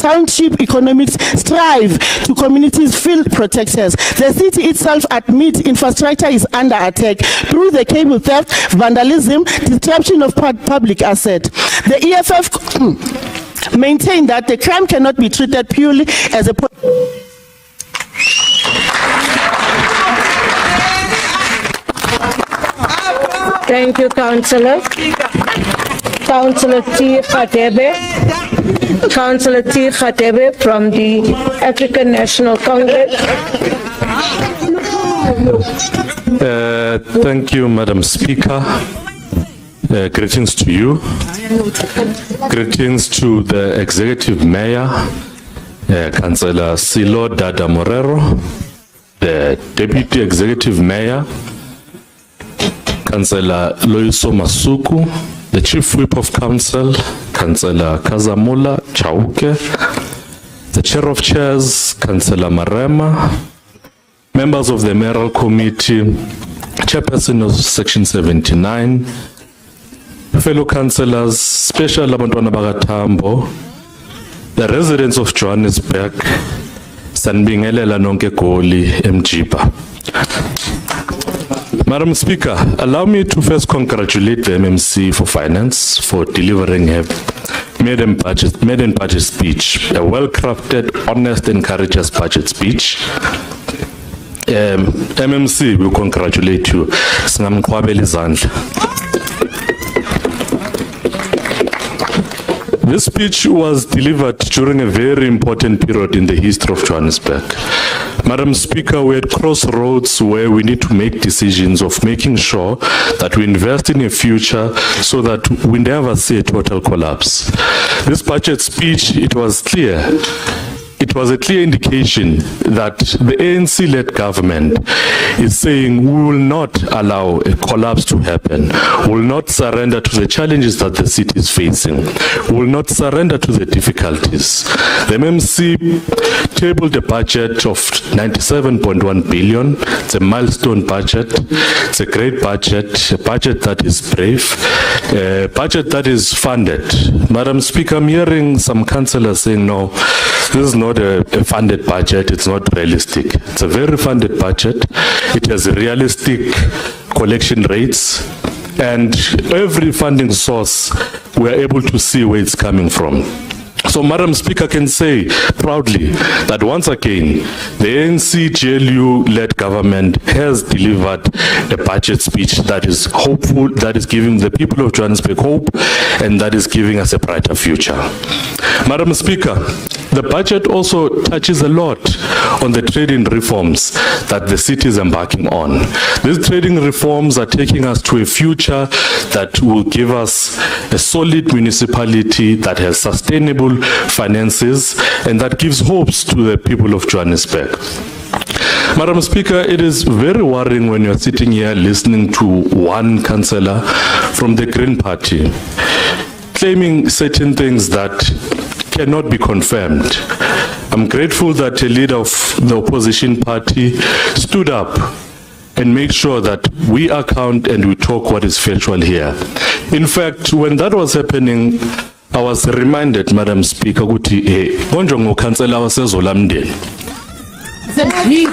township economics strive to communities feel protected. The city itself admits infrastructure is under attack through the cable theft, vandalism, disruption of public asset. The EFF maintain that the crime cannot be treated purely as a Thank you, Councillor. Councillor T. Khatebe. Councillor T. Khatebe from the African National Congress. Thank you, Madam Speaker. Greetings to you. Greetings to the Executive Mayor, Councillor Mayor Dada Morero, the Deputy Executive Mayor, Councillor Loyiso Masuku, the Chief Whip of Council, Councillor Kazamula Chauke, the Chair of Chairs, Councillor Marema, members of the Mayoral Committee, Chairperson of Section 79, fellow councillors, special Abantwana Bagatambo, the residents of Johannesburg, Sanbingelela Nonke Goli, Mjiba. Madam Speaker, allow me to first congratulate the MMC for Finance for delivering her maiden budget speech, a well-crafted, honest and courageous budget speech. MMC, we congratulate you. Singamqhwabela izandla. This speech was delivered during a very important period in the history of Johannesburg. Madam Speaker, we're at crossroads where we need to make decisions of making sure that we invest in a future so that we never see a total collapse. This budget speech, it was clear. It was a clear indication that the ANC-led government is saying we will not allow a collapse to happen. We will not surrender to the challenges that the city is facing. We will not surrender to the difficulties. The MMC tabled a budget of 97.1 billion. It's a milestone budget. It's a great budget, a budget that is brave, a budget that is funded. Madam Speaker, I'm hearing some councillors saying, no, this is not a funded budget, it's not realistic. It's a very funded budget. It has realistic collection rates, and every funding source, we are able to see where it's coming from. So, Madam Speaker can say proudly that once again, the ANC GLU-led government has delivered a budget speech that is hopeful, that is giving the people of Johannesburg hope, and that is giving us a brighter future. Madam Speaker, the budget also touches a lot on the trading reforms that the city is embarking on. These trading reforms are taking us to a future that will give us a solid municipality that has sustainable finances and that gives hopes to the people of Johannesburg. Madam Speaker, it is very worrying when you're sitting here listening to one councillor from the Green Party claiming certain things that cannot be confirmed. I'm grateful that a leader of the opposition party stood up and make sure that we account and we talk what is factual here. In fact, when that was happening, I was reminded, Madam Speaker, ukuthi bonjongo councillor wasezolamndeni.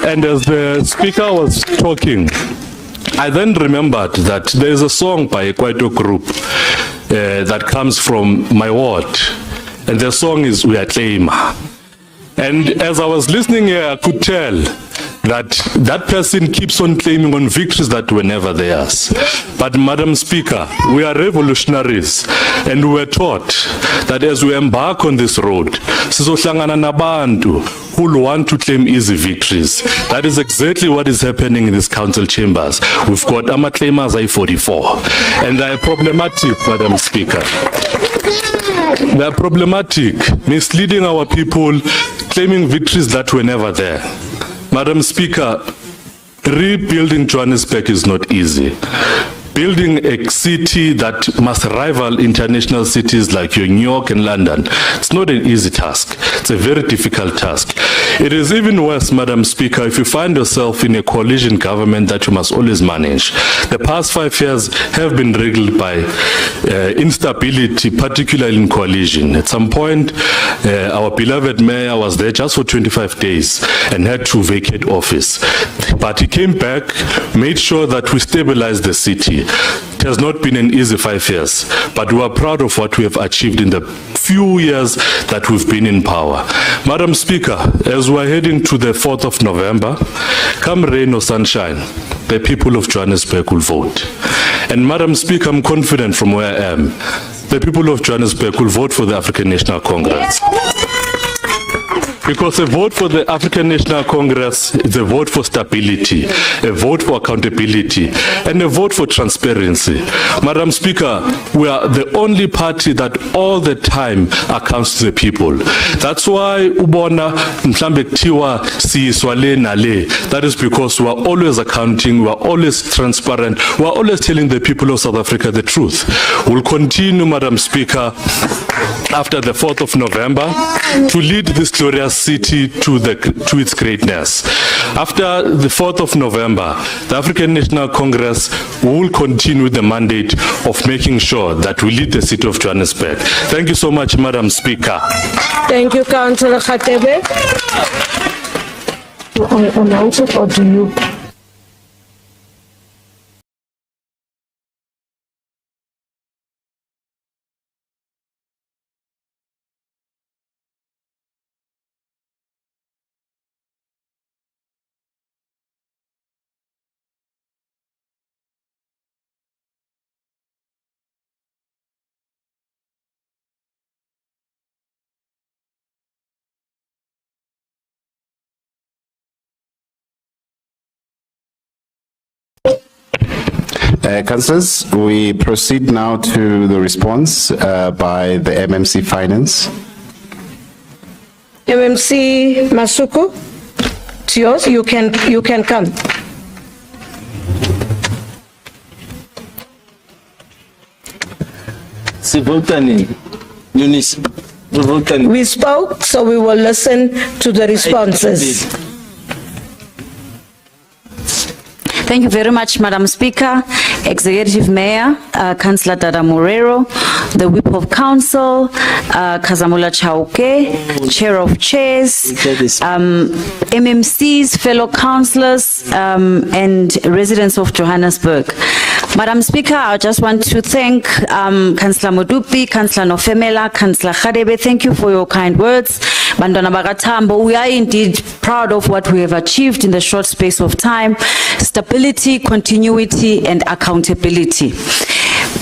And as the speaker was talking, I then remembered that there is a song by a Kwaito group that comes from my ward, and the song is We Are Claimer. And as I was listening here, I could tell that that person keeps on claiming on victories that were never theirs. But Madam Speaker, we are revolutionaries, and we were taught that as we embark on this road, sizohlangana nabantu who will want to claim easy victories. That is exactly what is happening in this council chambers. We've got claimers I-44, and they are problematic, Madam Speaker. They are problematic, misleading our people, claiming victories that were never there. Madam Speaker, rebuilding Johannesburg is not easy. Building a city that must rival international cities like New York and London, it's not an easy task. It's a very difficult task. It is even worse, Madam Speaker, if you find yourself in a coalition government that you must always manage. The past 5 years have been riddled by instability, particularly in coalition. At some point, our beloved mayor was there just for 25 days and had to vacate office. But he came back, made sure that we stabilized the city. It has not been an easy 5 years, but we are proud of what we have achieved in the few years that we've been in power. Madam Speaker, as we are heading to the 4th of November, come rain or sunshine, the people of Johannesburg will vote. And Madam Speaker, I'm confident from where I am, the people of Johannesburg will vote for the African National Congress. Because a vote for the African National Congress is a vote for stability, a vote for accountability, and a vote for transparency. Madam Speaker, we are the only party that all the time accounts to the people. That's why ubona mhlambe kuthiwa siyiswa le nale. That is because we are always accounting, we are always transparent, we are always telling the people of South Africa the truth. We'll continue, Madam Speaker, after the 4th of November to lead this glorious city to its greatness. After the 4th of November, the African National Congress will continue the mandate of making sure that we lead the city of Johannesburg. Thank you so much, Madam Speaker. Thank you, Councillor Khatebe. Do I announce it or do you? Councillors, we proceed now to the response by the MMC Finance. MMC Masuku, it's yours. You can come. We spoke, so we will listen to the responses. Thank you very much, Madam Speaker, Executive Mayor, Councillor Dada Morero, the Whip of Council, Kazamula Chauke, Chair of Chairs, MMCs, fellow councillors, and residents of Johannesburg. Madam Speaker, I just want to thank Councillor Modupi, Councillor Nofemela, Councillor Khadebe. Thank you for your kind words. Bandwana Bagatambo, we are indeed proud of what we have achieved in the short space of time: stability, continuity, and accountability.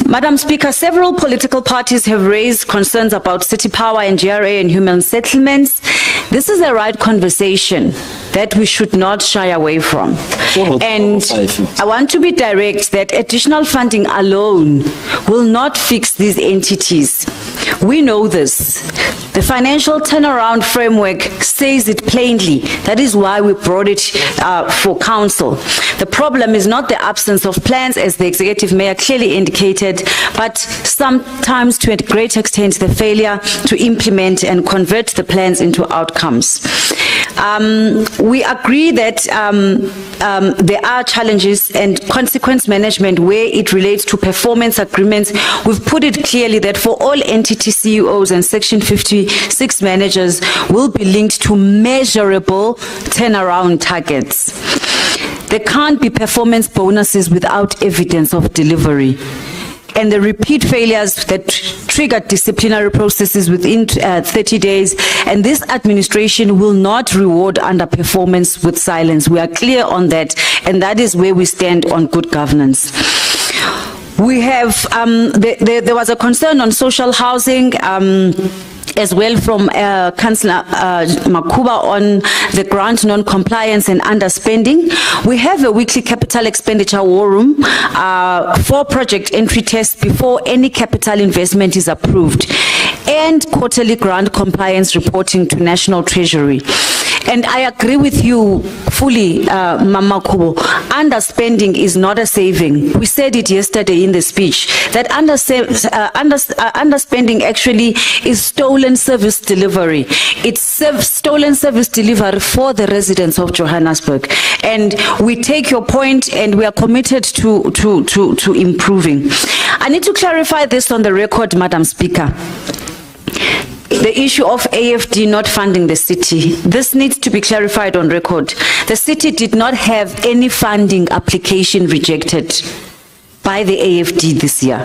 Madam Speaker, several political parties have raised concerns about city power and GRA and human settlements. This is the right conversation that we should not shy away from. And I want to be direct that additional funding alone will not fix these entities. We know this. The financial turnaround framework says it plainly. That is why we brought it for council. The problem is not the absence of plans, as the executive mayor clearly indicated, but sometimes to a great extent the failure to implement and convert the plans into outcomes. We agree that there are challenges and consequence management where it relates to performance agreements. We've put it clearly that for all entity CEOs and Section 56 managers will be linked to measurable turnaround targets. There can't be performance bonuses without evidence of delivery. And the repeat failures that trigger disciplinary processes within 30 days, and this administration will not reward underperformance with silence. We are clear on that, and that is where we stand on good governance. We have, there was a concern on social housing, as well from Councillor Makuba on the grant non-compliance and underspending. We have a weekly capital expenditure war room for project entry tests before any capital investment is approved, and quarterly grant compliance reporting to National Treasury. And I agree with you fully, Mama Kubo. Underspending is not a saving. We said it yesterday in the speech, that underspending actually is stolen service delivery. It's stolen service delivery for the residents of Johannesburg. And we take your point, and we are committed to improving. I need to clarify this on the record, Madam Speaker. The issue of AFD not funding the city. This needs to be clarified on record. The city did not have any funding application rejected by the AFD this year.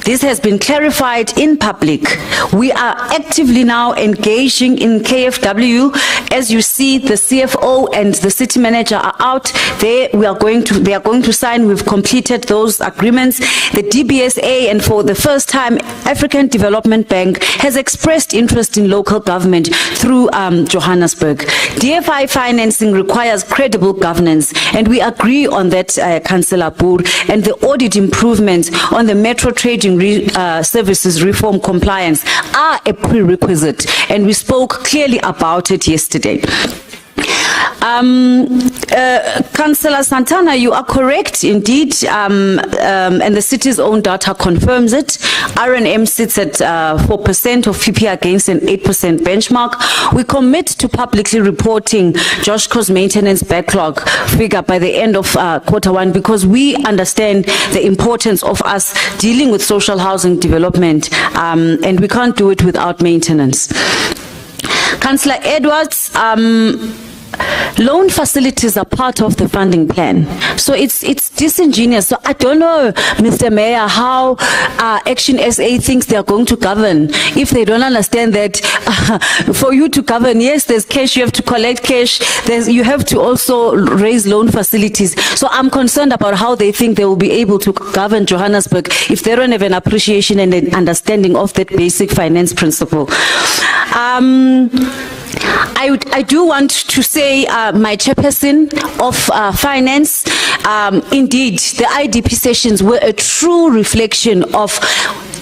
This has been clarified in public. We are actively now engaging in KFW. As you see, the CFO and the city manager are out. They are going to sign. We've completed those agreements. The DBSA, and for the first time, African Development Bank has expressed interest in local government through Johannesburg. DFI financing requires credible governance, and we agree on that, Councillor Boer, and the audit improvements on the Metro Trading Services Reform compliance are a prerequisite, and we spoke clearly about it yesterday. Councillor Santana, you are correct indeed, and the city's own data confirms it. R&M sits at 4% of PP against an 8% benchmark. We commit to publicly reporting Joshco's maintenance backlog figure by the end of Q1, because we understand the importance of us dealing with social housing development, and we can't do it without maintenance. Councillor Edwards, loan facilities are part of the funding plan, so it's disingenuous. So I don't know, Mr. Mayor, how Action SA thinks they are going to govern if they don't understand that for you to govern, yes, there's cash, you have to collect cash, you have to also raise loan facilities. So I'm concerned about how they think they will be able to govern Johannesburg if they don't have an appreciation and an understanding of that basic finance principle. I I do want to say, my chairperson of finance, indeed, the IDP sessions were a true reflection of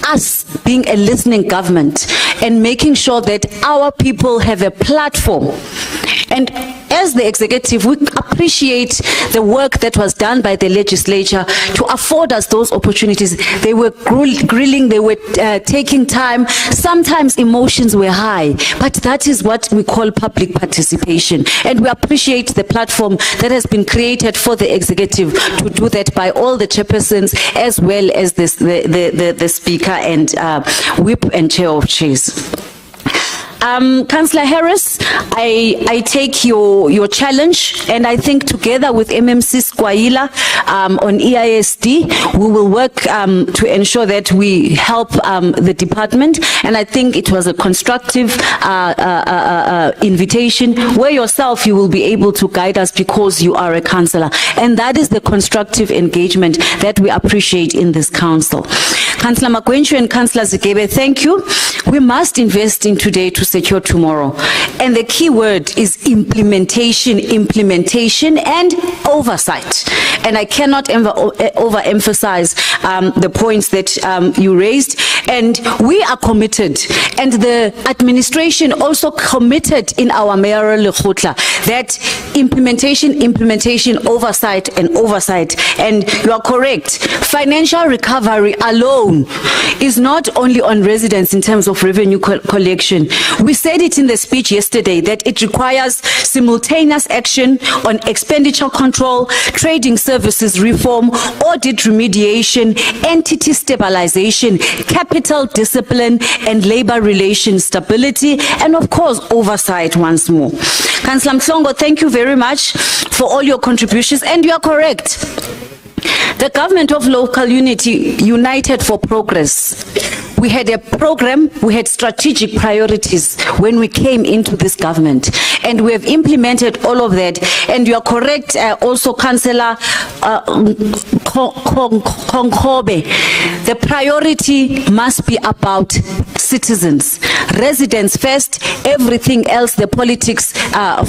us being a listening government and making sure that our people have a platform. And as the executive, we appreciate the work that was done by the legislature to afford us those opportunities. They were grilling, they were taking time. Sometimes emotions were high, but that is what we call public participation. And we appreciate the platform that has been created for the executive to do that by all the chairpersons, as well as the speaker and whip and chair of chairs. Councillor Harris, I take your challenge, and I think together with MMC Squaila on EISD, we will work to ensure that we help the department, and I think it was a constructive invitation where yourself you will be able to guide us because you are a councillor, and that is the constructive engagement that we appreciate in this council. Councillor Magwenchu and Councillor Zigebe, thank you. We must invest in today to secure tomorrow. And the key word is implementation, implementation and oversight. And I cannot overemphasize the points that you raised. And we are committed, and the administration also committed in our mayoral lekgotla that implementation, oversight and oversight. And you are correct. Financial recovery alone is not only on residents in terms of revenue collection. We said it in the speech yesterday that it requires simultaneous action on expenditure control, trading services reform, audit remediation, entity stabilization, capital discipline, and labor relations stability, and of course oversight once more. Councillor Mhlongo, thank you very much for all your contributions, and you are correct. The government of local unity, United for Progress, we had a program, we had strategic priorities when we came into this government, and we have implemented all of that. And you are correct, also Councillor Konkobe, the priority must be about citizens, residents first, everything else, the politics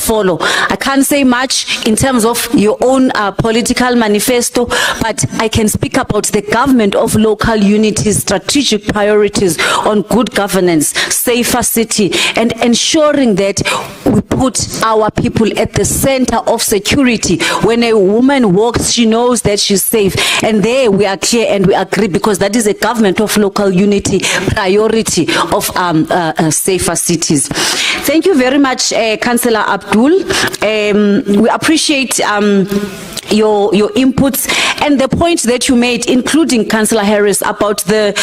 follow. I can't say much in terms of your own political manifesto, but I can speak about the government of local unity's strategic priorities on good governance, safer city, and ensuring that we put our people at the center of security. When a woman walks, she knows that she's safe. And there we are clear and we agree, because that is a government of local unity priority of safer cities. Thank you very much, Councillor Abdul. We appreciate your inputs and the points that you made, including Councillor Harris, about the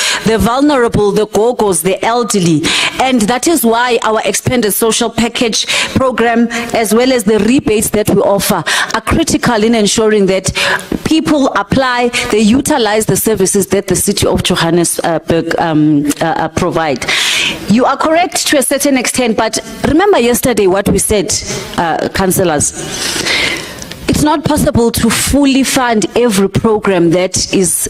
vulnerable, the gogos, the elderly. And that is why our expanded social package program, as well as the rebates that we offer, are critical in ensuring that people apply, they utilize the services that the city of Johannesburg provide. You are correct to a certain extent, but remember yesterday what we said, councillors. It's not possible to fully fund every program that is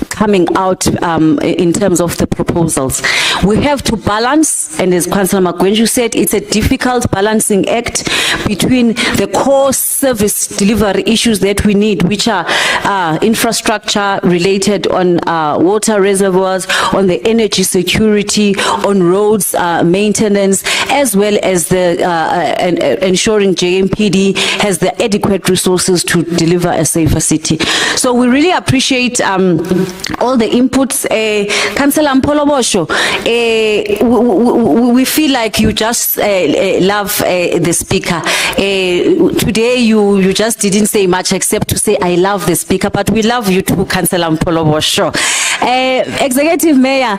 coming out in terms of the proposals. We have to balance, and as Councillor Magwenju said, it's a difficult balancing act between the core service delivery issues that we need, which are infrastructure related on water reservoirs, on the energy security, on roads maintenance, as well as the ensuring JMPD has the adequate resources to deliver a safer city. So we really appreciate all the inputs. Councillor Mpolobosho, we feel like you just love the speaker. Today you just didn't say much except to say I love the speaker, but we love you too, Councillor Mpolobosho. Executive Mayor,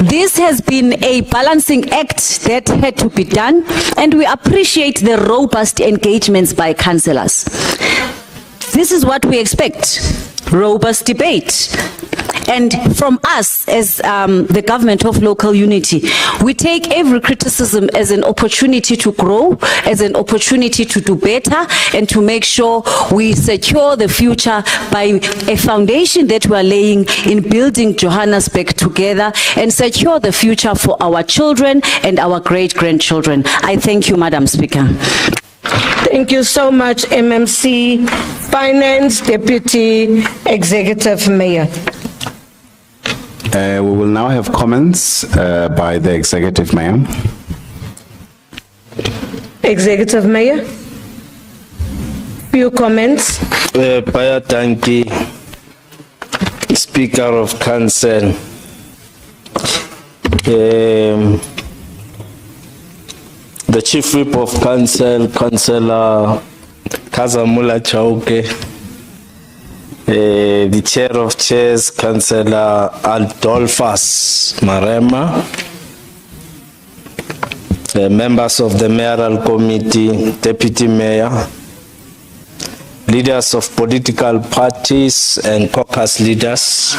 this has been a balancing act that had to be done, and we appreciate the robust engagements by councillors. This is what we expect, robust debate. And from us as the government of local unity, we take every criticism as an opportunity to grow, as an opportunity to do better, and to make sure we secure the future by a foundation that we are laying in building Johannesburg together and secure the future for our children and our great-grandchildren. I thank you, Madam Speaker. Thank you so much, MMC. Finance Deputy Executive Mayor. We will now have comments by the Executive Mayor. Executive Mayor. Few comments. Paya Tanki, Speaker of Council. The Chief Whip of Council, Councillor Kazamula Chauke, the Chair of Chairs, Councillor Adolphus Marema, members of the Mayoral Committee, Deputy Mayor, leaders of political parties and caucus leaders.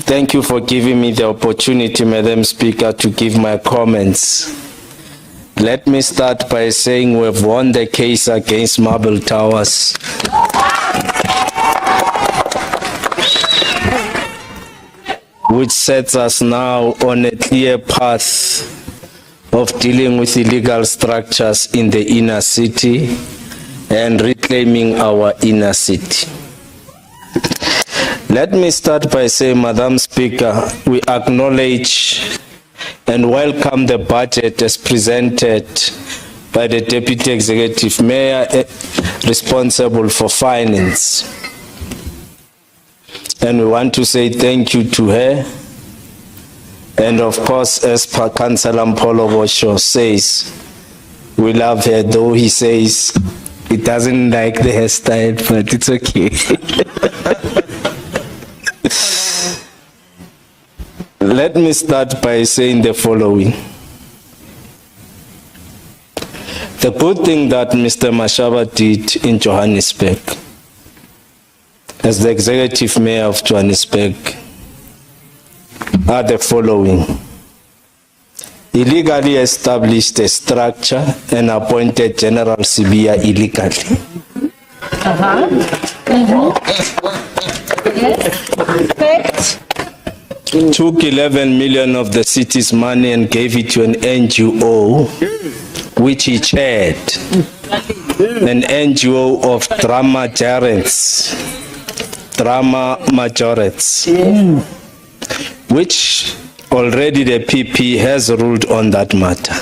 Thank you for giving me the opportunity, Madam Speaker, to give my comments. Let me start by saying we've won the case against Marble Towers. Which sets us now on a clear path of dealing with illegal structures in the inner city and reclaiming our inner city. Let me start by saying, Madam Speaker, we acknowledge and welcome the budget as presented by the Deputy Executive Mayor responsible for finance. And we want to say thank you to her. And of course, as per Councillor Mpolo Bosho says, we love her, though he says he doesn't like the hairstyle, but it's okay. Let me start by saying the following. The good thing that Mr. Mashaba did in Johannesburg, as the Executive Mayor of Johannesburg, are the following. He legally established a structure and appointed General Sibia illegally. Took 11 million of the city's money and gave it to an NGO, which he chaired, an NGO of drama majorates, which already the PP has ruled on that matter.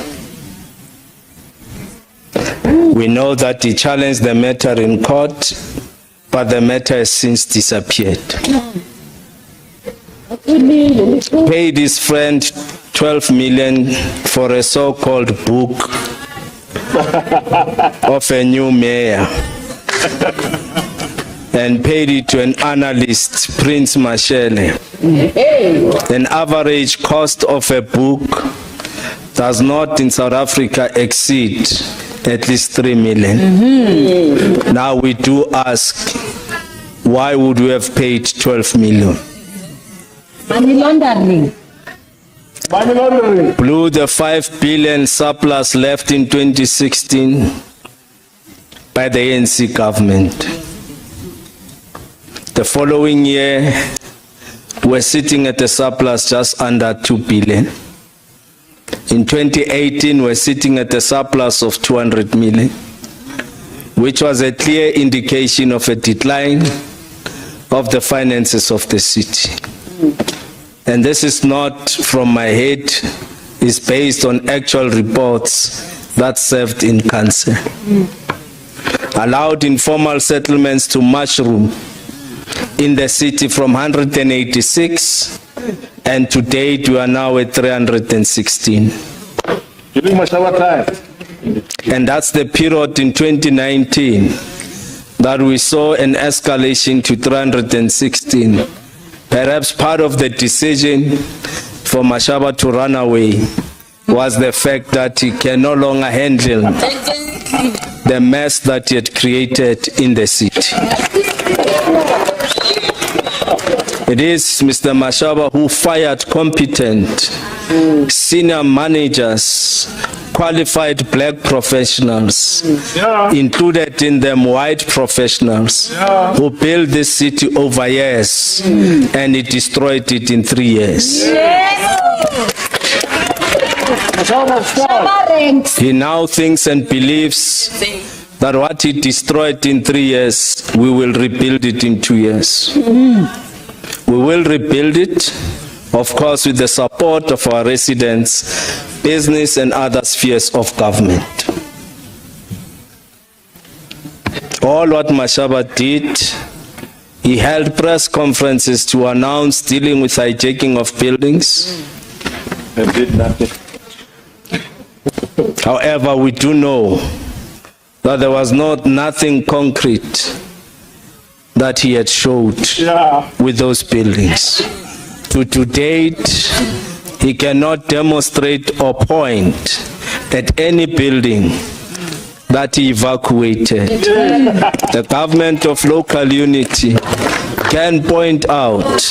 We know that he challenged the matter in court, but the matter has since disappeared. Paid his friend 12 million for a so-called book of a new mayor, and paid it to an analyst, Prince Mashele. An average cost of a book does not in South Africa exceed at least 3 million. Now we do ask, why would we have paid 12 million? Money laundering. Blew the 5 billion surplus left in 2016 by the ANC government. The following year, we're sitting at a surplus just under 2 billion. In 2018, we're sitting at a surplus of 200 million, which was a clear indication of a decline of the finances of the city. And this is not from my head, it's based on actual reports that served in council. Allowed informal settlements to mushroom in the city from 186, and to date we are now at 316. During Mashaba time. And that's the period in 2019 that we saw an escalation to 316. Perhaps part of the decision for Mashaba to run away was the fact that he can no longer handle the mess that he had created in the city. It is Mr. Mashaba who fired competent senior managers, qualified black professionals, included in them white professionals, who built this city over years, and he destroyed it in 3 years. He now thinks and believes that what he destroyed in 3 years, we will rebuild it in 2 years. We will rebuild it, of course, with the support of our residents, business and other spheres of government. All what Mashaba did, he held press conferences to announce dealing with hijacking of buildings and did nothing. However, we do know that there was nothing concrete that he had showed with those buildings. To date, he cannot demonstrate or point at any building that he evacuated. The government of local unity can point out,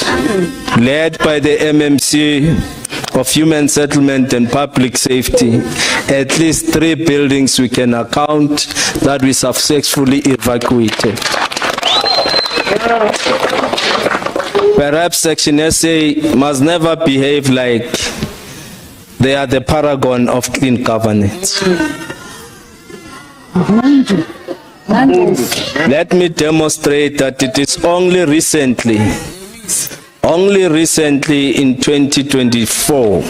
led by the MMC of Human Settlement and Public Safety, at least 3 buildings we can account that we successfully evacuated. Perhaps Section SA must never behave like they are the paragon of clean governance. Let me demonstrate that it is only recently in 2024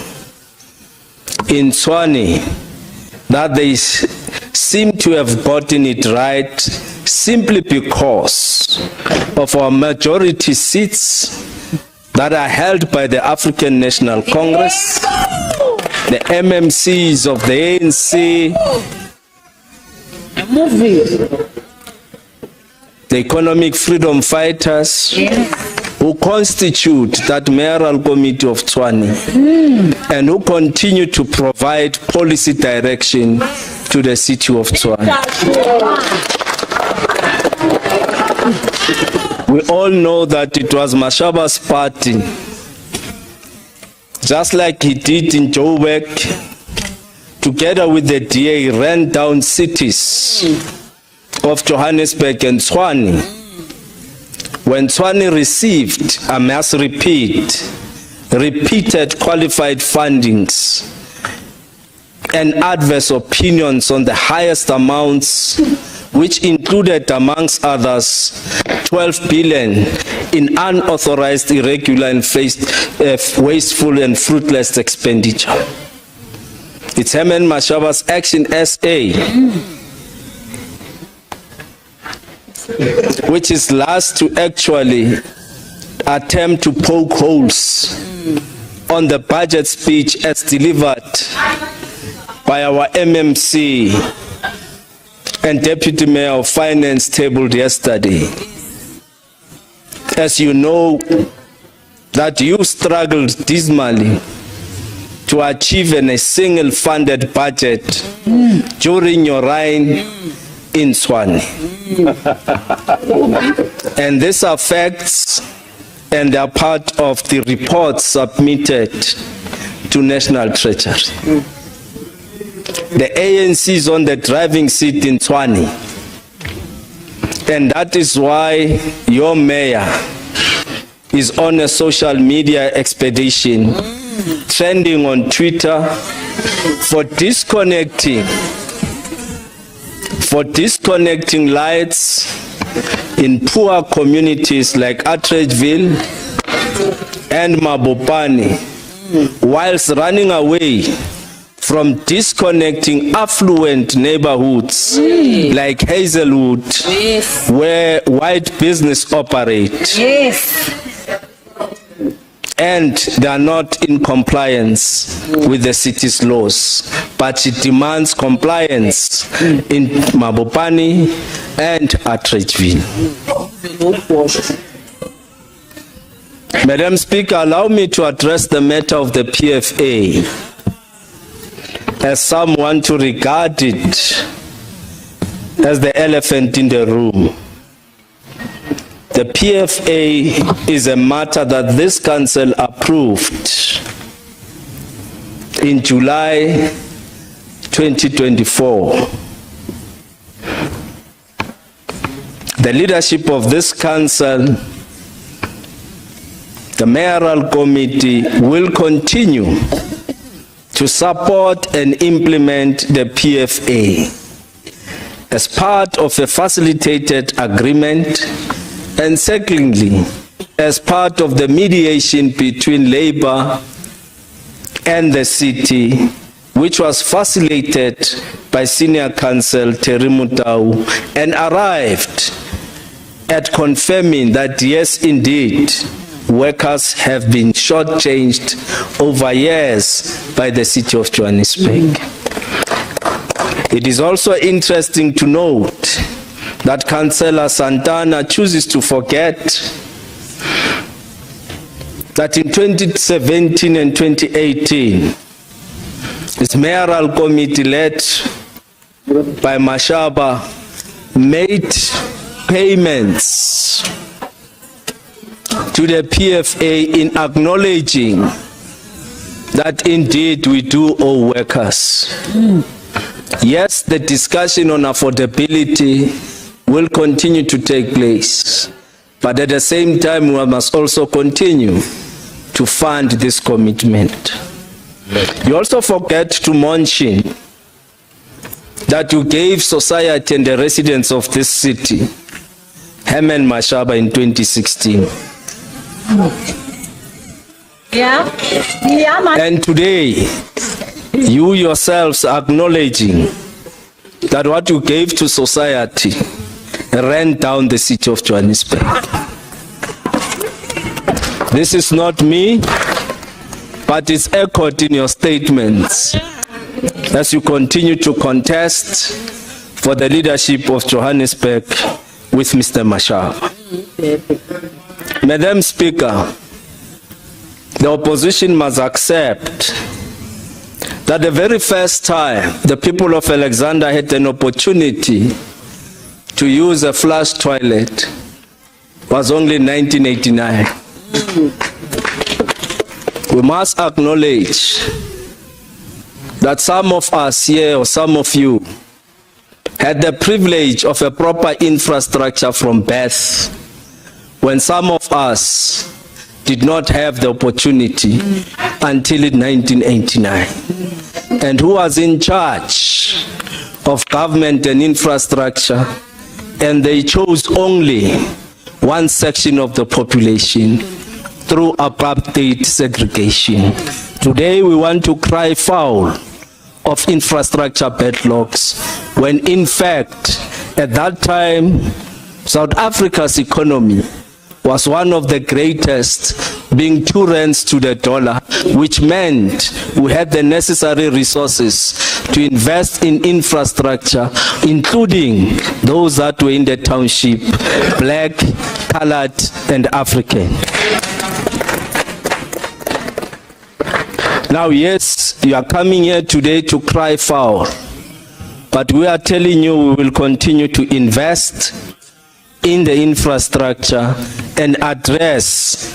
in Tshwane that they seem to have gotten it right, simply because of our majority seats that are held by the African National Congress, the MMCs of the ANC, the economic freedom fighters, who constitute that mayoral committee of Tshwane, and who continue to provide policy direction to the city of Tshwane. We all know that it was Mashaba's party, just like he did in Joburg, together with the DA, ran down cities of Johannesburg and Tshwane. When Tshwane received a mass repeated qualified fundings and adverse opinions on the highest amounts, which included, amongst others, 12 billion in unauthorized, irregular, and wasteful and fruitless expenditure. It's Herman Mashaba's Action SA, which is last to actually attempt to poke holes on the budget speech as delivered by our MMC and Deputy Mayor of Finance tabled yesterday. As you know, that you struggled dismally to achieve a single funded budget during your reign in Tshwane. And this affects and are part of the reports submitted to National Treasury. The ANC is on the driving seat in Tshwane, and that is why your mayor is on a social media expedition, trending on Twitter for disconnecting lights in poor communities like Atteridgeville and Mabopane, whilst running away from disconnecting affluent neighborhoods like Hazelwood, where white business operate. And they are not in compliance with the city's laws, but it demands compliance in Mabopane and Atteridgeville. Madam Speaker, allow me to address the matter of the PFA, as some want to regard it as the elephant in the room. The PFA is a matter that this council approved in July 2024. The leadership of this council, the mayoral committee, will continue to support and implement the PFA as part of a facilitated agreement, and secondly, as part of the mediation between Labour and the city, which was facilitated by Senior Counsel Terry Mutau, and arrived at confirming that yes, indeed, workers have been shortchanged over years by the city of Johannesburg. It is also interesting to note that Councillor Santana chooses to forget that in 2017 and 2018, his mayoral committee led by Mashaba made payments to the PFA in acknowledging that indeed we do owe workers. Yes, the discussion on affordability will continue to take place, but at the same time we must also continue to fund this commitment. You also forget to mention that you gave society and the residents of this city Herman Mashaba in 2016. And today, you yourselves are acknowledging that what you gave to society ran down the city of Johannesburg. This is not me, but it's echoed in your statements as you continue to contest for the leadership of Johannesburg with Mr. Mashaba. Madam Speaker, the opposition must accept that the very first time the people of Alexander had an opportunity to use a flush toilet was only in 1989. We must acknowledge that some of us here, or some of you, had the privilege of a proper infrastructure from birth, when some of us did not have the opportunity until in 1989. And who was in charge of government and infrastructure, and they chose only one section of the population through apartheid segregation. Today we want to cry foul of infrastructure backlogs, when in fact, at that time, South Africa's economy was one of the greatest, being 2 rands to the dollar, which meant we had the necessary resources to invest in infrastructure, including those that were in the township, black, colored, and African. Now, yes, you are coming here today to cry foul, but we are telling you we will continue to invest in the infrastructure and address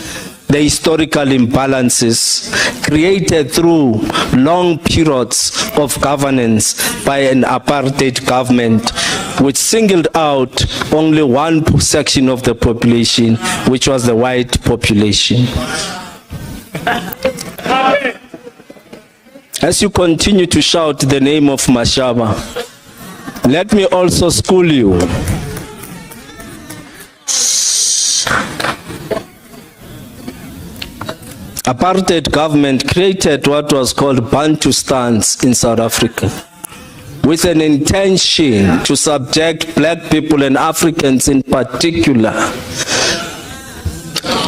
the historical imbalances created through long periods of governance by an apartheid government, which singled out only one section of the population, which was the white population. As you continue to shout the name of Mashaba, let me also school you. Apartheid government created what was called Bantustans in South Africa, with an intention to subject black people and Africans in particular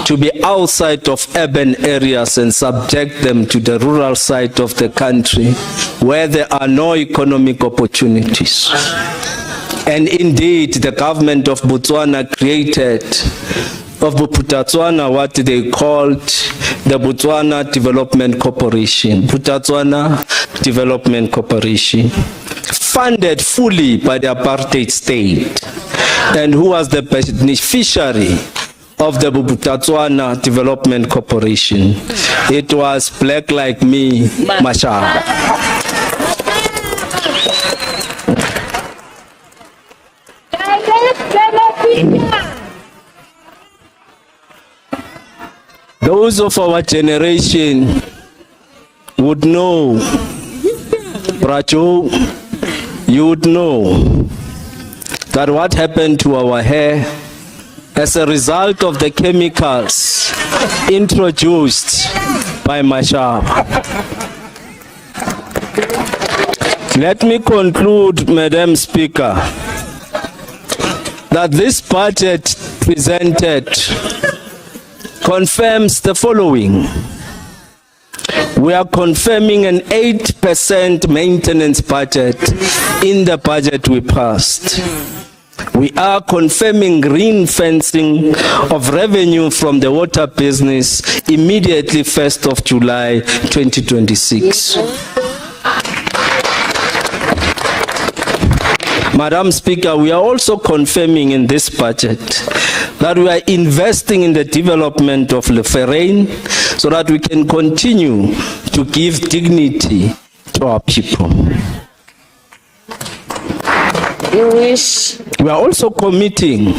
to be outside of urban areas and subject them to the rural side of the country where there are no economic opportunities. And indeed, the government of Botswana created, of Botswana, what they called the Botswana Development Corporation. Botswana Development Corporation, funded fully by the apartheid state, and who was the beneficiary of the Butatswana Development Corporation. It was black like me, Mashaba. Those of our generation would know, Bracho, you would know that what happened to our hair as a result of the chemicals introduced by Mashab. Let me conclude, Madam Speaker, that this budget presented confirms the following. We are confirming an 8% maintenance budget in the budget we passed. We are confirming green fencing of revenue from the water business immediately 1st of July 2026. Madam Speaker, we are also confirming in this budget that we are investing in the development of Leferrain so that we can continue to give dignity to our people. We are also committing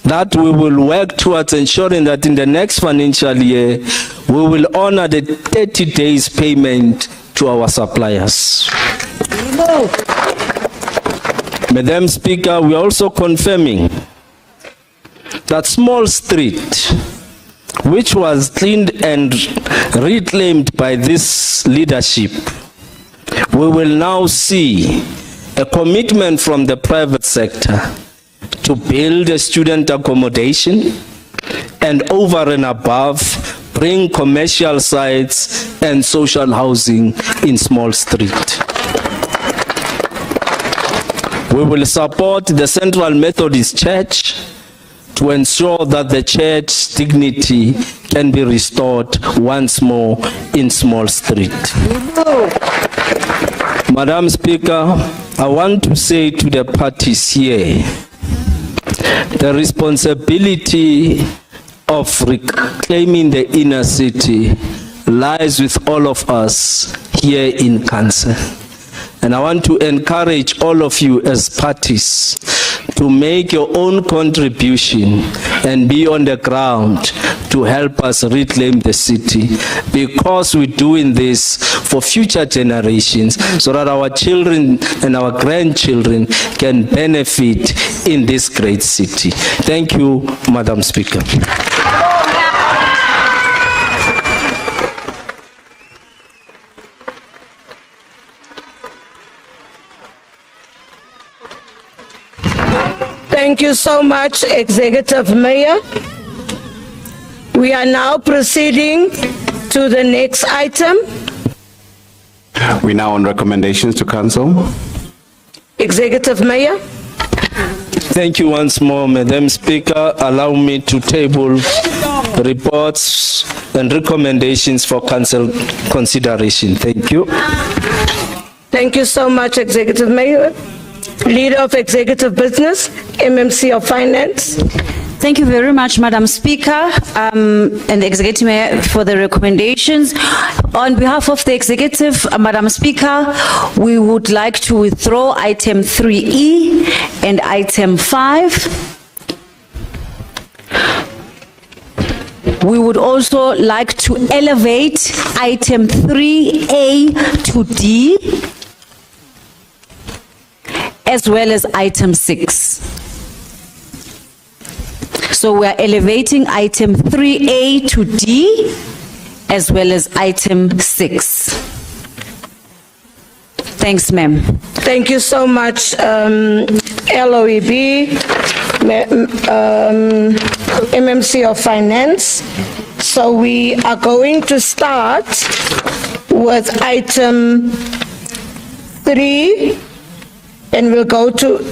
that we will work towards ensuring that in the next financial year, we will honor the 30 days payment to our suppliers. Madam Speaker, we are also confirming that Small Street, which was cleaned and reclaimed by this leadership, we will now see a commitment from the private sector to build a student accommodation and over and above bring commercial sites and social housing in Small Street. We will support the Central Methodist Church to ensure that the church's dignity can be restored once more in Small Street. Madam Speaker, I want to say to the parties here, the responsibility of reclaiming the inner city lies with all of us here in Council. And I want to encourage all of you as parties to make your own contribution and be on the ground to help us reclaim the city, because we're doing this for future generations so that our children and our grandchildren can benefit in this great city. Thank you, Madam Speaker. Thank you so much, Executive Mayor. We are now proceeding to the next item. We're now on recommendations to Council. Executive Mayor. Thank you once more, Madam Speaker. Allow me to table reports and recommendations for Council consideration. Thank you. Thank you so much, Executive Mayor. Leader of Executive Business, MMC of Finance. Thank you very much, Madam Speaker, and the Executive Mayor for the recommendations. On behalf of the Executive, Madam Speaker, we would like to withdraw item 3E and item 5. We would also like to elevate item 3A to D, as well as item 6. So we are elevating item 3A to D, as well as item 6. Thanks, ma'am. Thank you so much, LOEB, MMC of Finance. So we are going to start with item 3, and we'll go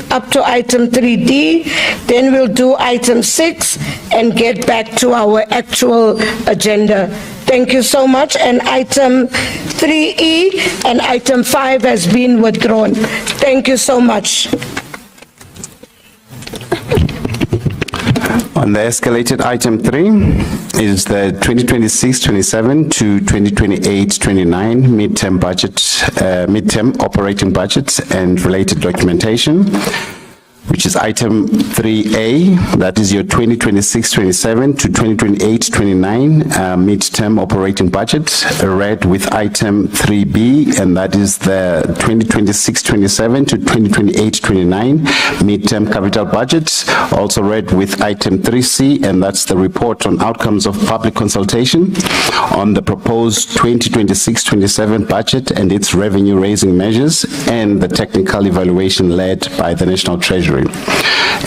up to item 3D, then we'll do item 6 and get back to our actual agenda. Thank you so much. And item 3E and item 5 has been withdrawn. Thank you so much. And the escalated item 3 is the 2026-27 to 2028-29 midterm budget, midterm operating budget and related documentation, which is item 3A, that is your 2026-27 to 2028-29 midterm operating budget, read with item 3B, and that is the 2026-27 to 2028-29 midterm capital budget, also read with item 3C, and that's the report on outcomes of public consultation on the proposed 2026-27 budget and its revenue-raising measures, and the technical evaluation led by the National Treasury.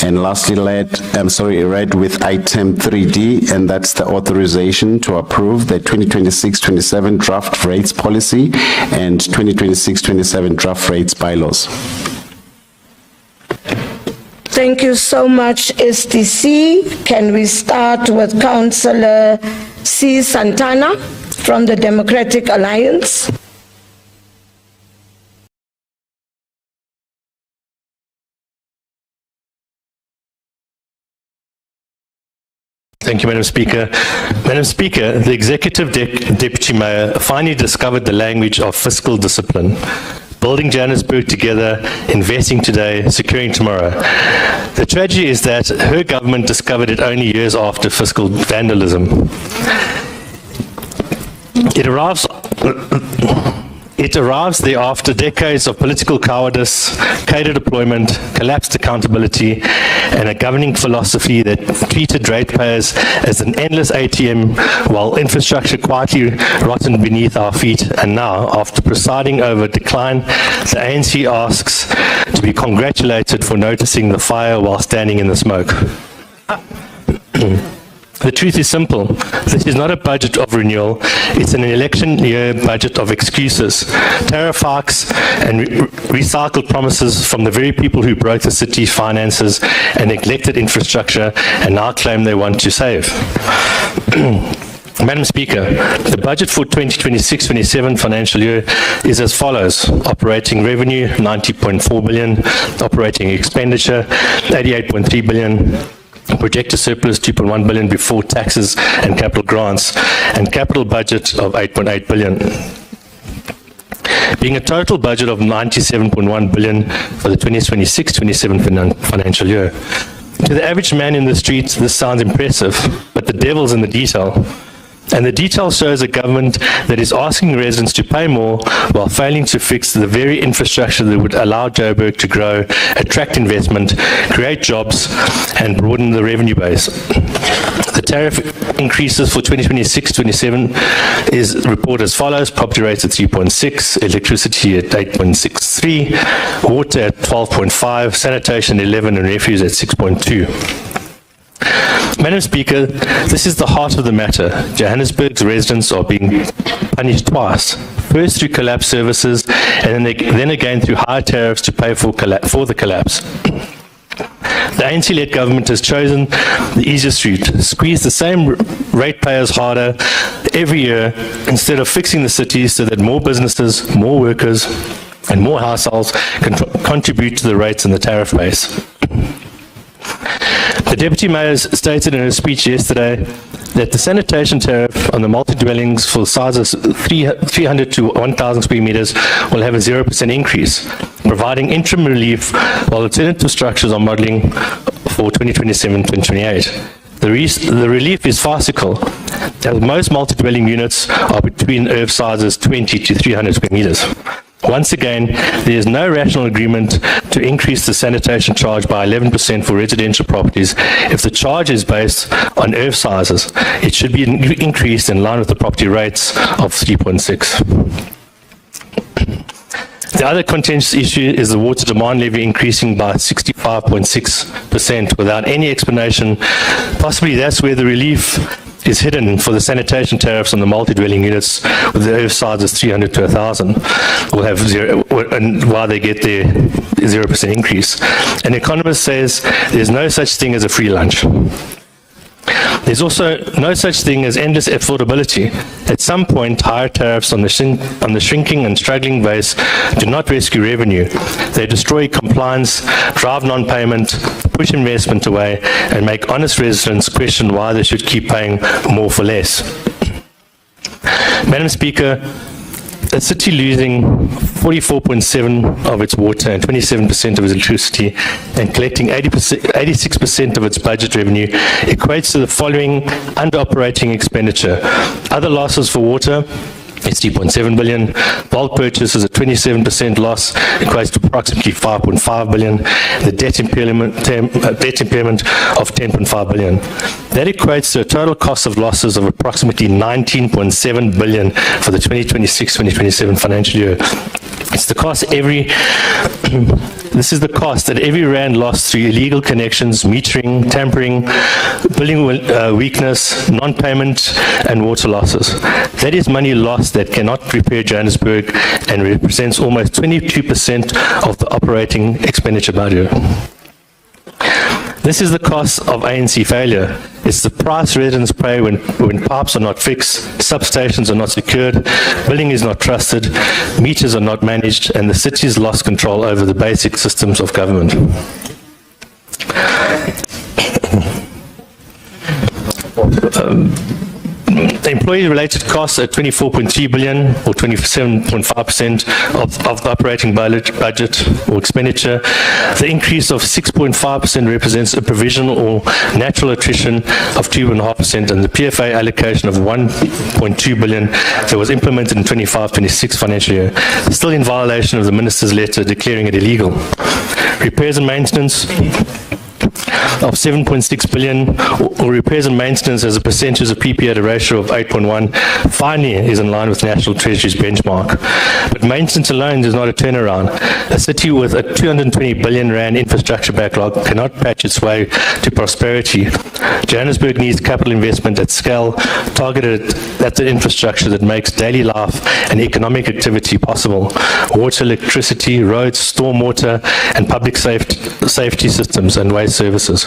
And lastly, read with item 3D, and that's the authorization to approve the 2026-27 draft rates policy and 2026-27 draft rates bylaws. Thank you so much, STC. Can we start with Councillor C. Santana from the Democratic Alliance? Thank you, Madam Speaker. Madam Speaker, the Executive Deputy Mayor finally discovered the language of fiscal discipline. Building Johannesburg together, investing today, securing tomorrow. The tragedy is that her government discovered it only years after fiscal vandalism. It arrives there after decades of political cowardice, cadre deployment, collapsed accountability, and a governing philosophy that treated ratepayers as an endless ATM while infrastructure quietly rotted beneath our feet. And now, after presiding over decline, the ANC asks to be congratulated for noticing the fire while standing in the smoke. The truth is simple. This is not a budget of renewal. It's an election year budget of excuses, tariff hikes, and recycled promises from the very people who broke the city's finances and neglected infrastructure and now claim they want to save. Madam Speaker, the budget for 2026-27 financial year is as follows. Operating revenue, 90.4 billion. Operating expenditure, 88.3 billion. Projected surplus 2.1 billion before taxes and capital grants, and capital budget of 8.8 billion. Being a total budget of 97.1 billion for the 2026-27 financial year. To the average man in the streets, this sounds impressive, but the devil's in the detail. And the detail shows a government that is asking residents to pay more while failing to fix the very infrastructure that would allow Joburg to grow, attract investment, create jobs, and broaden the revenue base. The tariff increases for 2026-27 is reported as follows: property rates at 3.6, electricity at 8.63, water at 12.5, sanitation 11, and refuse at 6.2. Madam Speaker, this is the heart of the matter. Johannesburg's residents are being punished twice. First through collapsed services, and then again through higher tariffs to pay for the collapse. The ANC-led government has chosen the easiest route, squeeze the same ratepayers harder every year instead of fixing the city so that more businesses, more workers, and more households can contribute to the rates in the tariff base. The Deputy Mayor stated in her speech yesterday that the sanitation tariff on the multi-dwellings for sizes 300 to 1,000 square meters will have a 0% increase, providing interim relief while alternative structures are modeling for 2027-2028. The relief is farcical, as most multi-dwelling units are between ERF sizes 20 to 300 square meters. Once again, there is no rational agreement to increase the sanitation charge by 11% for residential properties. If the charge is based on ERF sizes, it should be increased in line with the property rates of 3.6. The other contentious issue is the water demand levy increasing by 65.6% without any explanation. Possibly that's where the relief is hidden for the sanitation tariffs on the multi-dwelling units with the ERF sizes 300 to 1,000 will have zero, and while they get their 0% increase. An economist says there's no such thing as a free lunch. There's also no such thing as endless affordability. At some point, higher tariffs on the shrinking and struggling base do not rescue revenue. They destroy compliance, drive non-payment, push investment away, and make honest residents question why they should keep paying more for less. Madam Speaker, a city losing 44.7% of its water and 27% of its electricity and collecting 86% of its budget revenue equates to the following under-operating expenditure. Other losses for water is 3.7 billion. Bulk purchases at 27% loss equates to approximately 5.5 billion. The debt impairment of 10.5 billion. That equates to a total cost of losses of approximately 19.7 billion for the 2026-2027 financial year. It's the cost this is the cost that every rand lost through illegal connections, metering, tampering, billing weakness, non-payment, and water losses. That is money lost that cannot repair Johannesburg and represents almost 22% of the operating expenditure budget. This is the cost of ANC failure. It's the price residents pay when pipes are not fixed, substations are not secured, billing is not trusted, meters are not managed, and the city's lost control over the basic systems of government. Employee-related costs at 24.3 billion, or 27.5% of the operating budget or expenditure. The increase of 6.5% represents a provisional or natural attrition of 2.5%, and the PFA allocation of 1.2 billion that was implemented in 25-26 financial year, still in violation of the minister's letter declaring it illegal. Repairs and maintenance of 7.6 billion, or repairs and maintenance as a percentage of PPA at a ratio of 8.1, finally is in line with National Treasury's benchmark. But maintenance alone is not a turnaround. A city with a 220 billion rand infrastructure backlog cannot patch its way to prosperity. Johannesburg needs capital investment at scale, targeted at the infrastructure that makes daily life and economic activity possible. Water, electricity, roads, stormwater, and public safety systems and waste services.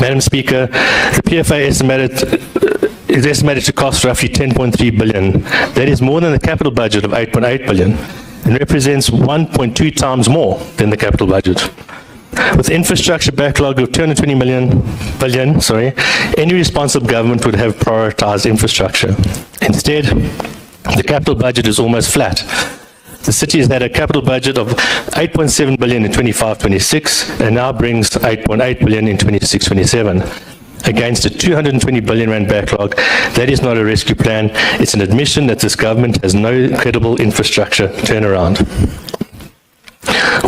Madam Speaker, the PFA is estimated to cost roughly 10.3 billion. That is more than the capital budget of 8.8 billion and represents 1.2 times more than the capital budget. With infrastructure backlog of 220 billion, any responsible government would have prioritized infrastructure. Instead, the capital budget is almost flat. The city has had a capital budget of 8.7 billion in 25-26 and now brings 8.8 billion in 26-27. Against a 220 billion rand backlog, that is not a rescue plan. It's an admission that this government has no credible infrastructure turnaround.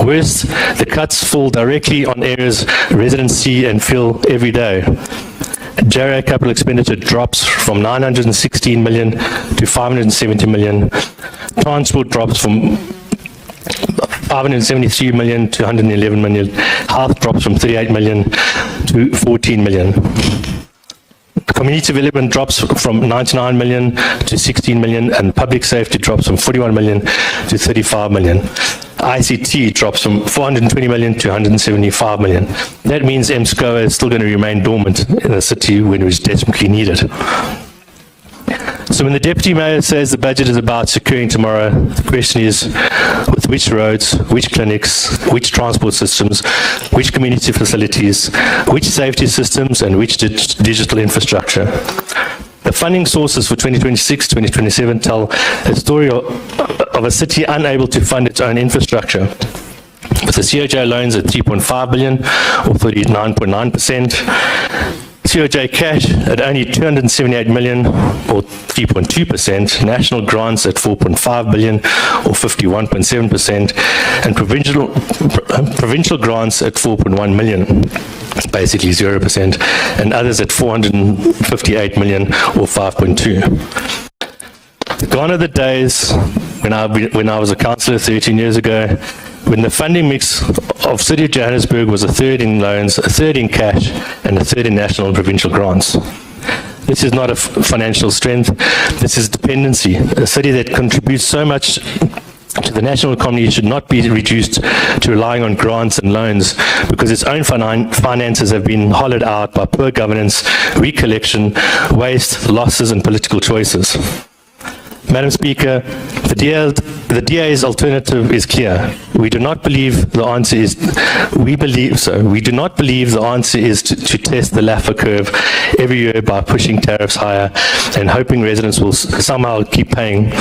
Worse, the cuts fall directly on areas residents see and feel every day. JRA capital expenditure drops from 916 million to 570 million. Transport drops from 573 million to 111 million. Health drops from 38 million to 14 million. Community development drops from 99 million to 16 million, and public safety drops from 41 million to 35 million. ICT drops from 420 million to 175 million. That means MSCOA is still going to remain dormant in the city when it is desperately needed. So when the Deputy Mayor says the budget is about securing tomorrow, the question is with which roads, which clinics, which transport systems, which community facilities, which safety systems, and which digital infrastructure. The funding sources for 2026-2027 tell a story of a city unable to fund its own infrastructure. With the COJ loans at 3.5 billion, or 39.9%, COJ cash at only 278 million, or 3.2%, national grants at 4.5 billion, or 51.7%, and provincial grants at 4.1 million, basically 0%, and others at 458 million, or 5.2%. Gone are the days when I was a councillor 13 years ago, when the funding mix of City of Johannesburg was a third in loans, a third in cash, and a third in national and provincial grants. This is not a financial strength, this is dependency. A city that contributes so much to the national economy should not be reduced to relying on grants and loans because its own finances have been hollowed out by poor governance, recollection, waste, losses and political choices. Madam Speaker, the DA's alternative is clear. We do not believe the answer is, we do not believe the answer is to test the Laffer curve every year by pushing tariffs higher and hoping residents will somehow keep paying.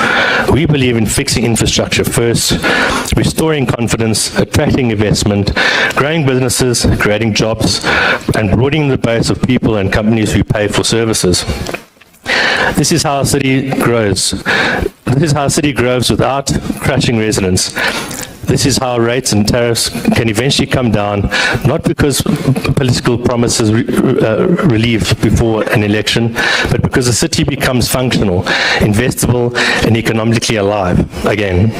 We believe in fixing infrastructure first, restoring confidence, attracting investment, growing businesses, creating jobs, and broadening the base of people and companies who pay for services. This is how a city grows. This is how a city grows without crushing residents. This is how rates and tariffs can eventually come down, not because political promises relieve before an election, but because the city becomes functional, investable, and economically alive again.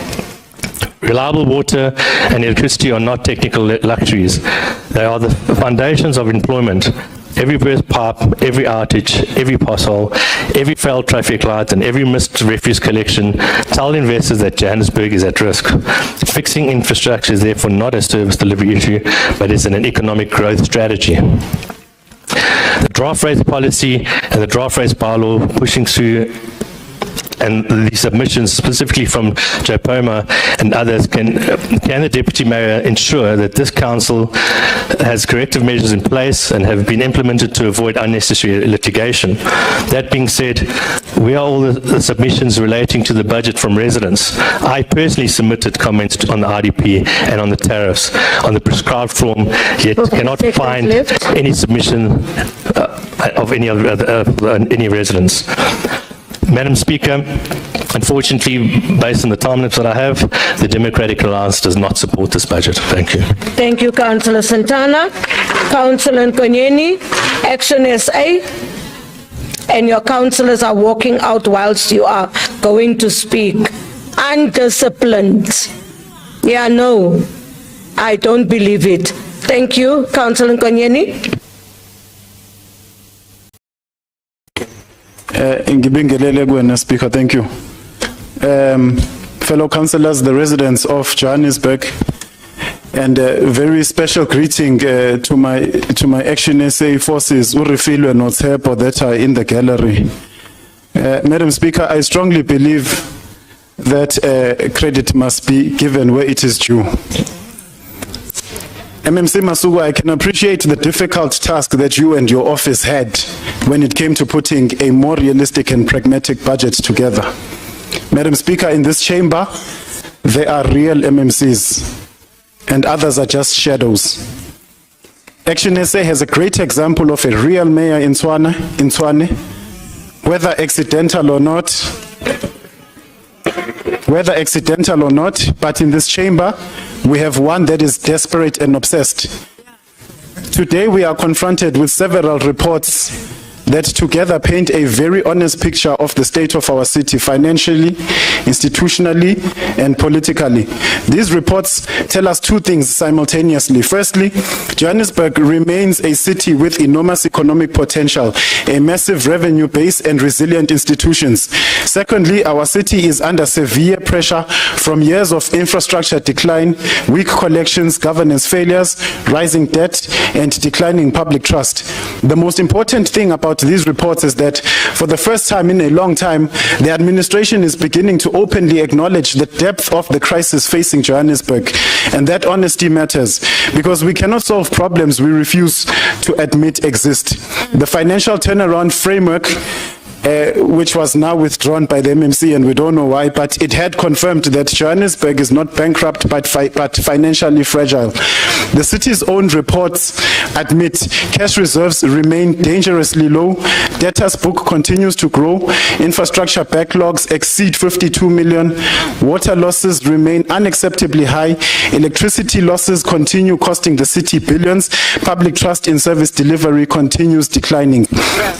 Reliable water and electricity are not technical luxuries. They are the foundations of employment. Every burst pipe, every outage, every pothole, every failed traffic light, and every missed refuse collection tell investors that Johannesburg is at risk. Fixing infrastructure is therefore not a service delivery issue, but is an economic growth strategy. The draft rates policy and the draft rates bylaw pushing through and the submissions specifically from Jopoma and others, can the Deputy Mayor ensure that this Council has corrective measures in place and have been implemented to avoid unnecessary litigation? That being said, we are all the submissions relating to the budget from residents. I personally submitted comments on the RDP and on the tariffs on the prescribed form, yet cannot find any submission of any residents. Madam Speaker, unfortunately, based on the time limits that I have, the Democratic Alliance does not support this budget. Thank you. Thank you, Councillor Santana. Councillor Nkonyeni, Action SA. And your councillors are walking out whilst you are going to speak. Undisciplined. Yeah, no, I don't believe it. Thank you, Councillor Nkonyeni. Speaker, thank you. Fellow councillors, the residents of Johannesburg, and a very special greeting to my Action SA forces, Urifilwe and Otsepo, that are in the gallery. Madam Speaker, I strongly believe that credit must be given where it is due. MMC Masuku, I can appreciate the difficult task that you and your office had when it came to putting a more realistic and pragmatic budget together. Madam Speaker, in this chamber, there are real MMCs and others are just shadows. Action SA has a great example of a real mayor in Tshwane, whether accidental or not, but in this chamber, we have one that is desperate and obsessed. Today, we are confronted with several reports that together paint a very honest picture of the state of our city financially, institutionally, and politically. These reports tell us two things simultaneously. Firstly, Johannesburg remains a city with enormous economic potential, a massive revenue base, and resilient institutions. Secondly, our city is under severe pressure from years of infrastructure decline, weak collections, governance failures, rising debt, and declining public trust. The most important thing about these reports is that for the first time in a long time, the administration is beginning to openly acknowledge the depth of the crisis facing Johannesburg. And that honesty matters because we cannot solve problems we refuse to admit exist. The financial turnaround framework which was now withdrawn by the MMC, and we don't know why, but it had confirmed that Johannesburg is not bankrupt but financially fragile. The city's own reports admit cash reserves remain dangerously low, debtors book continues to grow, infrastructure backlogs exceed 52 million, water losses remain unacceptably high, electricity losses continue costing the city billions, public trust in service delivery continues declining.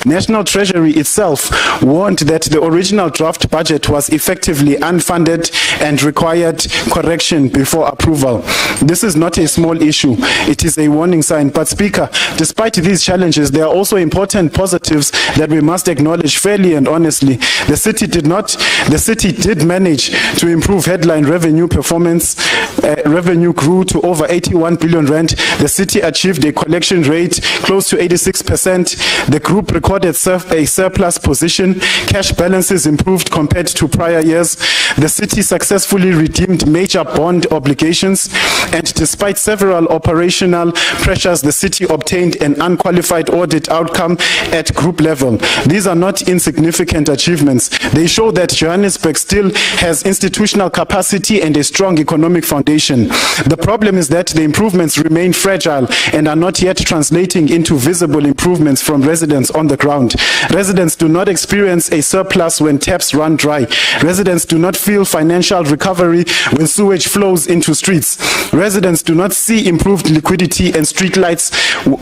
National Treasury itself warned that the original draft budget was effectively unfunded and required correction before approval. This is not a small issue. issue. It is a warning sign. But Speaker, despite these challenges, there are also important positives that we must acknowledge fairly and honestly. The city did manage to improve headline revenue performance. Revenue grew to over 81 billion rand. The city achieved a collection rate close to 86%. The group recorded a surplus position. Cash balances improved compared to prior years. The city successfully redeemed major bond obligations, and despite several operational pressures, the city obtained an unqualified audit outcome at group level. These are not insignificant achievements. They show that Johannesburg still has institutional capacity and a strong economic foundation. The problem is that the improvements remain fragile and are not yet translating into visible improvements from residents on the ground. Residents do not experience a surplus when taps run dry. Residents do not feel financial recovery when sewage flows into streets. Residents do not see improved liquidity and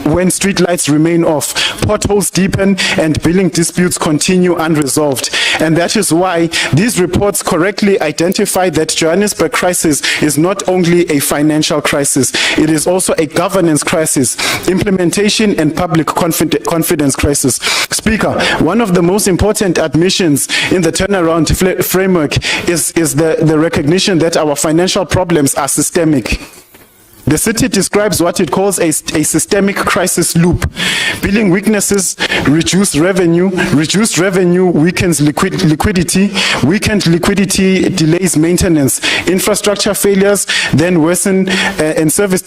when streetlights remain off. Potholes deepen and billing disputes continue unresolved. And that is why these reports correctly identify that Johannesburg crisis is not only a financial crisis, it is also a governance crisis, implementation and public confidence crisis. Speaker, one of the most important admissions in the turnaround framework is the recognition that our financial problems are systemic. The city describes what it calls a systemic crisis loop. Billing weaknesses reduce revenue weakens liquidity, weakened liquidity delays maintenance, infrastructure failures then worsen service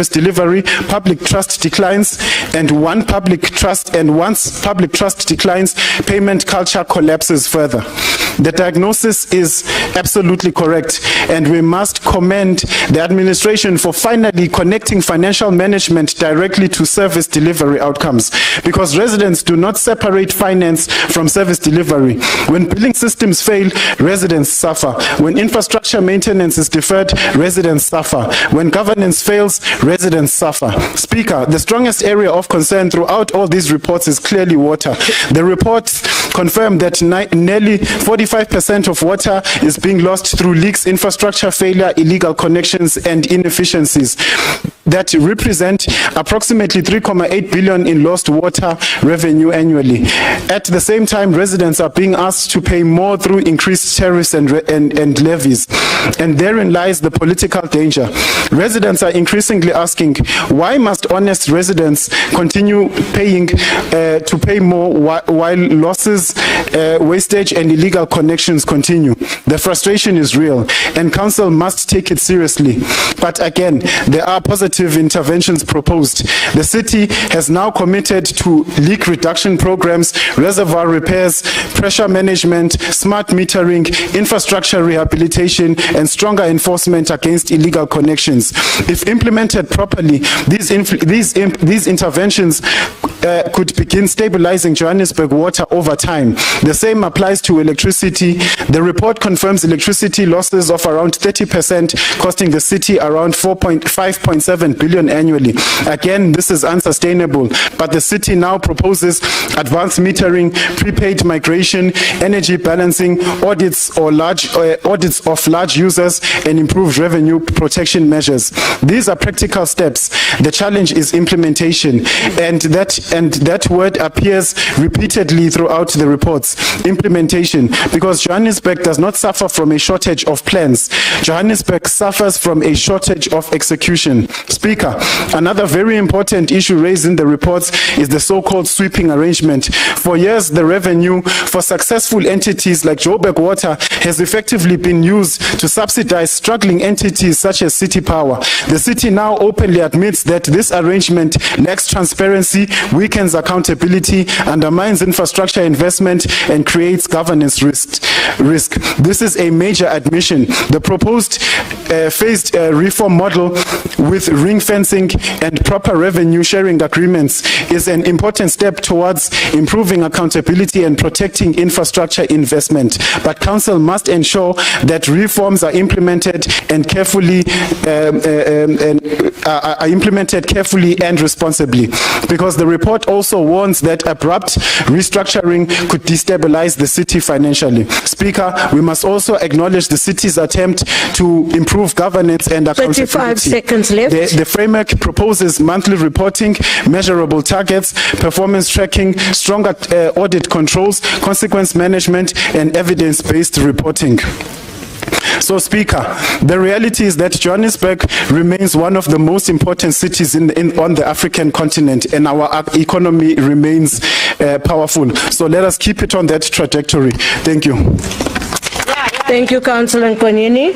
delivery, public trust declines, and once public trust declines, payment culture collapses further. The diagnosis is absolutely correct, and we must commend the administration for finally connecting financial management directly to service delivery outcomes, because residents do not separate finance from service delivery. When billing systems fail, residents suffer. When infrastructure maintenance is deferred, residents suffer. When governance fails, residents suffer. Speaker, the strongest area of concern throughout all these reports is clearly water. The reports confirm that nearly 45% of water is being lost through leaks, infrastructure failure, illegal connections, and inefficiencies that represent approximately 3.8 billion in lost water revenue annually. At the same time, residents are being asked to pay more through increased tariffs and levies, and therein lies the political danger. Residents are increasingly asking, why must honest residents continue paying to pay more while losses, wastage, and illegal connections continue? The frustration is real, and council must take it seriously. But again, there are positive interventions proposed. The city has now committed to leak reduction programs, reservoir repairs, pressure management, smart metering, infrastructure rehabilitation, and stronger enforcement against illegal connections. If implemented properly, these interventions could begin stabilizing Johannesburg water over time. The same applies to electricity. The report confirms electricity losses of around 30%, costing the city around 5.7 billion annually. Again, this is unsustainable, but the city now proposes advanced metering, prepaid migration, energy balancing, audits of large users, and improved revenue protection measures. These are practical steps. The challenge is implementation, and that word appears repeatedly throughout the reports. Implementation, because Johannesburg does not suffer from a shortage of plans. Johannesburg suffers from a shortage of execution. Speaker, another very important issue raised in the reports is the so-called sweeping arrangement. For years, the revenue for successful entities like Joburg Water has effectively been used to subsidize struggling entities such as City Power. The city now openly admits that this arrangement lacks transparency, weakens accountability, undermines infrastructure investment, and creates governance risk. This is a major admission. The proposed phased reform model with ring fencing and proper revenue sharing agreements is an important step towards improving accountability and protecting infrastructure investment. But council must ensure that reforms are implemented and carefully and responsibly, because the report report also warns that abrupt restructuring could destabilize the city financially. Speaker, we must also acknowledge the city's attempt to improve governance and accountability. 35 seconds left. The framework proposes monthly reporting, measurable targets, performance tracking, stronger audit controls, consequence management, and evidence-based reporting. So, Speaker, the reality is that Johannesburg remains one of the most important cities on the African continent, and our economy remains powerful. So let us keep it on that trajectory. Thank you. Thank you, Councillor Nkonyeni.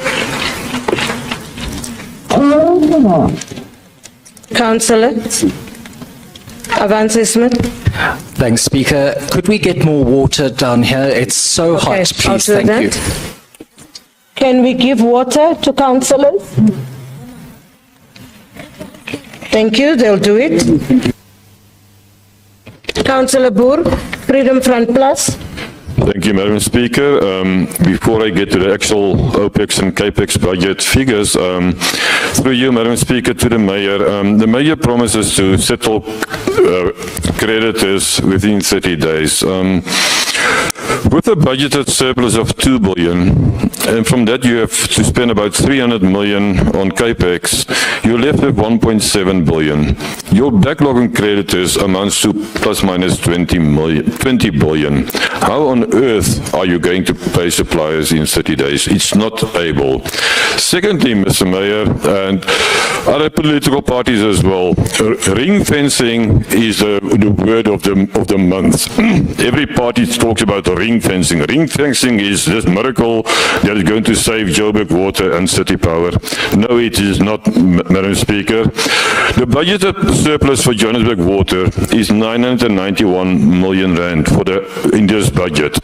Councillor Avance Smith. Thanks, Speaker. Could we get more water down here? It's so hot, please. I'll do Thank that. you. Can we give water to councillors? Thank you, they'll do it. Councillor Boer, Freedom Front Plus. Thank you, Madam Speaker. Before I get to the actual OPEX and CAPEX budget figures, through you, Madam Speaker, to the Mayor. The Mayor promises to settle creditors within 30 days. With a budgeted surplus of 2 billion, and from that you have to spend about 300 million on CAPEX, you're left with 1.7 billion. Your backlog on creditors amounts to plus minus 20 billion. How on earth are you going to pay suppliers in 30 days? It's not able. Secondly, Mr. Mayor, and other political parties as well, ring fencing is the word of the month. Every party talks about ring fencing. Ring fencing is this miracle that is going to save Joburg Water and City Power. No, it is not, Madam Speaker. The budgeted surplus for Johannesburg Water is 991 million rand in this budget.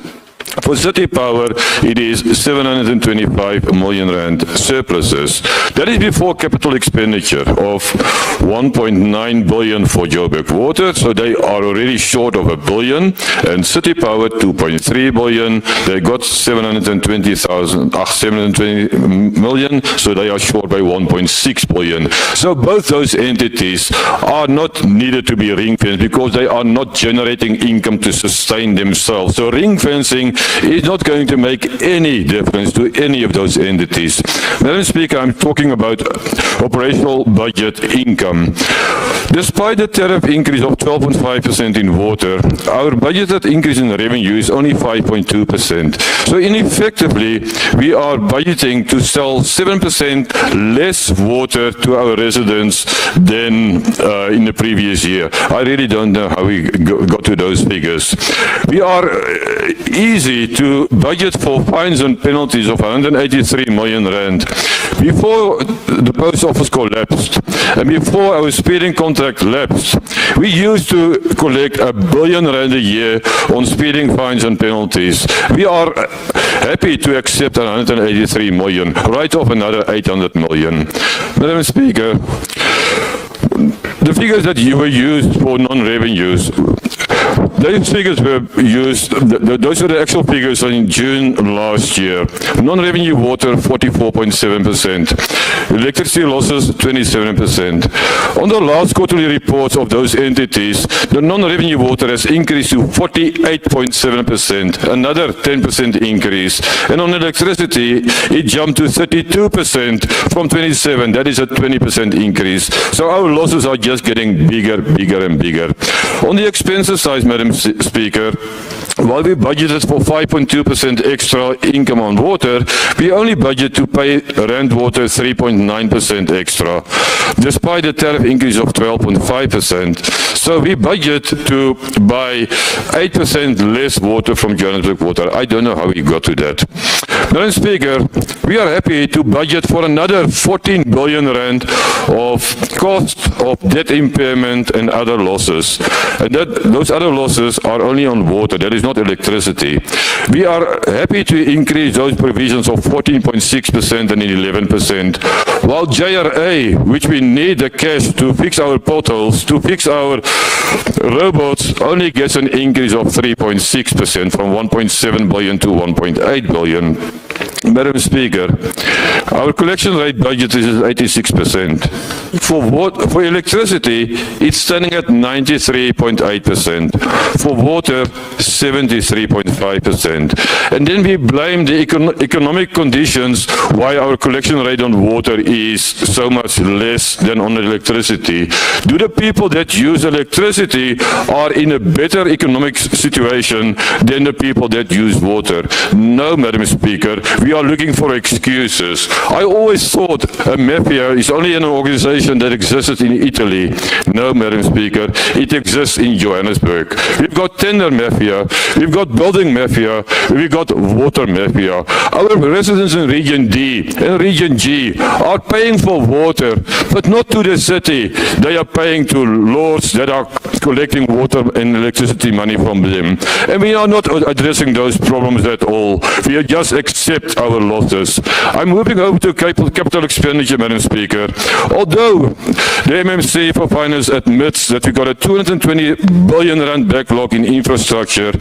For City Power, it is 725 million rand surpluses. That is before capital expenditure of 1.9 billion for Joburg Water, so they are already short of $1 billion, and City Power 2.3 billion. They got 720 million, so they are short by 1.6 billion. So both those entities are not needed to be ring fenced because they are not generating income to sustain themselves. So ring fencing is not going to make any difference to any of those entities. Madam Speaker, I'm talking about operational budget income. Despite the tariff increase of 12.5% in water, our budgeted increase in revenue is only 5.2%. So effectively, we are budgeting to sell 7% less water to our residents than in the previous year. I really don't know how we got to those figures. We are easy to budget for fines and penalties of 183 million rand. Before the post office collapsed and before our speeding contract lapsed, we used to collect R1 billion a year on speeding fines and penalties. We are happy to accept 183 million, write off another 800 million. Madam Speaker, the figures that you were used for non-revenues, those figures were used, those were the actual figures in June last year. Non-revenue water, 44.7%. Electricity losses, 27%. On the last quarterly reports of those entities, the non-revenue water has increased to 48.7%, another 10% increase. And on electricity, it jumped to 32% from 27%. That is a 20% increase. So our losses are just getting bigger and bigger. On the expenses side, Madam Speaker, while we budgeted for 5.2% extra income on water, we only budget to pay Rand Water 3.9% extra, despite the tariff increase of 12.5%. So we budget to buy 8% less water from Johannesburg Water. I don't know how we got to that. Madam Speaker, we are happy to budget for another 14 billion rand of cost of debt impairment and other losses. And those other losses are only on water. That is not electricity. We are happy to increase those provisions of 14.6% and 11%, while JRA, which we need the cash to fix our potholes, to fix our robots, only gets an increase of 3.6% from 1.7 billion to 1.8 billion. Madam Speaker, our collection rate budget is 86%. For electricity, it's standing at 93.8%. For water, 73.5%. And then we blame the economic conditions why our collection rate on water is so much less than on electricity. Do the people that use electricity are in a better economic situation than the people that use water? No, Madam Speaker, we are looking for excuses. I always thought a mafia is only an organization that existed in Italy. No, Madam Speaker, it exists in Johannesburg. We've got tender mafia, we've got building mafia, we've got water mafia. Our residents in Region D and Region G are paying for water, but not to the city. They are paying to lords that are collecting water and electricity money from them. And we are not addressing those problems at all. We just accept our losses. I'm moving over to capital expenditure, Madam Speaker. Although the MMC for Finance admits that we got a 220 billion rand backlog in infrastructure,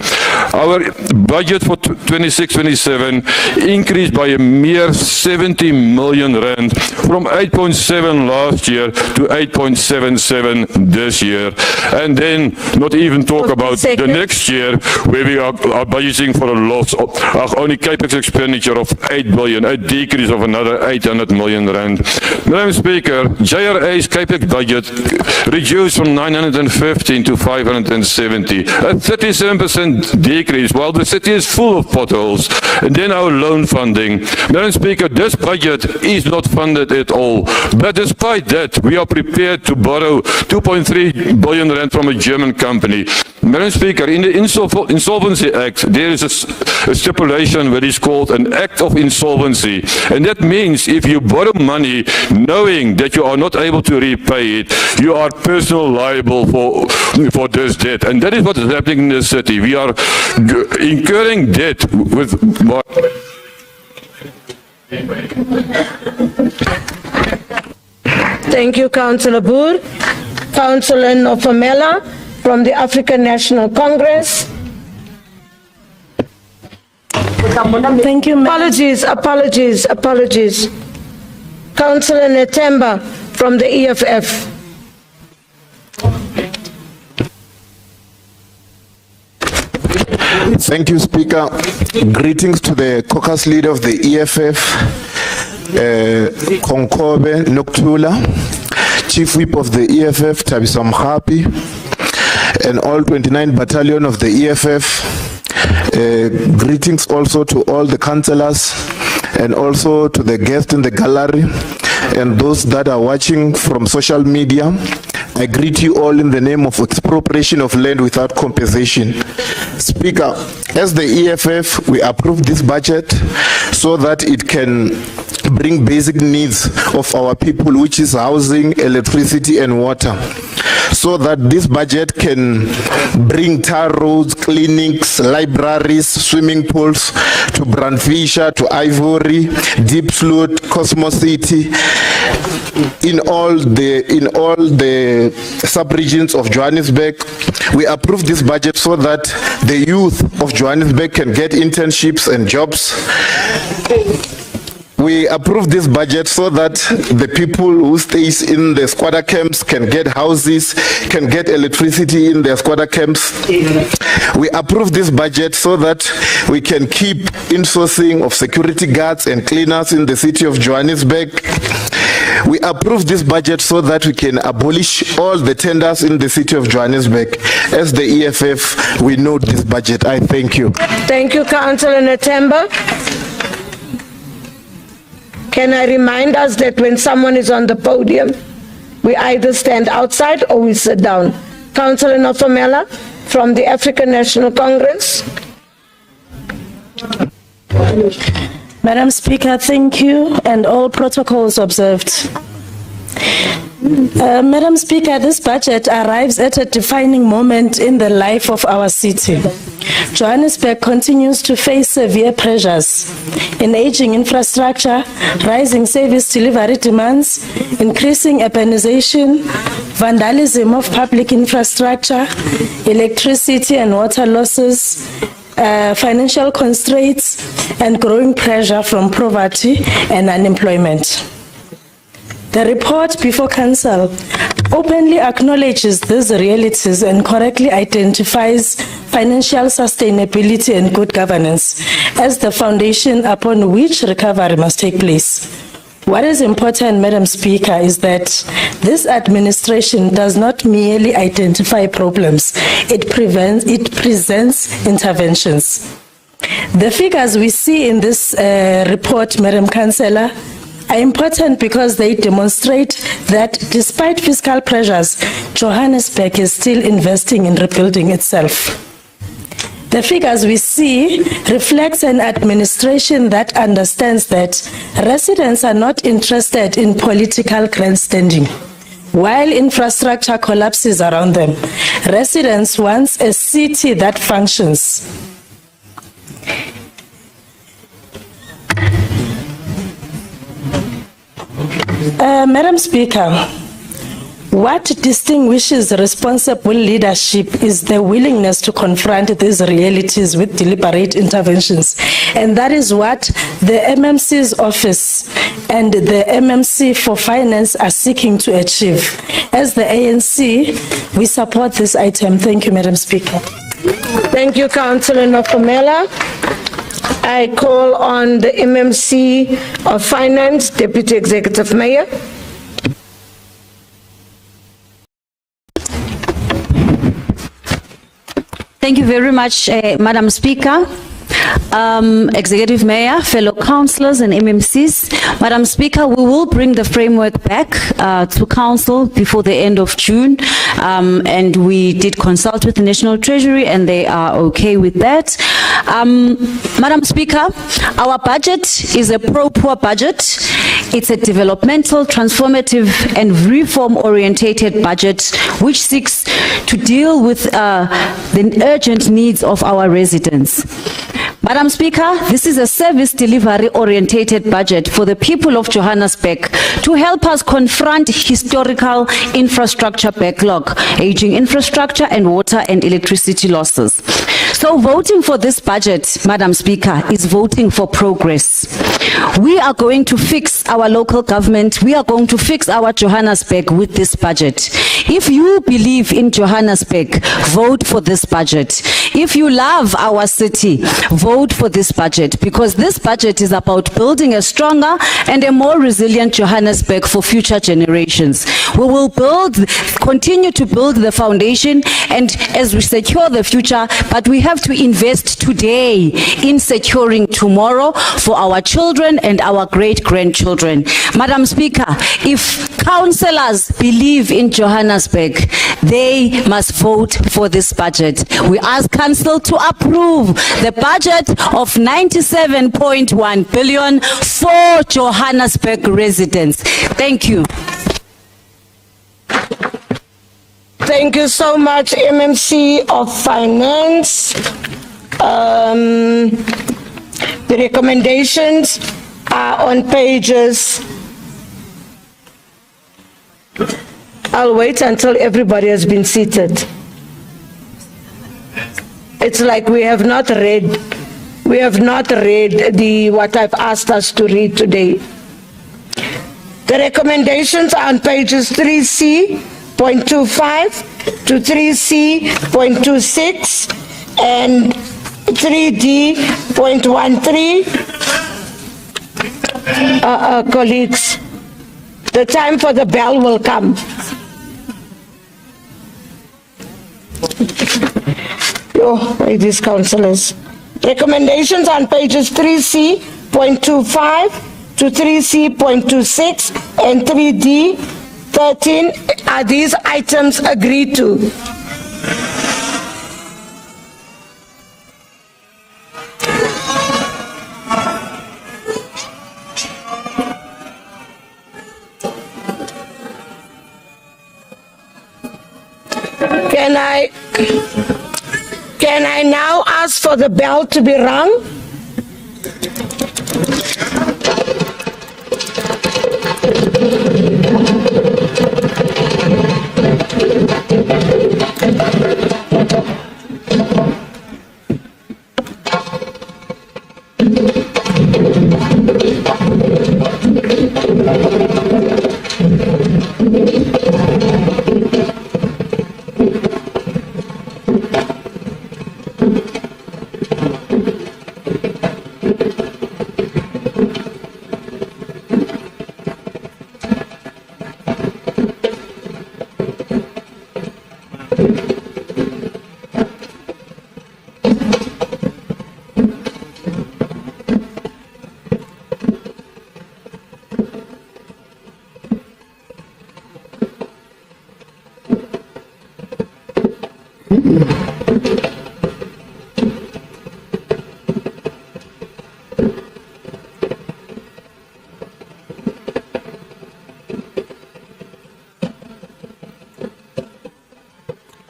our budget for 26-27 increased by a mere 70 million rand from 8.7 last year to 8.77 this year. And then not even talk about the next year where we are budgeting for a loss of only capex expenditure of 8 billion, a decrease of another 800 million rand. Madam Speaker, JRA's capex budget reduced from 915 to 570, a 37% decrease, while the city is full of potholes. And then our loan funding. Madam Speaker, this budget is not funded at all. But despite that, we are prepared to borrow 2.3 billion rand from a German company. Madam Speaker, in the Insolvency Act, there is a stipulation that is called an Act of Insolvency. And that means if you borrow money knowing that you are not able to repay it, you are personally liable for this debt. And that is what is happening in the city. We are incurring debt with... Thank you, Councillor Boer. Councillor Nofamela from the African National Congress. Thank you, Apologies. Councillor Netemba from the EFF. Thank you, Speaker. Greetings to the caucus leader of the EFF, Konkobe Noktula, Chief Whip of the EFF, Thabisa Mkhapi, and all 29 battalion of the EFF. Greetings also to all the councillors and also to the guests in the gallery and those that are watching from social media. I greet you all in the name of expropriation of land without compensation. Speaker, as the EFF, we approve this budget so that it can bring basic needs of our people, which is housing, electricity, and water. So that this budget can bring tar roads, clinics, libraries, swimming pools to Brandfisher, to Ivory, Deep Sloot, Cosmos City, in all the sub-regions of Johannesburg. We approve this budget so that the youth of Johannesburg can get internships and jobs. We approve this budget so that the people who stays in the squatter camps can get houses, can get electricity in their squatter camps. We approve this budget so that we can keep insourcing of security guards and cleaners in the city of Johannesburg. We approve this budget so that we can abolish all the tenders in the city of Johannesburg. As the EFF, we note this budget. I thank you. Thank you, Councillor Netemba. Can I remind us that when someone is on the podium, we either stand outside or we sit down. Councillor Nofamela from the African National Congress. Madam Speaker, thank you, and all protocols observed. Madam Speaker, this budget arrives at a defining moment in the life of our city. Johannesburg continues to face severe pressures in aging infrastructure, rising service delivery demands, increasing urbanization, vandalism of public infrastructure, electricity and water losses, financial constraints, and growing pressure from poverty and unemployment. The report before Council openly acknowledges these realities and correctly identifies financial sustainability and good governance as the foundation upon which recovery must take place. What is important, Madam Speaker, is that this administration does not merely identify problems, it presents interventions. The figures we see in this report, Madam Councillor, are important because they demonstrate that despite fiscal pressures, Johannesburg is still investing in rebuilding itself. The figures we see reflects an administration that understands that residents are not interested in political grandstanding. While infrastructure collapses around them, residents want a city that functions. Madam Speaker, what distinguishes responsible leadership is the willingness to confront these realities with deliberate interventions. And that is what the MMC's office and the MMC for Finance are seeking to achieve. As the ANC, we support this item. Thank you, Madam Speaker. Thank you, Councillor Nofumela. I call on the MMC of Finance, Deputy Executive Mayor. Thank you very much, Madam Speaker. Executive Mayor, fellow councillors and MMCs. Madam Speaker, we will bring the framework back to Council before the end of June, and we did consult with the National Treasury and they are okay with that. Madam Speaker, our budget is a pro-poor budget. It's a developmental, transformative and reform-orientated budget which seeks to deal with the urgent needs of our residents. Madam Speaker, this is a service delivery orientated budget for the people of Johannesburg to help us confront historical infrastructure backlog, aging infrastructure and water and electricity losses. So voting for this budget, Madam Speaker, is voting for progress. We are going to fix our local government. We are going to fix our Johannesburg with this budget. If you believe in Johannesburg, vote for this budget. If you love our city, vote for this budget, because this budget is about building a stronger and a more resilient Johannesburg for future generations. We will continue to build the foundation and as we secure the future, but we have to invest today in securing tomorrow for our children and our great-grandchildren. Madam Speaker, if councillors believe in Johannesburg, they must vote for this budget. We ask Council to approve the budget of 97.1 billion for Johannesburg residents. Thank you. Thank you so much, MMC of Finance. The recommendations are on pages. I'll wait until everybody has been seated. It's like we have not read what I've asked us to read today. The recommendations are on pages 3C.25 to 3C.26 and 3D.13. Colleagues, the time for the bell will come. Oh, ladies councillors. Recommendations on pages 3C.25 to 3C.26 and 3D.13. Are these items agreed to? Can I now ask for the bell to be rung?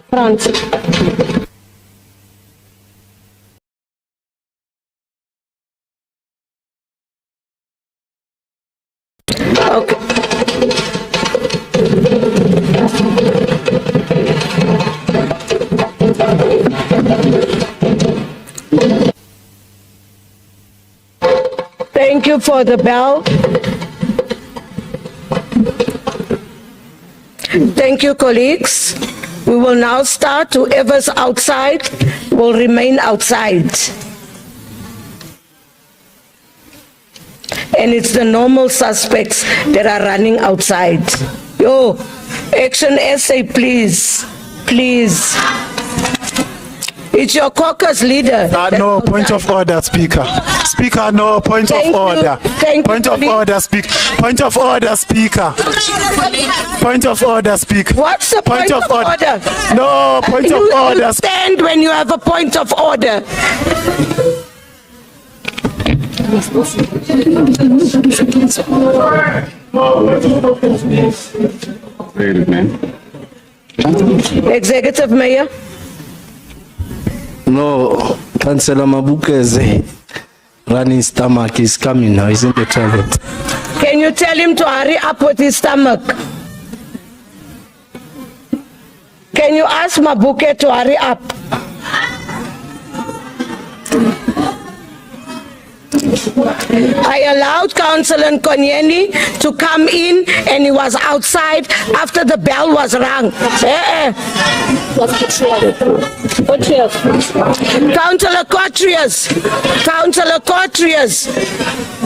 France. Okay. Thank you for the bell. Thank you, colleagues. We will now start. Whoever's outside will remain outside. And it's the normal suspects that are running outside. Yo, Action SA, please. Please. It's your caucus leader. No, point of order, Speaker. Speaker, no, point of order. Point of order, Speaker. Point of order, Speaker. Point of order, Speaker. What's the point of order? No, point of order. You stand when you have a point of order. Executive Mayor. No, Councillor Mabukeze running stomach is coming now, he's in the toilet. Can you tell him to hurry up with his stomach? Can you ask Mabuke to hurry up? I allowed Councillor Nkonyeni to come in and he was outside after the bell was rung. Councillor Quatrius. Councillor Quatrius.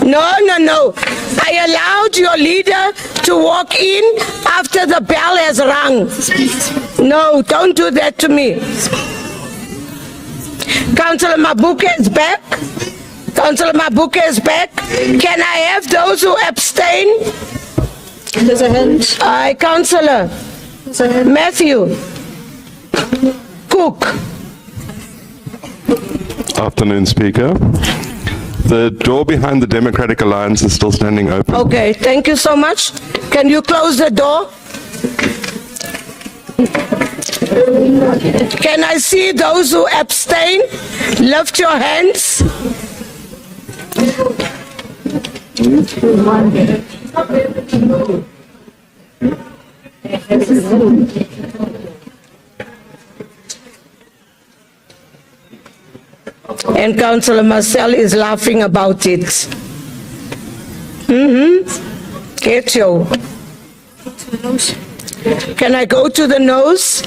No. I allowed your leader to walk in after the bell has rung. No, don't do that to me. Councillor Mabuke is back. Councillor Mabuke is back. Can I have those who abstain? There's a hand. Aye, Councillor. Matthew. Cook. Afternoon, Speaker. The door behind the Democratic Alliance is still standing open. Okay, thank you so much. Can you close the door? Can I see those who abstain? Lift your hands. And Councillor Marcel is laughing about it. Get you. Can I go to the nose?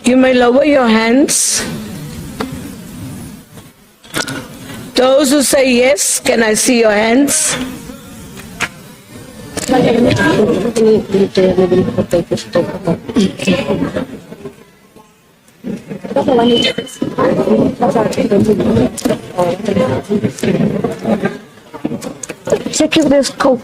You may lower your hands. Those who say yes, can I see your hands? Check if there's coke.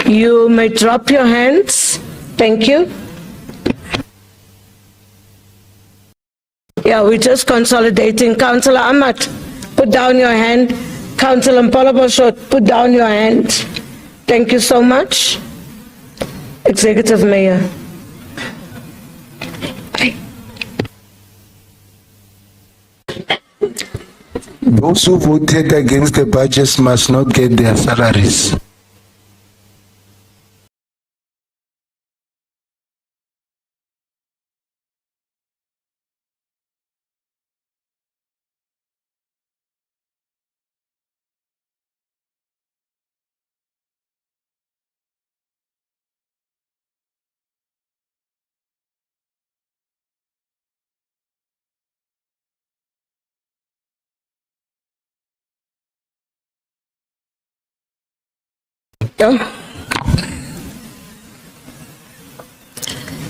You may drop your hands. Thank you. Yeah, we're just consolidating. Councillor Amat, put down your hand. Councillor Mpolobosho, put down your hand. Thank you so much. Executive Mayor. Those who voted against the budgets must not get their salaries.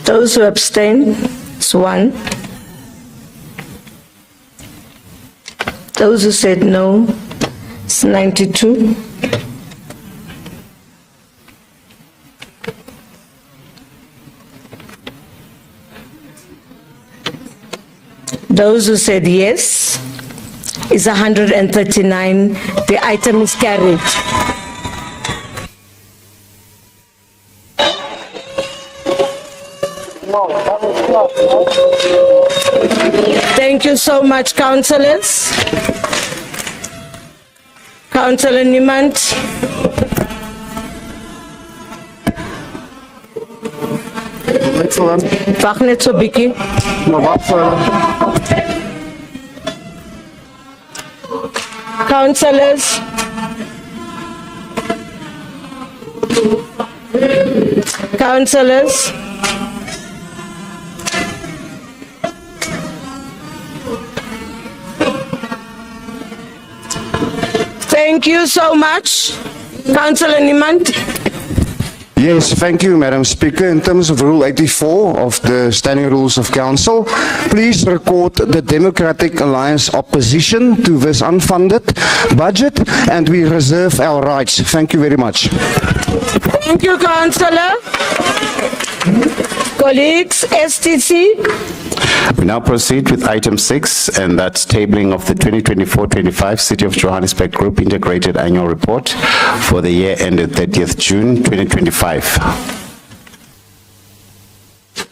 Those who abstain, it's 1. Those who said no, it's 92. Those who said yes is 139. The item is carried. Thank you so much, councillors. Councillor Niemand. Wacht net so bietjie. Councillors. Councillors. Thank you so much, Councillor Niemand. Yes, thank you, Madam Speaker. In terms of Rule 84 of the Standing Rules of Council, please record the Democratic Alliance opposition to this unfunded budget, and we reserve our rights. Thank you very much. Thank you, Councillor. Colleagues, STC. We now proceed with item 6, and that's tabling of the 2024-25 City of Johannesburg Group Integrated Annual Report for the year ended 30th June 2025.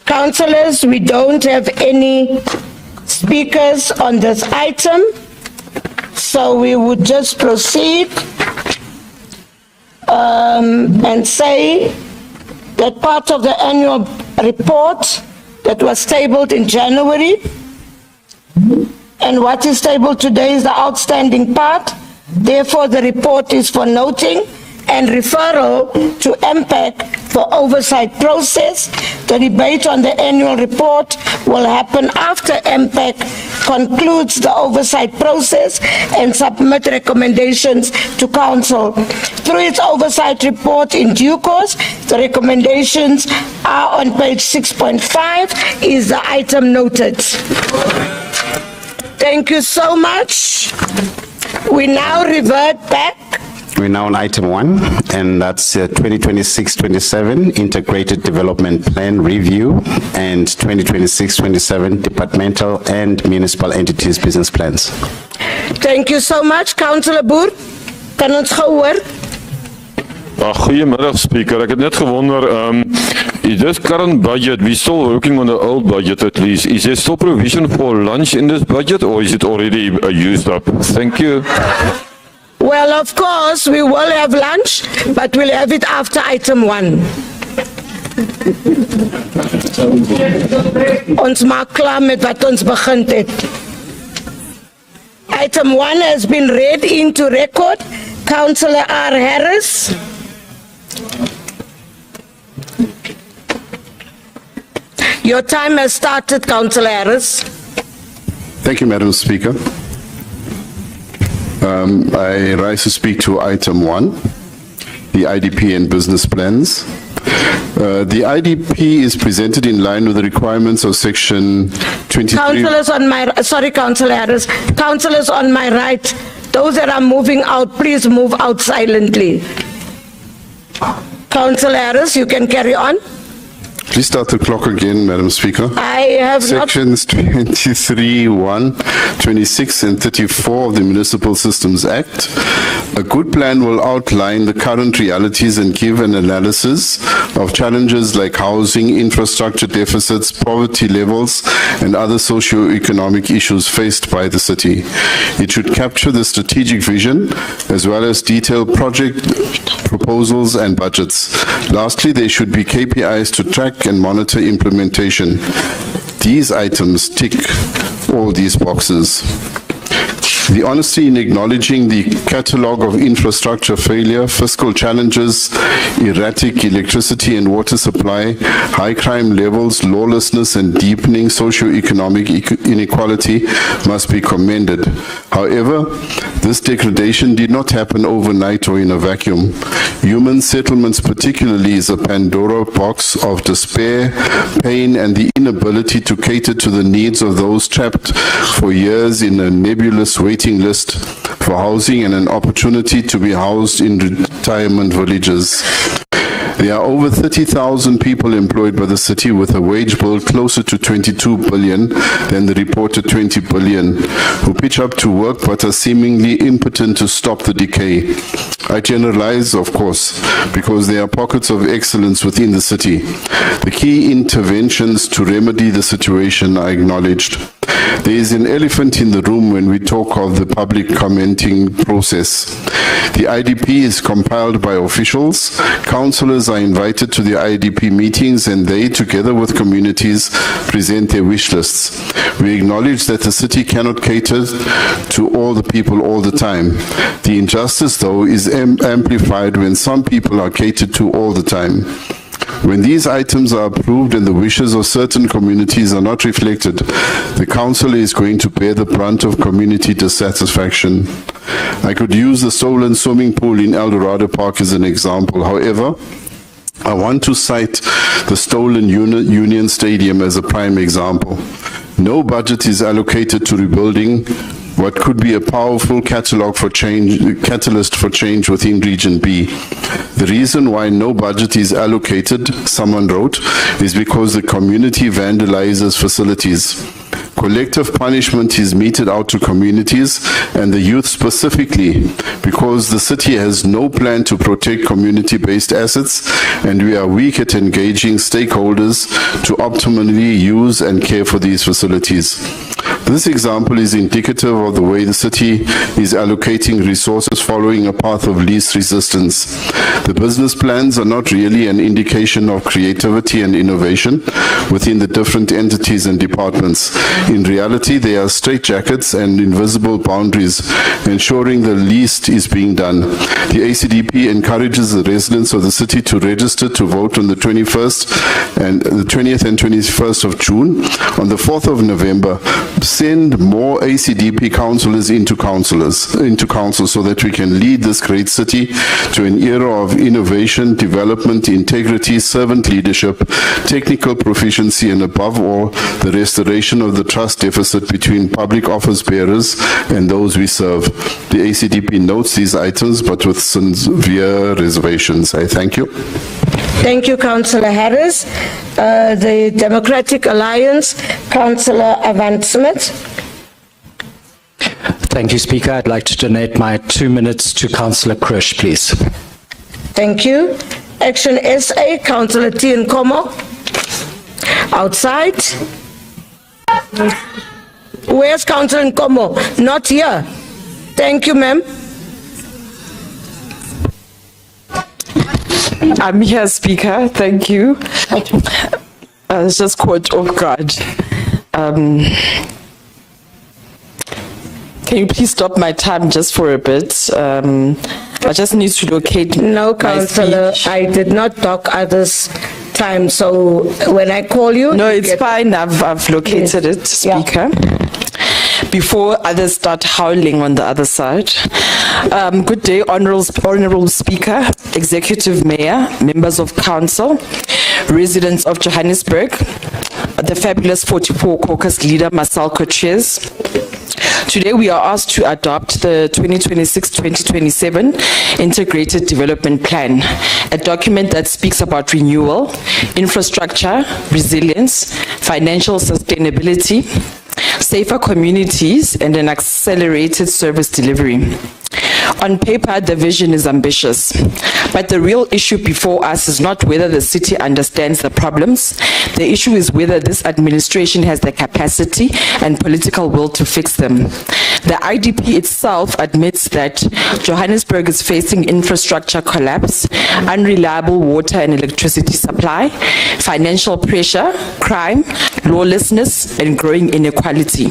Councillors, we don't have any speakers on this item, so we would just proceed and say that part of the annual report that was tabled in January, and what is tabled today is the outstanding part. Therefore, the report is for noting and referral to MPAC for oversight process. The debate on the annual report will happen after MPAC concludes the oversight process and submit recommendations to Council. Through its oversight report in due course, the recommendations are on page 6.5, is the item noted. Thank you so much. We now revert back. We're now on item 1, and that's 2026-27 Integrated Development Plan Review and 2026-27 Departmental and Municipal Entities Business Plans. Thank you so much, Councillor Boer. Kan ons gou hoor? Goedemiddag, Speaker. Ek het net gewonder, is this current budget, we still working on the old budget at least, is there still provision for lunch in this budget, or is it already used up? Thank you. Well, of course, we will have lunch, but we'll have it after item 1. Ons maak klaar met wat ons begin het. Item 1 has been read into record. Councillor R. Harris. Your time has started, Councillor Harris. Thank you, Madam Speaker. I rise to speak to item 1, the IDP and business plans. The IDP is presented in line with the requirements of section 23. Councillors on my, sorry, Councillor Harris. Councillors on my right, those that are moving out, please move out silently. Councillor Harris, you can carry on. Please start the clock again, Madam Speaker. I have Sections 23(1), 26 and 34 of the Municipal Systems Act. A good plan will outline the current realities and give an analysis of challenges like housing, infrastructure deficits, poverty levels, and other socio-economic issues faced by the city. It should capture the strategic vision as well as detailed project proposals and budgets. Lastly, there should be KPIs to track and monitor implementation. These items tick all these boxes. The honesty in acknowledging the catalogue of infrastructure failure, fiscal challenges, erratic electricity and water supply, high crime levels, lawlessness and deepening socio-economic inequality must be commended. However, This degradation did not happen overnight or in a vacuum. Human settlements particularly is a Pandora box of despair, pain, and the inability to cater to the needs of those trapped for years in a nebulous waiting list for housing and an opportunity to be housed in retirement villages. There are over 30,000 people employed by the city with a wage bill closer to 22 billion than the reported 20 billion, who pitch up to work but are seemingly impotent to stop the decay. I generalize, of course, because there are pockets of excellence within the city. The key interventions to remedy the situation are acknowledged. There is an elephant in the room when we talk of the public commenting process. The IDP is compiled by officials. Councillors are invited to the IDP meetings and they, together with communities, present their wish lists. We acknowledge that the city cannot cater to all the people all the time. The injustice, though, is amplified when some people are catered to all the time. When these items are approved and the wishes of certain communities are not reflected, the council is going to bear the brunt of community dissatisfaction. I could use the stolen swimming pool in El Dorado Park as an example. However, I want to cite the stolen Union Stadium as a prime example. No budget is allocated to rebuilding what could be a powerful catalyst for change within Region B. The reason why no budget is allocated, someone wrote, is because the community vandalizes facilities. Collective punishment is meted out to communities and the youth specifically because the city has no plan to protect community-based assets and we are weak at engaging stakeholders to optimally use and care for these facilities. This example is indicative of the way the city is allocating resources following a path of least resistance. The business plans are not really an indication of creativity and innovation within the different entities and departments. In reality, they are straitjackets and invisible boundaries, ensuring the least is being done. The ACDP encourages the residents of the city to register to vote on the 20th and 21st of June. On the 4th of November, send more ACDP councillors into council so that we can lead this great city to an era of innovation, development, integrity, servant leadership, technical proficiency, and above all, the restoration of the trust deficit between public office bearers and those we serve. The ACDP notes these items, but with severe reservations. I thank you. Thank you, Councillor Harris. The Democratic Alliance, Councillor Avant Smith. Thank you, Speaker. I'd like to donate my 2 minutes to Councillor Krish, please. Thank you. Action SA, Councillor T. Nkomo. Outside. Where's Councillor Nkomo? Not here. Thank you, ma'am. I'm here, Speaker. Thank you. I was just caught off guard. Can you please stop my time just for a bit? I just need to locate. No, Councillor, I did not talk others' time. So when I call you, no, it's fine. I've located it, Speaker. Yeah. Before others start howling on the other side. Good day, Honourable Speaker, Executive Mayor, members of Council, residents of Johannesburg, the fabulous 44 caucus leader, myself co-chairs. Today we are asked to adopt the 2026-2027 Integrated Development Plan, a document that speaks about renewal, infrastructure, resilience, financial sustainability, safer communities, and an accelerated service delivery. On paper, the vision is ambitious, but the real issue before us is not whether the city understands the problems. The issue is whether this administration has the capacity and political will to fix them. The IDP itself admits that Johannesburg is facing infrastructure collapse, unreliable water and electricity supply, financial pressure, crime, lawlessness, and growing inequality.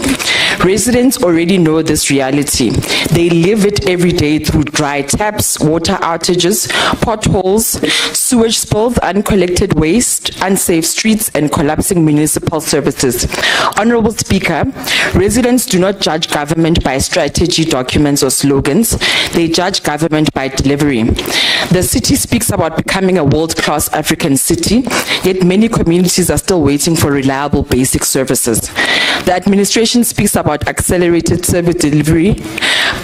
Residents already know this reality. They live it every day through dry taps, water outages, potholes, sewage spills, uncollected waste, unsafe streets, and collapsing municipal services. Honorable Speaker, residents do not judge government by strategy documents or slogans. They judge government by delivery. The city speaks about becoming a world-class African city, yet many communities are still waiting for reliable basic services. The administration speaks about accelerated service delivery,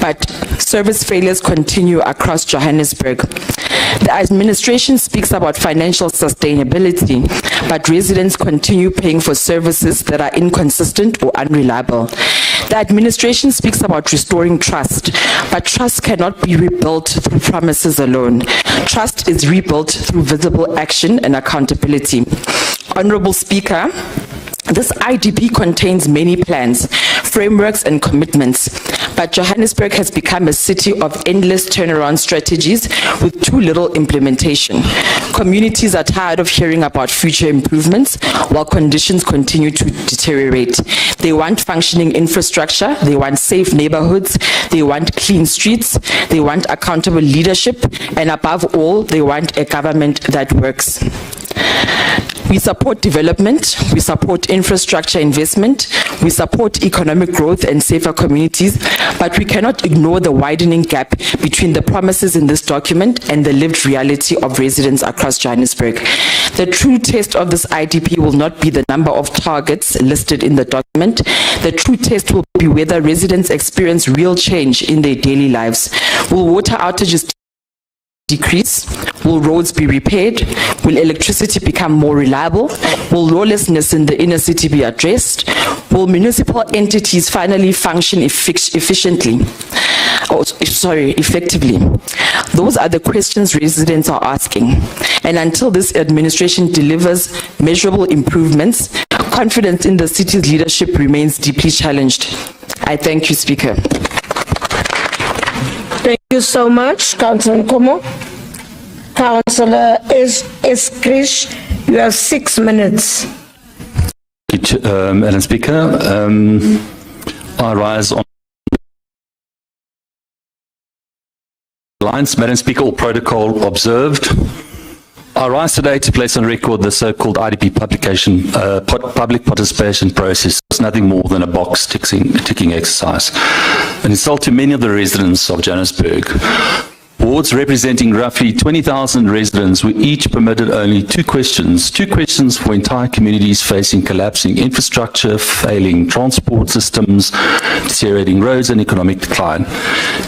but service failures continue across Johannesburg. The administration speaks about financial sustainability, but residents continue paying for services that are inconsistent or unreliable. The administration speaks about restoring trust, but trust cannot be rebuilt through promises alone. Trust is rebuilt through visible action and accountability. Honorable Speaker, this IDP contains many plans, frameworks, and commitments, but Johannesburg has become a city of endless turnaround strategies with too little implementation. Communities are tired of hearing about future improvements while conditions continue to deteriorate. They want functioning infrastructure, they want safe neighborhoods, they want clean streets, they want accountable leadership, and above all, they want a government that works. We support development, we support infrastructure investment, we support economic growth and safer communities, but we cannot ignore the widening gap between the promises in this document and the lived reality of residents across Johannesburg. The true test of this IDP will not be the number of targets listed in the document. The true test will be whether residents experience real change in their daily lives. Will water outages decrease? Will roads be repaired? Will electricity become more reliable? Will lawlessness in the inner city be addressed? Will municipal entities finally function effectively? Those are the questions residents are asking. And until this administration delivers measurable improvements, confidence in the city's leadership remains deeply challenged. I thank you, Speaker. Thank you so much, Councillor Nkomo. Councillor Eskrish, you have 6 minutes. Madam Speaker, I rise on lines. Madam Speaker, all protocol observed. I rise today to place on record the so-called IDP public participation process. It's nothing more than a box ticking exercise. An insult to many of the residents of Johannesburg. Wards representing roughly 20,000 residents were each permitted only two questions for entire communities facing collapsing infrastructure, failing transport systems, deteriorating roads, and economic decline.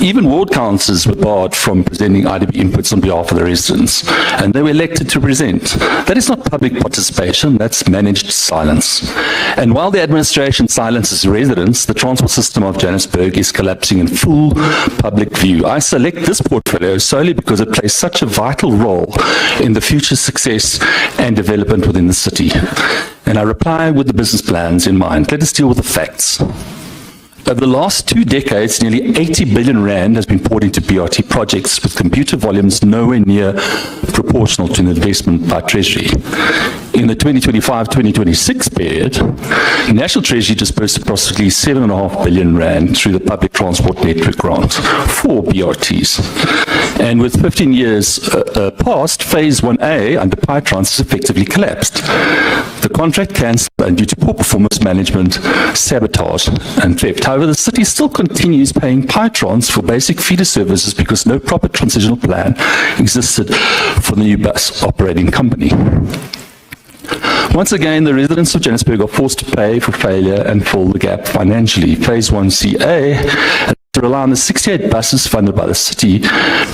Even ward councillors were barred from presenting IDP inputs on behalf of the residents, and they were elected to present. That is not public participation, that's managed silence. And while the administration silences residents, the transport system of Johannesburg is collapsing in full public view. I select this portfolio solely because it plays such a vital role in the future success and development within the city. And I reply with the business plans in mind. Let us deal with the facts. Over the last 2 decades, nearly 80 billion rand has been poured into BRT projects with computer volumes nowhere near proportional to the investment by Treasury. In the 2025-2026 period, the National Treasury disbursed approximately 7.5 billion rand through the Public Transport Network grant for BRTs. And with 15 years past, Phase 1A under PyTrans has effectively collapsed. The contract cancelled and due to poor performance management, sabotage and theft. However, the city still continues paying PyTrans for basic feeder services because no proper transitional plan existed for the new bus operating company. Once again, the residents of Johannesburg are forced to pay for failure and fill the gap financially. Phase 1CA has to rely on the 68 buses funded by the city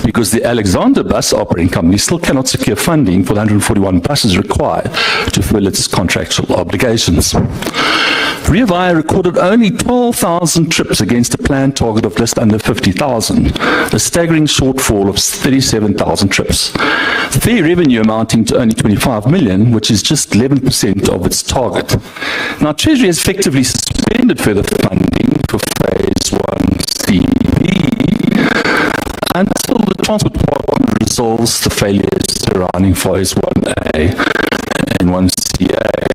because the Alexander bus operating company still cannot secure funding for the 141 buses required to fill its contractual obligations. Ria Vaya recorded only 12,000 trips against a planned target of just under 50,000, a staggering shortfall of 37,000 trips. Fare revenue amounting to only 25 million, which is just 11% of its target. Now, Treasury has effectively suspended further funding for Phase 1CB until the Transport Department resolves the failures surrounding Phase 1A and 1CA.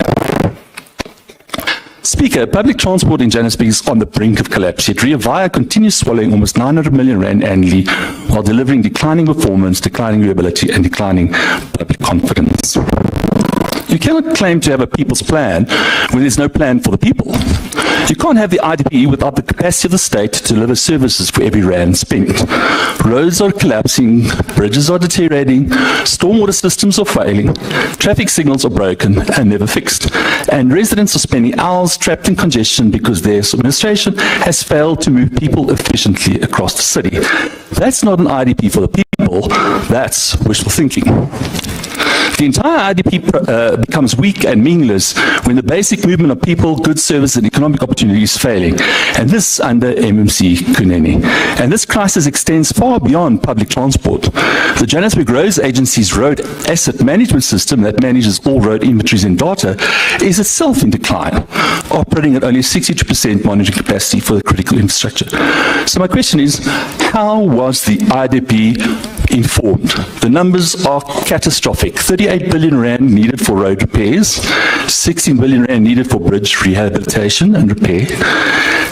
Speaker, public transport in Johannesburg is on the brink of collapse, yet Rea Vaya continues swallowing almost 900 million rand annually while delivering declining performance, declining reliability and declining public confidence. You cannot claim to have a people's plan when there's no plan for the people. You can't have the IDP without the capacity of the state to deliver services for every rand spent. Roads are collapsing, bridges are deteriorating, stormwater systems are failing, traffic signals are broken and never fixed, and residents are spending hours trapped in congestion because their administration has failed to move people efficiently across the city. That's not an IDP for the people, that's wishful thinking. The entire IDP becomes weak and meaningless when the basic movement of people, goods, services and economic opportunity is failing. And this under MMC Kunene. And this crisis extends far beyond public transport. The Johannesburg Roads Agency's road asset management system that manages all road inventories and data is itself in decline, operating at only 62% monitoring capacity for the critical infrastructure. So my question is, how was the IDP informed? The numbers are catastrophic. 38 billion rand needed for road repairs, 16 billion rand needed for bridge rehabilitation and repair,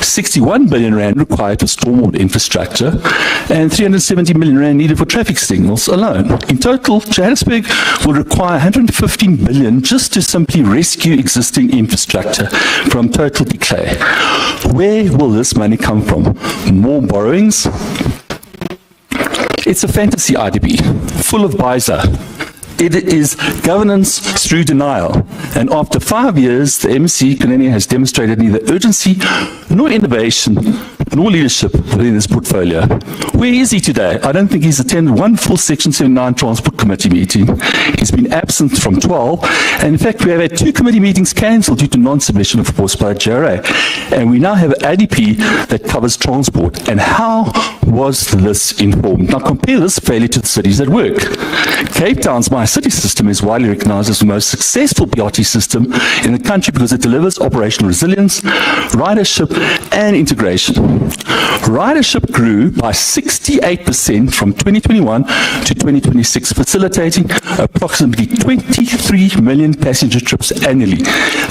61 billion rand required for stormwater infrastructure, and 370 million rand needed for traffic signals alone. In total, Johannesburg will require 115 billion just to simply rescue existing infrastructure from total decay. Where will this money come from? More borrowings? It's a fantasy IDP, full of Biza. It is governance through denial. And after 5 years, the MC Kunene has demonstrated neither urgency nor innovation nor leadership within this portfolio. Where is he today? I don't think he's attended one full Section 79 Transport Committee meeting. He's been absent from 12. And in fact, we have had 2 committee meetings cancelled due to non-submission of reports by JRA. And we now have an ADP that covers transport. And how was this informed? Now compare this failure to the cities that work. Cape Town's My City system is widely recognized as the most successful BRT system in the country because it delivers operational resilience, ridership, and integration. Ridership grew by 68% from 2021 to 2026, facilitating approximately 23 million passenger trips annually.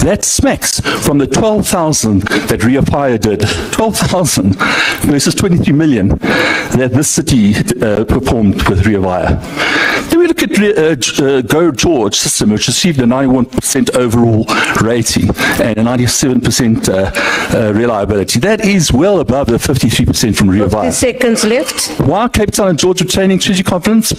That smacks from the 12,000 that Rea Vaya did, 12,000 versus 23 million that this city performed with Rea Vaya. Then we look at Go George system, which received a 91% overall rating and a 97% reliability. That is well above the 53% from Rea Vaya. 50 seconds left. Why are Cape Town and George retaining strategic confidence?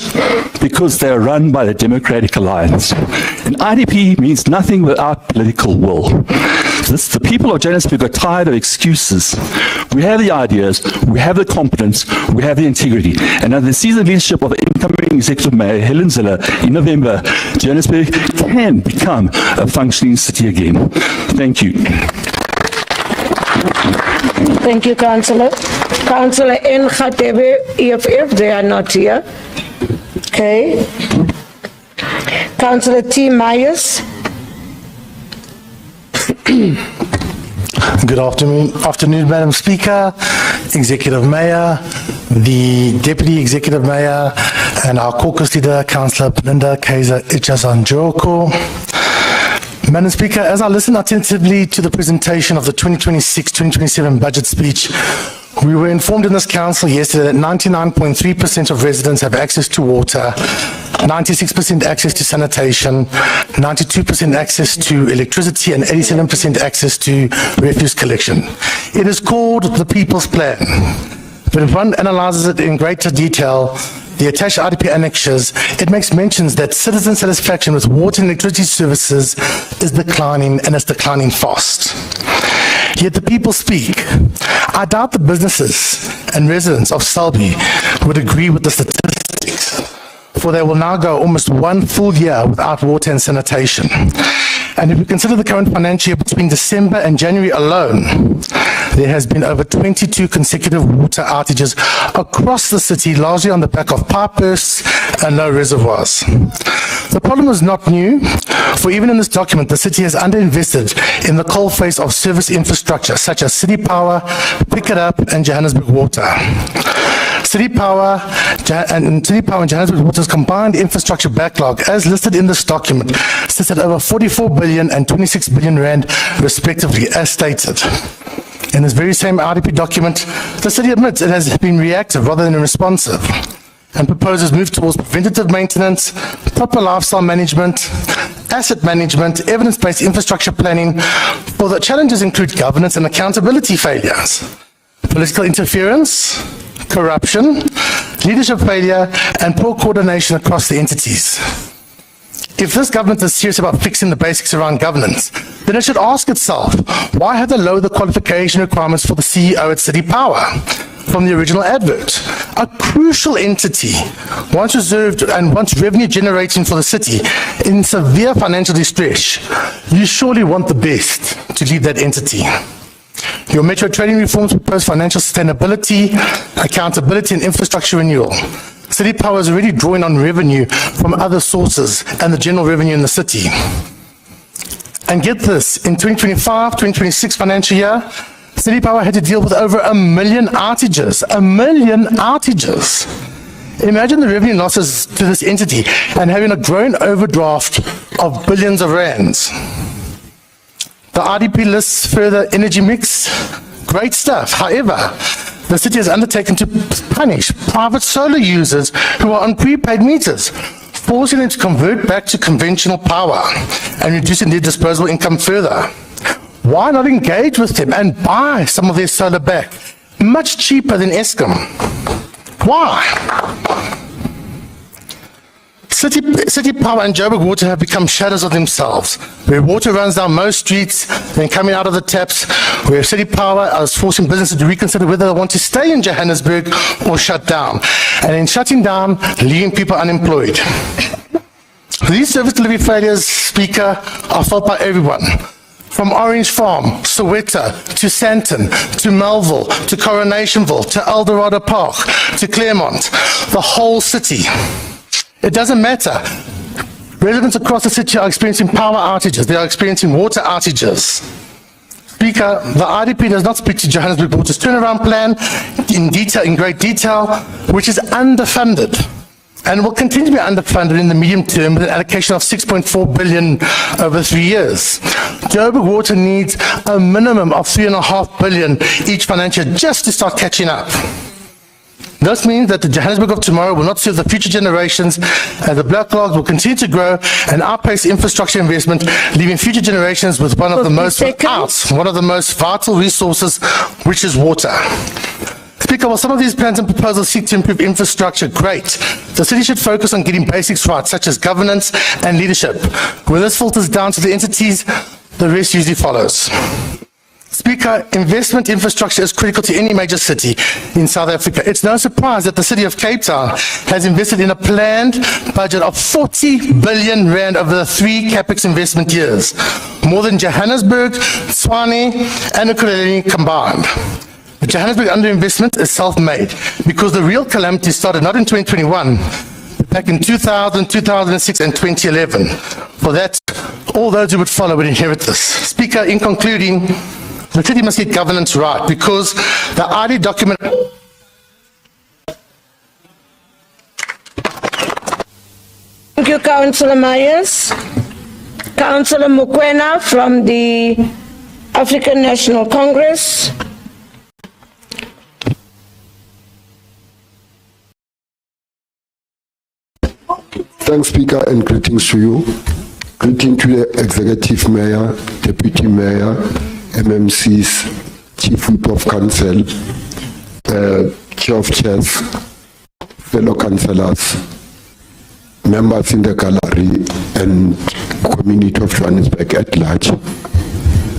Because they are run by the Democratic Alliance. And IDP means nothing without political will. The people of Johannesburg are tired of excuses. We have the ideas, we have the competence, we have the integrity. And under the seasoned leadership of the incoming Executive Mayor, Helen Ziller, in November, Johannesburg can become a functioning city again. Thank you. Thank you, Councillor. Councillor N. Khatebe, EFF, they are not here. Okay. Councillor T. Myers. Good afternoon, Madam Speaker, Executive Mayor, the Deputy Executive Mayor, and our caucus leader, Councillor Belinda Kaiser Ichazanjoko. Madam Speaker, as I listen attentively to the presentation of the 2026-2027 budget speech, we were informed in this council yesterday that 99.3% of residents have access to water, 96% access to sanitation, 92% access to electricity, and 87% access to refuse collection. It is called the People's Plan. But if one analyzes it in greater detail, the attached IDP annexures, it makes mentions that citizen satisfaction with water and electricity services is declining, and it's declining fast. Yet the people speak. I doubt the businesses and residents of Selby would agree with the statistics, for they will now go almost 1 full year without water and sanitation. And if we consider the current financial year, between December and January alone, there has been over 22 consecutive water outages across the city, largely on the back of pipe bursts and low reservoirs. The problem is not new, for even in this document, the city has underinvested in the coalface of service infrastructure, such as City Power, Pick It Up, and Johannesburg Water. City Power and Johannesburg Water's combined infrastructure backlog, as listed in this document, sits at over 44 billion and 26 billion rand, respectively, as stated. In this very same RDP document, the city admits it has been reactive rather than responsive, and proposes move towards preventative maintenance, proper lifestyle management, asset management, evidence-based infrastructure planning, for the challenges include governance and accountability failures, political interference, corruption, leadership failure, and poor coordination across the entities. If this government is serious about fixing the basics around governance, then it should ask itself, why have they lowered the qualification requirements for the CEO at City Power from the original advert? A crucial entity, once reserved and once revenue generating for the city, in severe financial distress, you surely want the best to lead that entity. Your metro trading reforms propose financial sustainability, accountability, and infrastructure renewal. City Power is already drawing on revenue from other sources and the general revenue in the city. And get this, in 2025-2026 financial year, City Power had to deal with over 1 million outages. 1 million outages. Imagine the revenue losses to this entity and having a growing overdraft of billions of rands. The RDP lists further energy mix. Great stuff. However, the city has undertaken to punish private solar users who are on prepaid meters, forcing them to convert back to conventional power and reducing their disposable income further. Why not engage with them and buy some of their solar back, much cheaper than Eskom? Why? City Power and Joburg Water have become shadows of themselves, where water runs down most streets, then coming out of the taps, where City Power is forcing businesses to reconsider whether they want to stay in Johannesburg or shut down, and in shutting down, leaving people unemployed. These service delivery failures, Speaker, are felt by everyone. From Orange Farm, Soweto, to Sandton, to Melville, to Coronationville, to Eldorado Park, to Claremont, the whole city. It doesn't matter. Residents across the city are experiencing power outages. They are experiencing water outages. Speaker, the IDP does not speak to Johannesburg Water's turnaround plan in great detail, which is underfunded and will continue to be underfunded in the medium term with an allocation of 6.4 billion over 3 years. Joburg Water needs a minimum of 3.5 billion each financial year just to start catching up. This means that the Johannesburg of tomorrow will not serve the future generations, and the backlogs will continue to grow and outpace infrastructure investment, leaving future generations with one of the most vital resources, which is water. Speaker, while some of these plans and proposals seek to improve infrastructure, great. The city should focus on getting basics right, such as governance and leadership. When this filters down to the entities, the rest usually follows. Speaker, investment infrastructure is critical to any major city in South Africa. It's no surprise that the city of Cape Town has invested in a planned budget of 40 billion rand over the 3 capex investment years, more than Johannesburg, Tshwane, and Ekurhuleni combined. The Johannesburg underinvestment is self-made because the real calamity started not in 2021, but back in 2000, 2006, and 2011. For that, all those who would follow would inherit this. Speaker, in concluding, the city must get governance right because the ID document. Thank you, Councillor Myers. Councillor Mukwena from the African National Congress. Thanks, Speaker, and greetings to you. Greeting to the Executive Mayor, Deputy Mayor, MMCs, Chief Whip of Council, Chair of Chairs, fellow councillors, members in the gallery, and community of Johannesburg at large.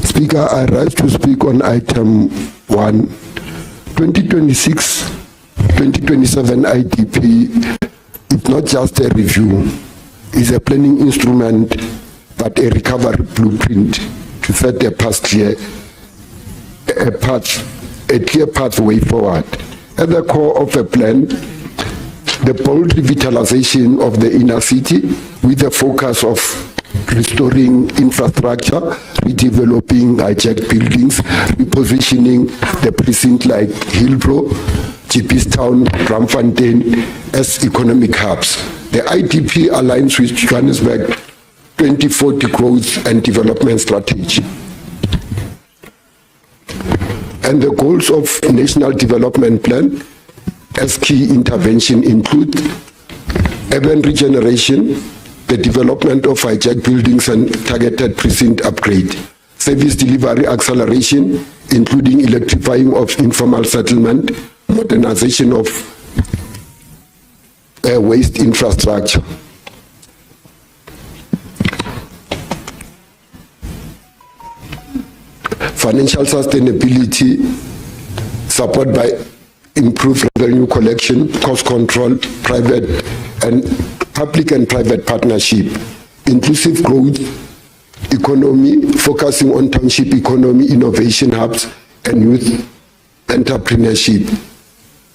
Speaker, I rise to speak on item 1, 2026-2027 IDP. It's not just a review, it's a planning instrument, but a recovery blueprint to set a clear pathway forward. At the core of the plan, the bold revitalization of the inner city with the focus of restoring infrastructure, redeveloping hijacked buildings, repositioning the precinct like Hillbrow, Jeepistown, Braamfontein as economic hubs. The IDP aligns with Johannesburg 2040 growth and development strategy. And the goals of National Development Plan as key intervention include urban regeneration, the development of hijack buildings and targeted precinct upgrade, service delivery acceleration, including electrifying of informal settlement, modernization of waste infrastructure. Financial sustainability, support by improved revenue collection, cost control, private and public and private partnership, inclusive growth economy, focusing on township economy, innovation hubs, and youth entrepreneurship,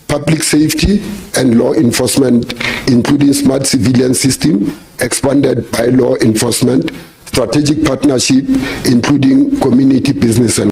public safety and law enforcement, including smart civilian system, expanded by law enforcement, strategic partnership, including community business and